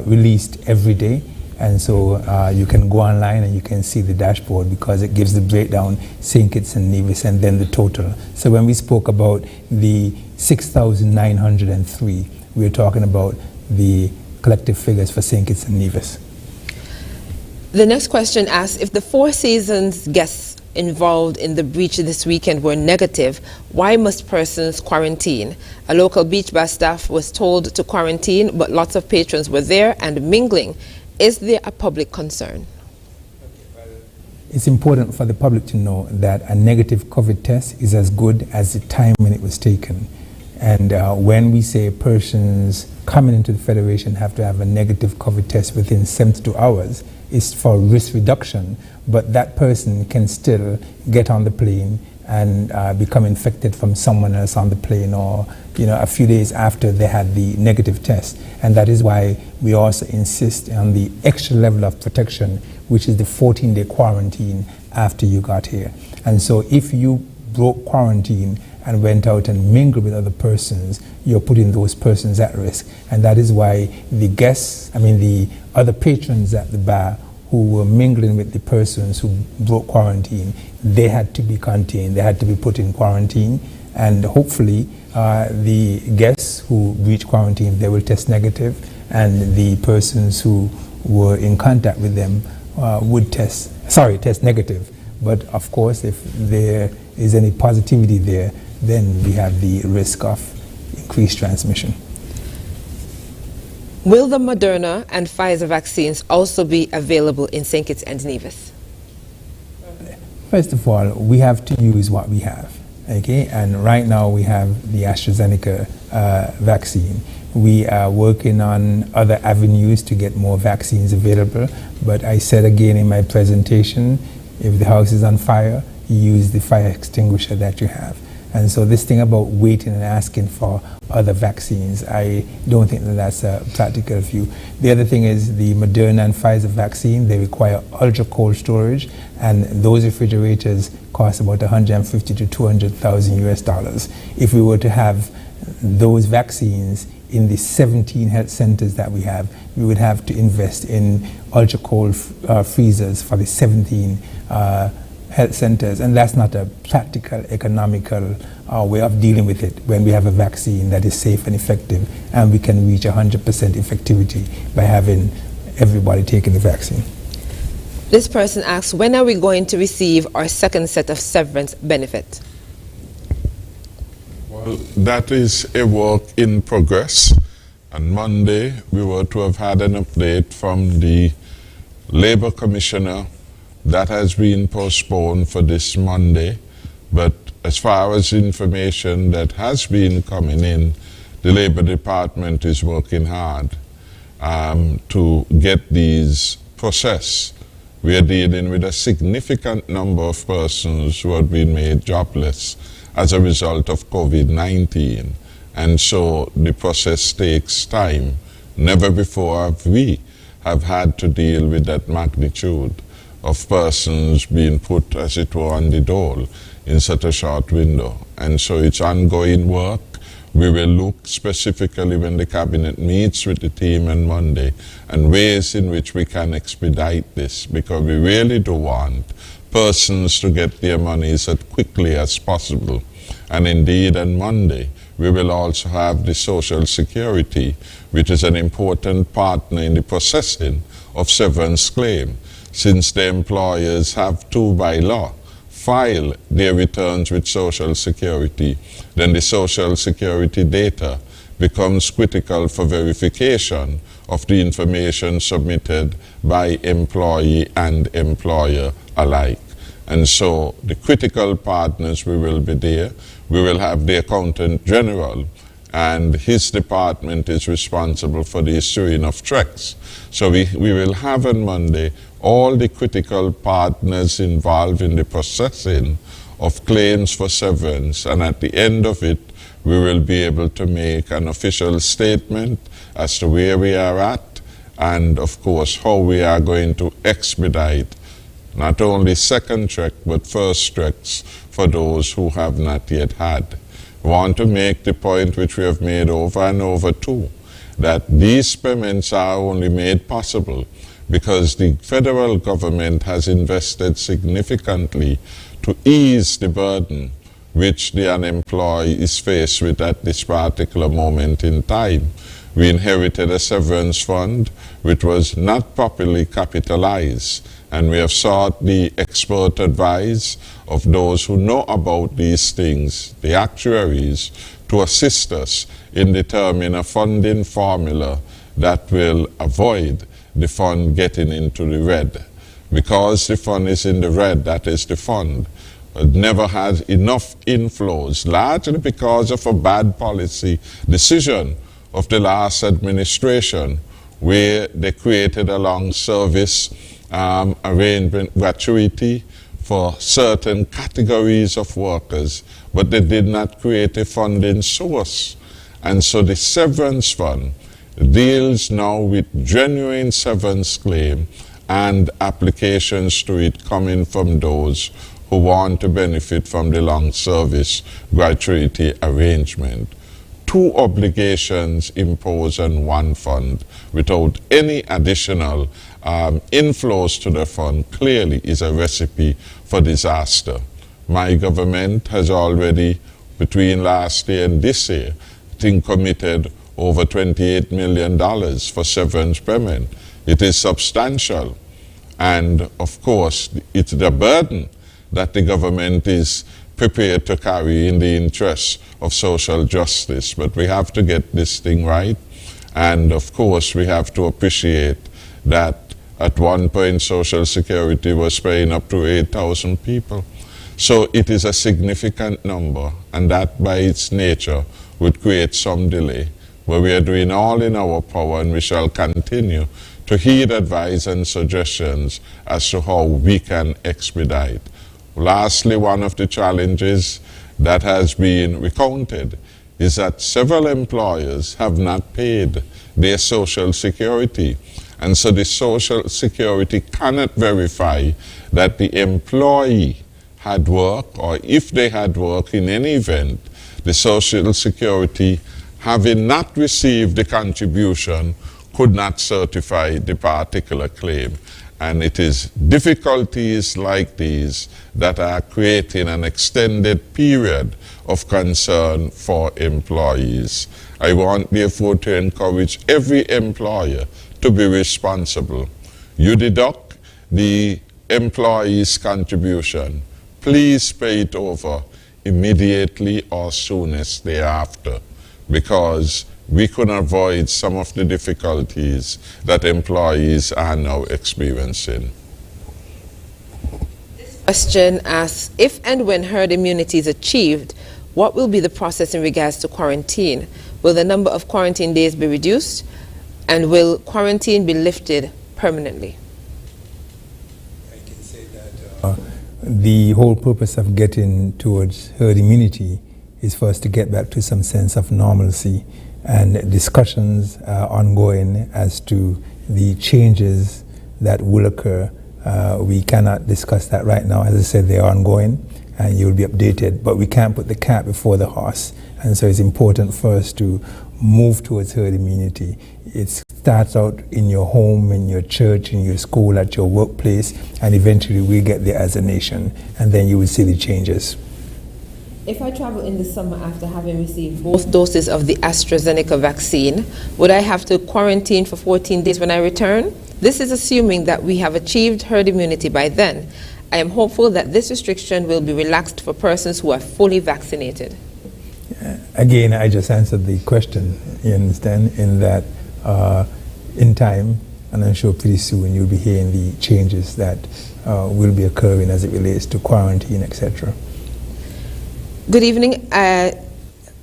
released every day. And so you can go online and you can see the dashboard, because it gives the breakdown, St. Kitts and Nevis, and then the total. So when we spoke about the 6,903, we were talking about the collective figures for St. Kitts and Nevis. The next question asks, if the Four Seasons guests involved in the breach this weekend were negative, why must persons quarantine? A local beach bar staff was told to quarantine, but lots of patrons were there and mingling. Is there a public concern? It's important for the public to know that a negative COVID test is as good as the time when it was taken. And when we say persons coming into the Federation have to have a negative COVID test within 72 hours, it's for risk reduction, but that person can still get on the plane and become infected from someone else on the plane, or a few days after they had the negative test. And that is why we also insist on the extra level of protection, which is the 14-day quarantine after you got here. And so if you broke quarantine and went out and mingled with other persons, you're putting those persons at risk. And that is why the the other patrons at the bar who were mingling with the persons who broke quarantine, they had to be contained, they had to be put in quarantine, and hopefully the guests who breached quarantine, they will test negative, and the persons who were in contact with them would test negative. But of course, if there is any positivity there, then we have the risk of increased transmission. Will the Moderna and Pfizer vaccines also be available in St. Kitts and Nevis? First of all, we have to use what we have, okay? And right now we have the AstraZeneca vaccine. We are working on other avenues to get more vaccines available, but I said again in my presentation, if the house is on fire, use the fire extinguisher that you have. And so this thing about waiting and asking for other vaccines, I don't think that that's a practical view. The other thing is the Moderna and Pfizer vaccine, they require ultra cold storage, and those refrigerators cost about 150 to 200,000 US dollars. If we were to have those vaccines in the 17 health centers that we have, we would have to invest in ultra cold freezers for the 17 health centers, and that's not a practical, economical way of dealing with it when we have a vaccine that is safe and effective, and we can reach 100% effectivity by having everybody taking the vaccine. This person asks, when are we going to receive our second set of severance benefit? Well, that is a work in progress. On Monday, we were to have had an update from the Labor Commissioner. That has been postponed for this Monday, but as far as information that has been coming in, the Labor Department is working hard to get these processed. We are dealing with a significant number of persons who have been made jobless as a result of COVID-19, and so the process takes time. Never before have we had to deal with that magnitude of persons being put, as it were, on the dole in such a short window. And so it's ongoing work. We will look specifically when the Cabinet meets with the team on Monday and ways in which we can expedite this, because we really do want persons to get their monies as quickly as possible. And indeed, on Monday, we will also have the Social Security, which is an important partner in the processing of severance claim, since the employers have to, by law, file their returns with Social Security. Then the Social Security data becomes critical for verification of the information submitted by employee and employer alike. And so the critical partners, we will be there. We will have the Accountant General, and his department is responsible for the issuing of checks. So we will have on Monday all the critical partners involved in the processing of claims for severance, and at the end of it, we will be able to make an official statement as to where we are at, and of course how we are going to expedite not only second check but first checks for those who have not yet had. We want to make the point which we have made over and over too, that these payments are only made possible because the federal government has invested significantly to ease the burden which the unemployed is faced with at this particular moment in time. We inherited a severance fund which was not properly capitalized, and we have sought the expert advice of those who know about these things, the actuaries, to assist us in determining a funding formula that will avoid the fund getting into the red. Because the fund is in the red, that is the fund, never had enough inflows, largely because of a bad policy decision of the last administration, where they created a long service arrangement gratuity for certain categories of workers, but they did not create a funding source. And so the severance fund deals now with genuine severance claim and applications to it coming from those who want to benefit from the long service gratuity arrangement. Two obligations imposed on one fund without any additional inflows to the fund clearly is a recipe for disaster. My government has already, between last year and this year, committed over $28 million for severance payment. It is substantial. And of course, it's the burden that the government is prepared to carry in the interest of social justice. But we have to get this thing right. And of course, we have to appreciate that at one point Social Security was paying up to 8,000 people. So it is a significant number, and that by its nature would create some delay. But we are doing all in our power, and we shall continue to heed advice and suggestions as to how we can expedite. Lastly, one of the challenges that has been recounted is that several employers have not paid their Social Security. And so the Social Security cannot verify that the employee had work, or if they had work in any event, the Social Security, having not received the contribution, could not certify the particular claim. And it is difficulties like these that are creating an extended period of concern for employees. I want therefore to encourage every employer to be responsible. You deduct the employee's contribution. Please pay it over immediately or soonest thereafter, because we can avoid some of the difficulties that employees are now experiencing. This question asks, if and when herd immunity is achieved, what will be the process in regards to quarantine? Will the number of quarantine days be reduced? And will quarantine be lifted permanently? The whole purpose of getting towards herd immunity is for us to get back to some sense of normalcy, and discussions are ongoing as to the changes that will occur. We cannot discuss that right now. As I said, they are ongoing and you'll be updated, but we can't put the cat before the horse. And so it's important for us to move towards herd immunity. It starts out in your home, in your church, in your school, at your workplace, and eventually we get there as a nation, and then you will see the changes. If I travel in the summer after having received both doses of the AstraZeneca vaccine, would I have to quarantine for 14 days when I return? This is assuming that we have achieved herd immunity by then. I am hopeful that this restriction will be relaxed for persons who are fully vaccinated. Again, I just answered the question, you understand, in that in time, and I'm sure pretty soon you'll be hearing the changes that will be occurring as it relates to quarantine, etc. Good evening.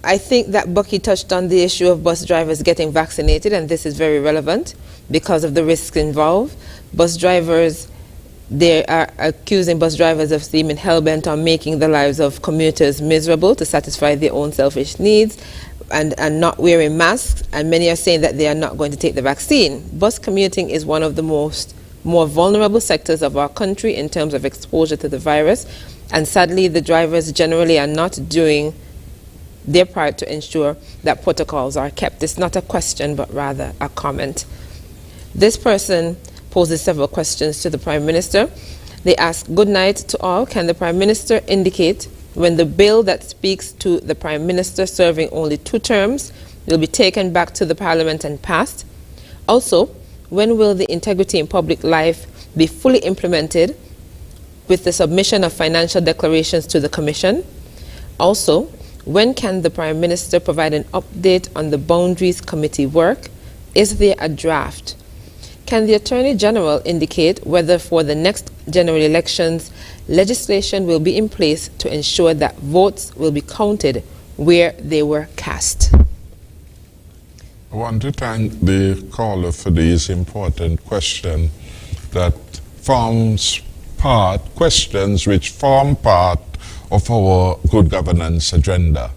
I think that Bucky touched on the issue of bus drivers getting vaccinated, and this is very relevant because of the risks involved. Bus drivers, they are accusing bus drivers of seeming hell-bent on making the lives of commuters miserable to satisfy their own selfish needs and not wearing masks, and many are saying that they are not going to take the vaccine. Bus commuting is one of the more vulnerable sectors of our country in terms of exposure to the virus, and sadly the drivers generally are not doing their part to ensure that protocols are kept. It's not a question, but rather a comment. This person poses several questions to the Prime Minister. They ask, good night to all. Can the Prime Minister indicate when the bill that speaks to the Prime Minister serving only 2 terms will be taken back to the Parliament and passed? Also, when will the integrity in public life be fully implemented with the submission of financial declarations to the Commission? Also, when can the Prime Minister provide an update on the Boundaries Committee work? Is there a draft? Can the Attorney General indicate whether for the next general elections, legislation will be in place to ensure that votes will be counted where they were cast? I want to thank the caller for these important questions that questions which form part of our good governance agenda,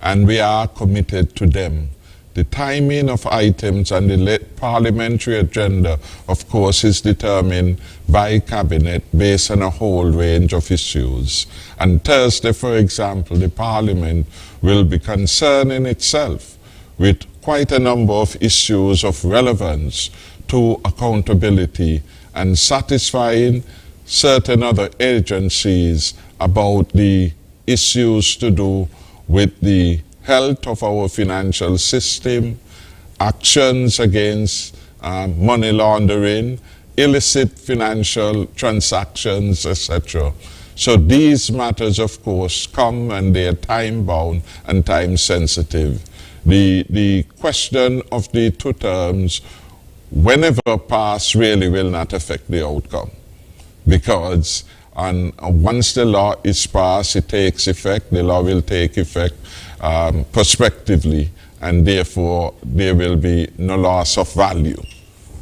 and we are committed to them. The timing of items and the parliamentary agenda, of course, is determined by Cabinet based on a whole range of issues. And Thursday, for example, the Parliament will be concerning itself with quite a number of issues of relevance to accountability and satisfying certain other agencies about the issues to do with the health of our financial system, actions against money laundering, illicit financial transactions, etc. So these matters, of course, come and they are time-bound and time-sensitive. The question of the 2 terms, whenever passed, really will not affect the outcome, because once the law is passed, it takes effect, the law will take effect prospectively, and therefore there will be no loss of value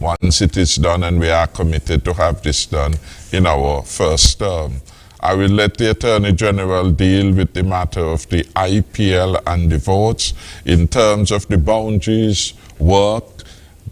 once it is done, and we are committed to have this done in our first term. I will let the Attorney General deal with the matter of the IPL and the votes. In terms of the boundaries work,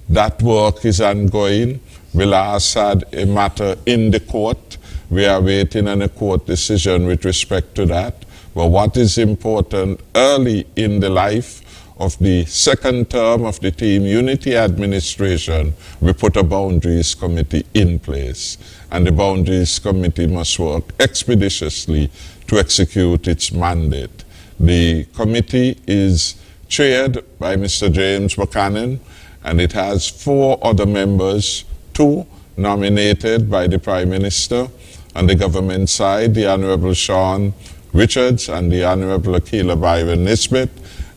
that work is ongoing. We last had a matter in the court. We are waiting on a court decision with respect to that. But what is important, early in the life of the 2nd term of the Team Unity administration, we put a Boundaries Committee in place. And the Boundaries Committee must work expeditiously to execute its mandate. The committee is chaired by Mr. James Buchanan, and it has 4 other members, 2 nominated by the Prime Minister. On the government side, the Honorable Sean Richards and the Honorable Akila Byron Nisbet,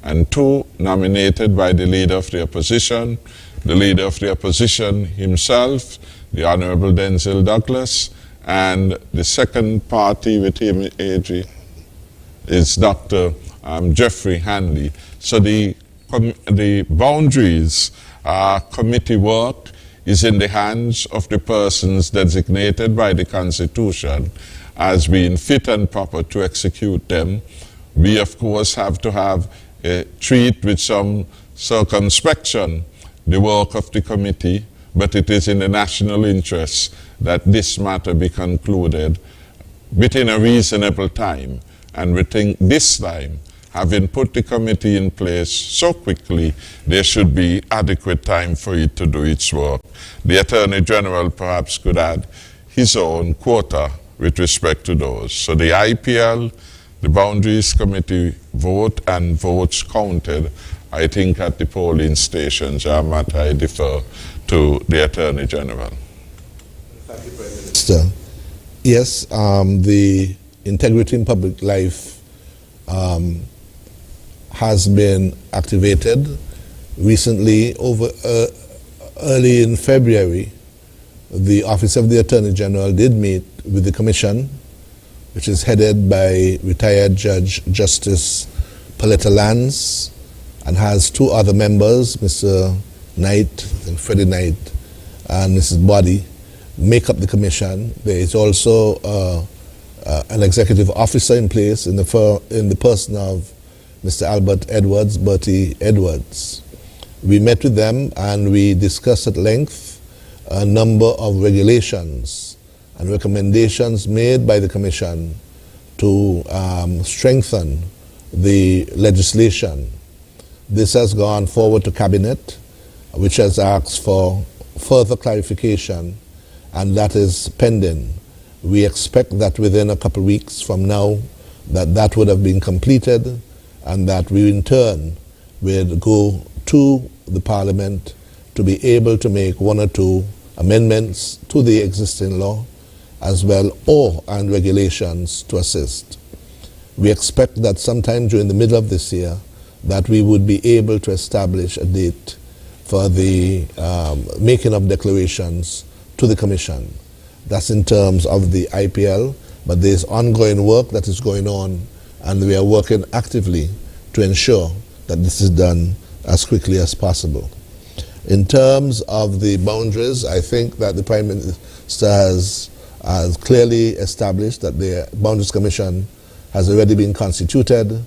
and 2 nominated by the Leader of the Opposition, the Leader of the Opposition himself, the Honorable Denzel Douglas, and the second party with him, AG, is Dr. Jeffrey Hanley. So the Boundaries Committee work is in the hands of the persons designated by the Constitution as being fit and proper to execute them. We, of course, have to treat with some circumspection the work of the committee, but it is in the national interest that this matter be concluded within a reasonable time. And we think this time, having put the committee in place so quickly, there should be adequate time for it to do its work. The Attorney General perhaps could add his own quota with respect to those. So the IPL, the Boundaries Committee vote and votes counted, I think, at the polling stations. I defer to the Attorney General. Thank you, Prime Minister. Yes, the integrity in public life has been activated. Recently, early in February, the Office of the Attorney General did meet with the Commission, which is headed by retired Judge Justice Paletta Lance, and has two other members, Mr. Knight and Freddie Knight and Mrs. Boddy, make up the Commission. There is also an executive officer in place in the person of Mr. Albert Edwards, Bertie Edwards. We met with them and we discussed at length a number of regulations and recommendations made by the Commission to strengthen the legislation. This has gone forward to Cabinet, which has asked for further clarification, and that is pending. We expect that within a couple of weeks from now that would have been completed, and that we in turn will go to the Parliament to be able to make one or two amendments to the existing law as well, and regulations to assist. We expect that sometime during the middle of this year that we would be able to establish a date for the making of declarations to the Commission. That's in terms of the IPL, but there's ongoing work that is going on, and we are working actively to ensure that this is done as quickly as possible. In terms of the boundaries, I think that the Prime Minister has clearly established that the Boundaries Commission has already been constituted,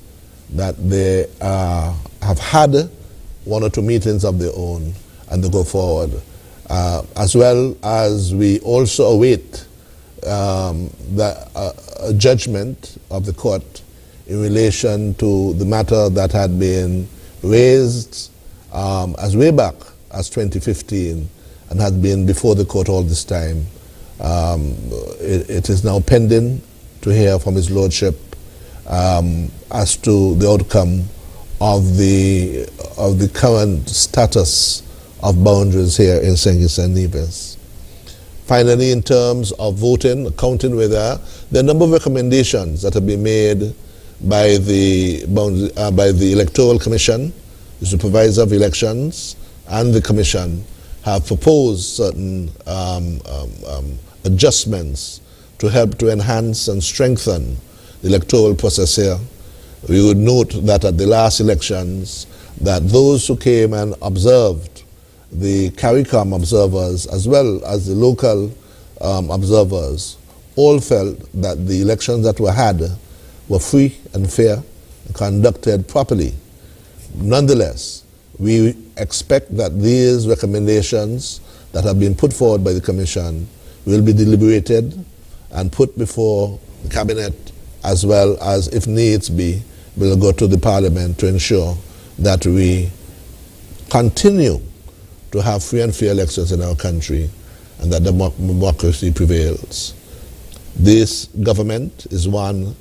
that they have had one or two meetings of their own, and they go forward. As well as we also await a judgment of the court in relation to the matter that had been raised as way back as 2015 and had been before the court all this time. It is now pending to hear from His Lordship as to the outcome of the current status of boundaries here in St. Kitts and Nevis. Finally, in terms of voting, counting whether there are a number of recommendations that have been made by the Electoral Commission, the Supervisor of Elections, and the Commission have proposed certain adjustments to help to enhance and strengthen the electoral process here. We would note that at the last elections, that those who came and observed, the CARICOM observers as well as the local observers, all felt that the elections that were had were free and fair and conducted properly. Nonetheless, we expect that these recommendations that have been put forward by the Commission will be deliberated and put before the Cabinet, as well as, if needs be, will go to the Parliament to ensure that we continue to have free and fair elections in our country and that democracy prevails. This government is one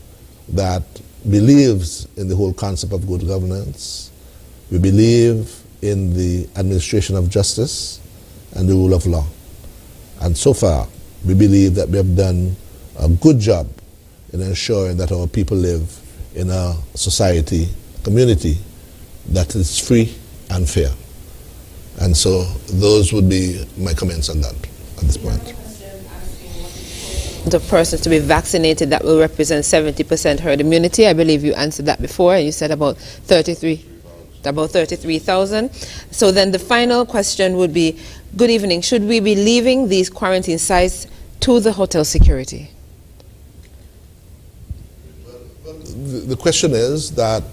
that believes in the whole concept of good governance. We believe in the administration of justice and the rule of law. And so far, we believe that we have done a good job in ensuring that our people live in a society, community that is free and fair. And so those would be my comments on that at this point. The persons to be vaccinated that will represent 70% herd immunity. I believe you answered that before, and you said about 33,000. So then the final question would be, good evening, should we be leaving these quarantine sites to the hotel security? The question is that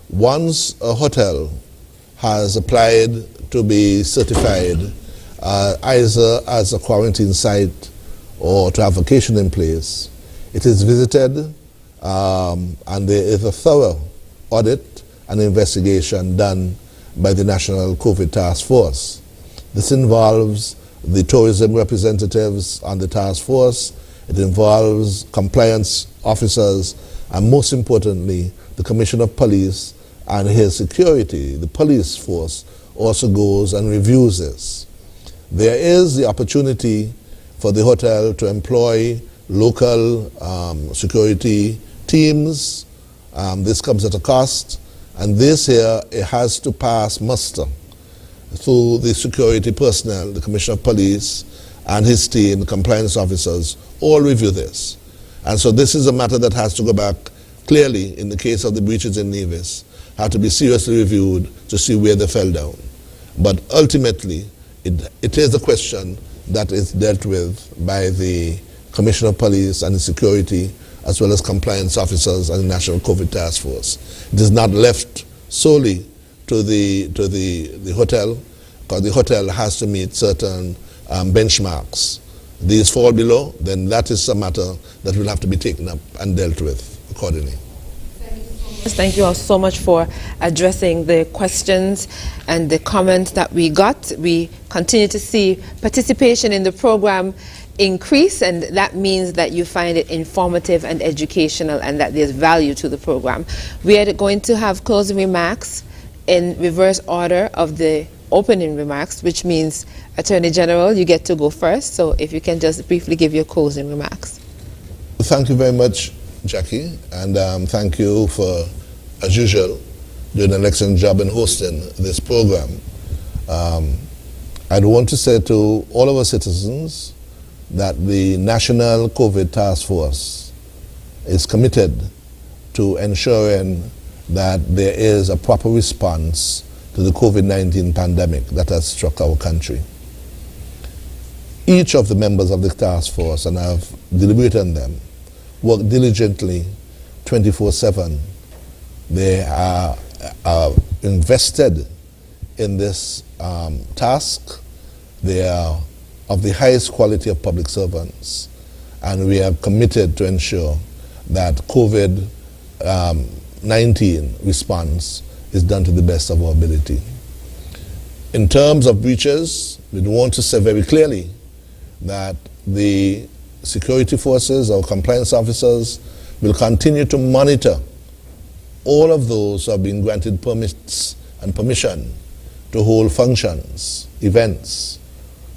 once a hotel has applied to be certified either as a quarantine site or to have vacation in place, it is visited and there is a thorough audit and investigation done by the National COVID Task Force. This involves the tourism representatives on the task force, it involves compliance officers, and most importantly, the Commissioner of Police and his security, the police force, also goes and reviews this. There is the opportunity for the hotel to employ local security teams. This comes at a cost, And this here, it has to pass muster through the security personnel, the Commissioner of Police and his team, the compliance officers, all review this. And so this is a matter that has to go back clearly, in the case of the breaches in Nevis, have to be seriously reviewed to see where they fell down. But ultimately, it is a question that is dealt with by the Commissioner of Police and the security, as well as compliance officers and the National COVID Task Force. It is not left solely to the hotel, because the hotel has to meet certain benchmarks. These fall below, then that is a matter that will have to be taken up and dealt with accordingly. Thank you all so much for addressing the questions and the comments that we got. We continue to see participation in the program increase, and that means that you find it informative and educational and that there's value to the program. We are going to have closing remarks in reverse order of the opening remarks, which means Attorney General, you get to go first. So if you can just briefly give your closing remarks. Thank you very much, Jackie, and thank you for, as usual, doing an excellent job in hosting this program. I'd want to say to all of our citizens that the National COVID Task Force is committed to ensuring that there is a proper response to the COVID-19 pandemic that has struck our country. Each of the members of the task force, and I've deliberated on them, work diligently 24/7. They are invested in this task. They are of the highest quality of public servants, and we are committed to ensure that COVID-19 response is done to the best of our ability. In terms of breaches, we want to say very clearly that the security forces, our compliance officers, will continue to monitor all of those who have been granted permits and permission to hold functions, events.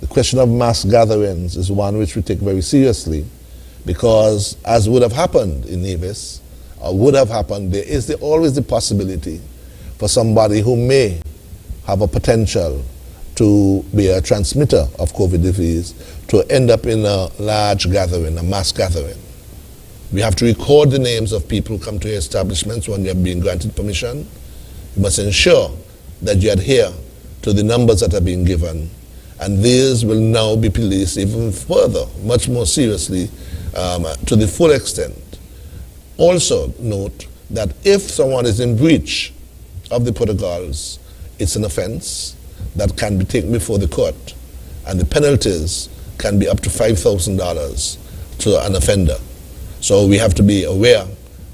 The question of mass gatherings is one which we take very seriously, because as would have happened in Nevis, or would have happened, there is always the possibility for somebody who may have a potential to be a transmitter of COVID disease to end up in a large gathering, a mass gathering. We have to record the names of people who come to your establishments when they have been granted permission. You must ensure that you adhere to the numbers that are being given, and these will now be policed even further, much more seriously, to the full extent. Also note that if someone is in breach of the protocols, it's an offense that can be taken before the court, and the penalties can be up to $5,000 to an offender. So we have to be aware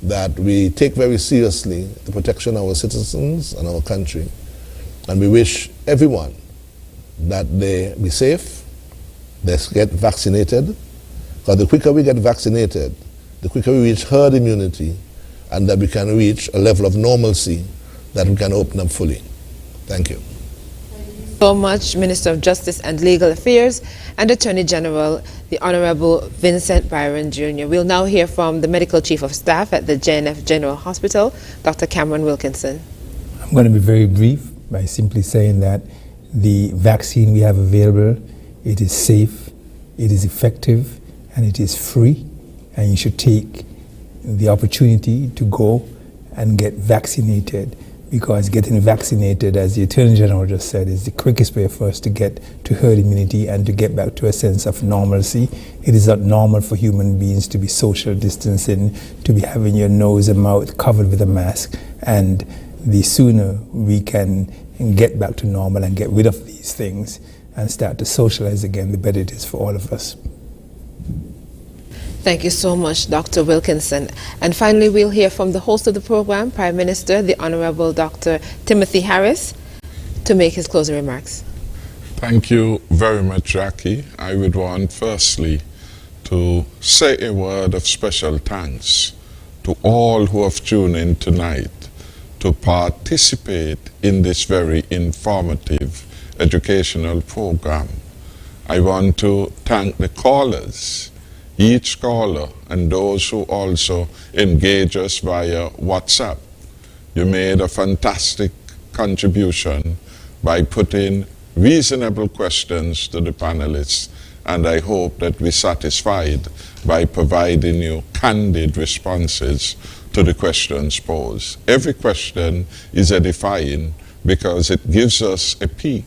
that we take very seriously the protection of our citizens and our country, and we wish everyone that they be safe, they get vaccinated, because the quicker we get vaccinated, the quicker we reach herd immunity, and that we can reach a level of normalcy that we can open up fully. Thank you. So much, Minister of Justice and Legal Affairs and Attorney General, the Honorable Vincent Byron Jr. We'll now hear from the Medical Chief of Staff at the JNF General Hospital, Dr. Cameron Wilkinson. I'm going to be very brief by simply saying that the vaccine we have available, it is safe, it is effective, and it is free, and you should take the opportunity to go and get vaccinated, because getting vaccinated, as the Attorney General just said, is the quickest way for us to get to herd immunity and to get back to a sense of normalcy. It is not normal for human beings to be social distancing, to be having your nose and mouth covered with a mask, and the sooner we can get back to normal and get rid of these things and start to socialize again, the better it is for all of us. Thank you so much, Dr. Wilkinson. And finally, we'll hear from the host of the program, Prime Minister, the Honorable Dr. Timothy Harris, to make his closing remarks. Thank you very much, Jackie. I would want firstly to say a word of special thanks to all who have tuned in tonight to participate in this very informative educational program. I want to thank the callers, each caller, and those who also engage us via WhatsApp. You made a fantastic contribution by putting reasonable questions to the panelists, and I hope that we're satisfied by providing you candid responses to the questions posed. Every question is edifying because it gives us a peek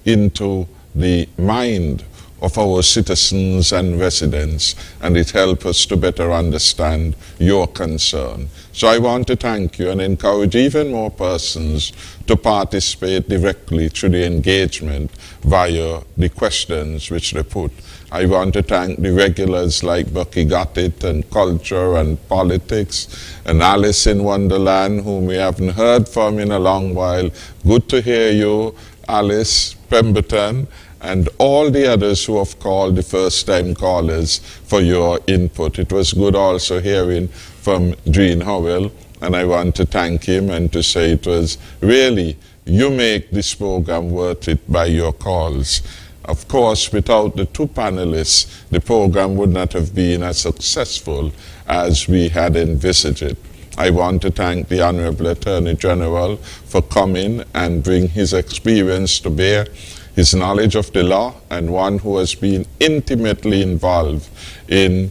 into the mind of our citizens and residents, and it helps us to better understand your concern. So I want to thank you and encourage even more persons to participate directly through the engagement via the questions which they put. I want to thank the regulars like Bucky Gottit and Culture and Politics and Alice in Wonderland, whom we haven't heard from in a long while. Good to hear you, Alice Pemberton, and all the others who have called, the first-time callers, for your input. It was good also hearing from Jean Howell, and I want to thank him and to say it was really, you make this program worth it by your calls. Of course, without the two panelists, the program would not have been as successful as we had envisaged it. I want to thank the Honorable Attorney General for coming and bring his experience to bear, his knowledge of the law, and one who has been intimately involved in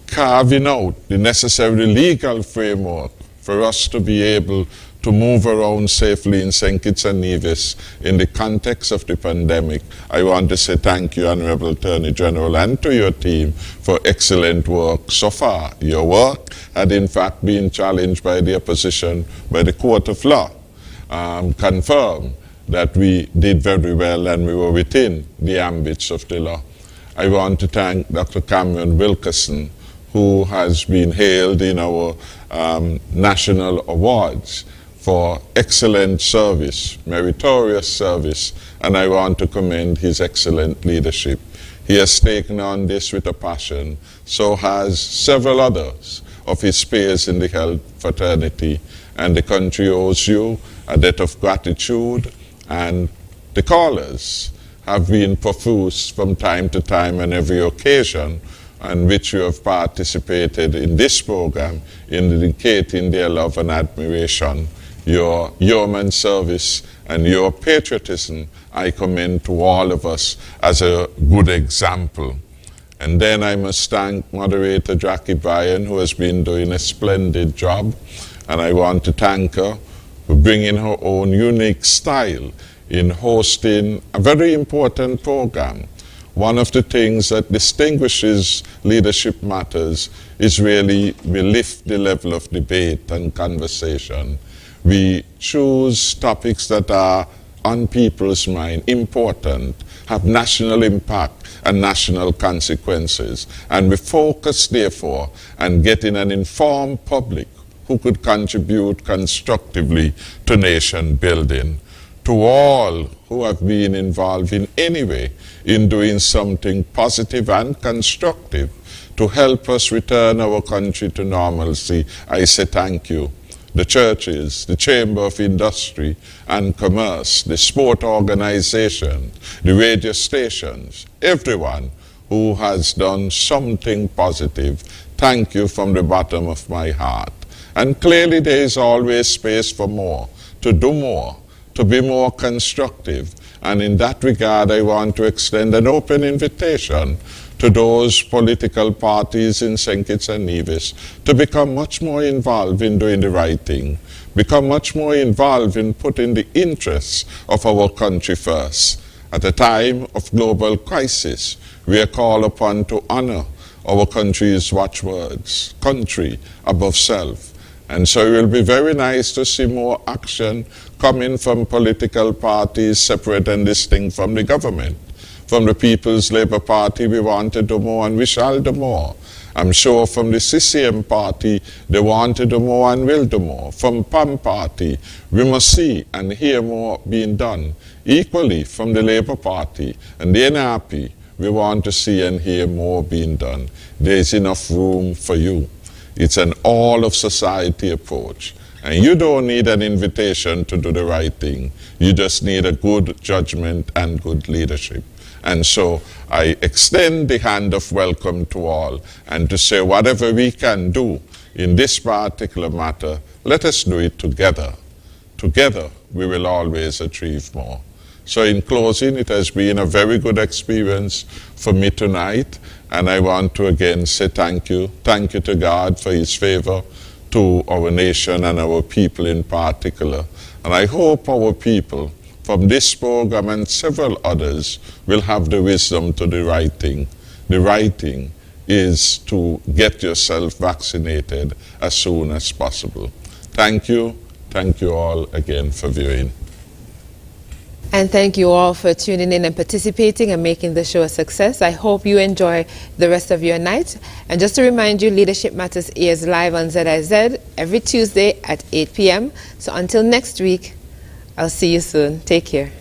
carving out the necessary legal framework for us to be able to move around safely in St. Kitts and Nevis in the context of the pandemic. I want to say thank you, Honorable Attorney General, and to your team for excellent work so far. Your work had in fact been challenged by the opposition, by the Court of Law, confirmed that we did very well and we were within the ambits of the law. I want to thank Dr. Cameron Wilkerson, who has been hailed in our national awards for excellent service, meritorious service, and I want to commend his excellent leadership. He has taken on this with a passion, so has several others of his peers in the health fraternity, and the country owes you a debt of gratitude, and the callers have been profuse from time to time on every occasion on which you have participated in this program, indicating their love and admiration. Your yeoman service and your patriotism I commend to all of us as a good example. And then I must thank Moderator Jackie Bryan, who has been doing a splendid job, and I want to thank her for bringing her own unique style in hosting a very important program. One of the things that distinguishes Leadership Matters is really we lift the level of debate and conversation. We choose topics that are on people's mind, important, have national impact and national consequences. And we focus, therefore, on getting an informed public who could contribute constructively to nation building. To all who have been involved in any way in doing something positive and constructive to help us return our country to normalcy, I say thank you. The churches, the Chamber of Industry and Commerce, the sport organizations, the radio stations, everyone who has done something positive, thank you from the bottom of my heart. And clearly there is always space for more, to do more, to be more constructive. And in that regard, I want to extend an open invitation to those political parties in St. Kitts and Nevis to become much more involved in doing the right thing, become much more involved in putting the interests of our country first. At a time of global crisis, we are called upon to honor our country's watchwords, country above self. And so it will be very nice to see more action coming from political parties separate and distinct from the government. From the People's Labour Party, we want to do more and we shall do more. I'm sure from the CCM party, they want to do more and will do more. From PAM party, we must see and hear more being done. Equally from the Labour Party and the NRP, we want to see and hear more being done. There is enough room for you. It's an all-of-society approach. And you don't need an invitation to do the right thing. You just need a good judgment and good leadership. And so I extend the hand of welcome to all and to say whatever we can do in this particular matter, Let us do it together. Together, we will always achieve more. So in closing, it has been a very good experience for me tonight, and I want to again say thank you. Thank you to God for his favor to our nation and our people in particular. And I hope our people from this program and several others will have the wisdom to do the right thing. The right thing is to get yourself vaccinated as soon as possible. Thank you. Thank you all again for viewing. And thank you all for tuning in and participating and making the show a success. I hope you enjoy the rest of your night. And just to remind you, Leadership Matters airs live on ZIZ every Tuesday at 8 p.m. So until next week, I'll see you soon. Take care.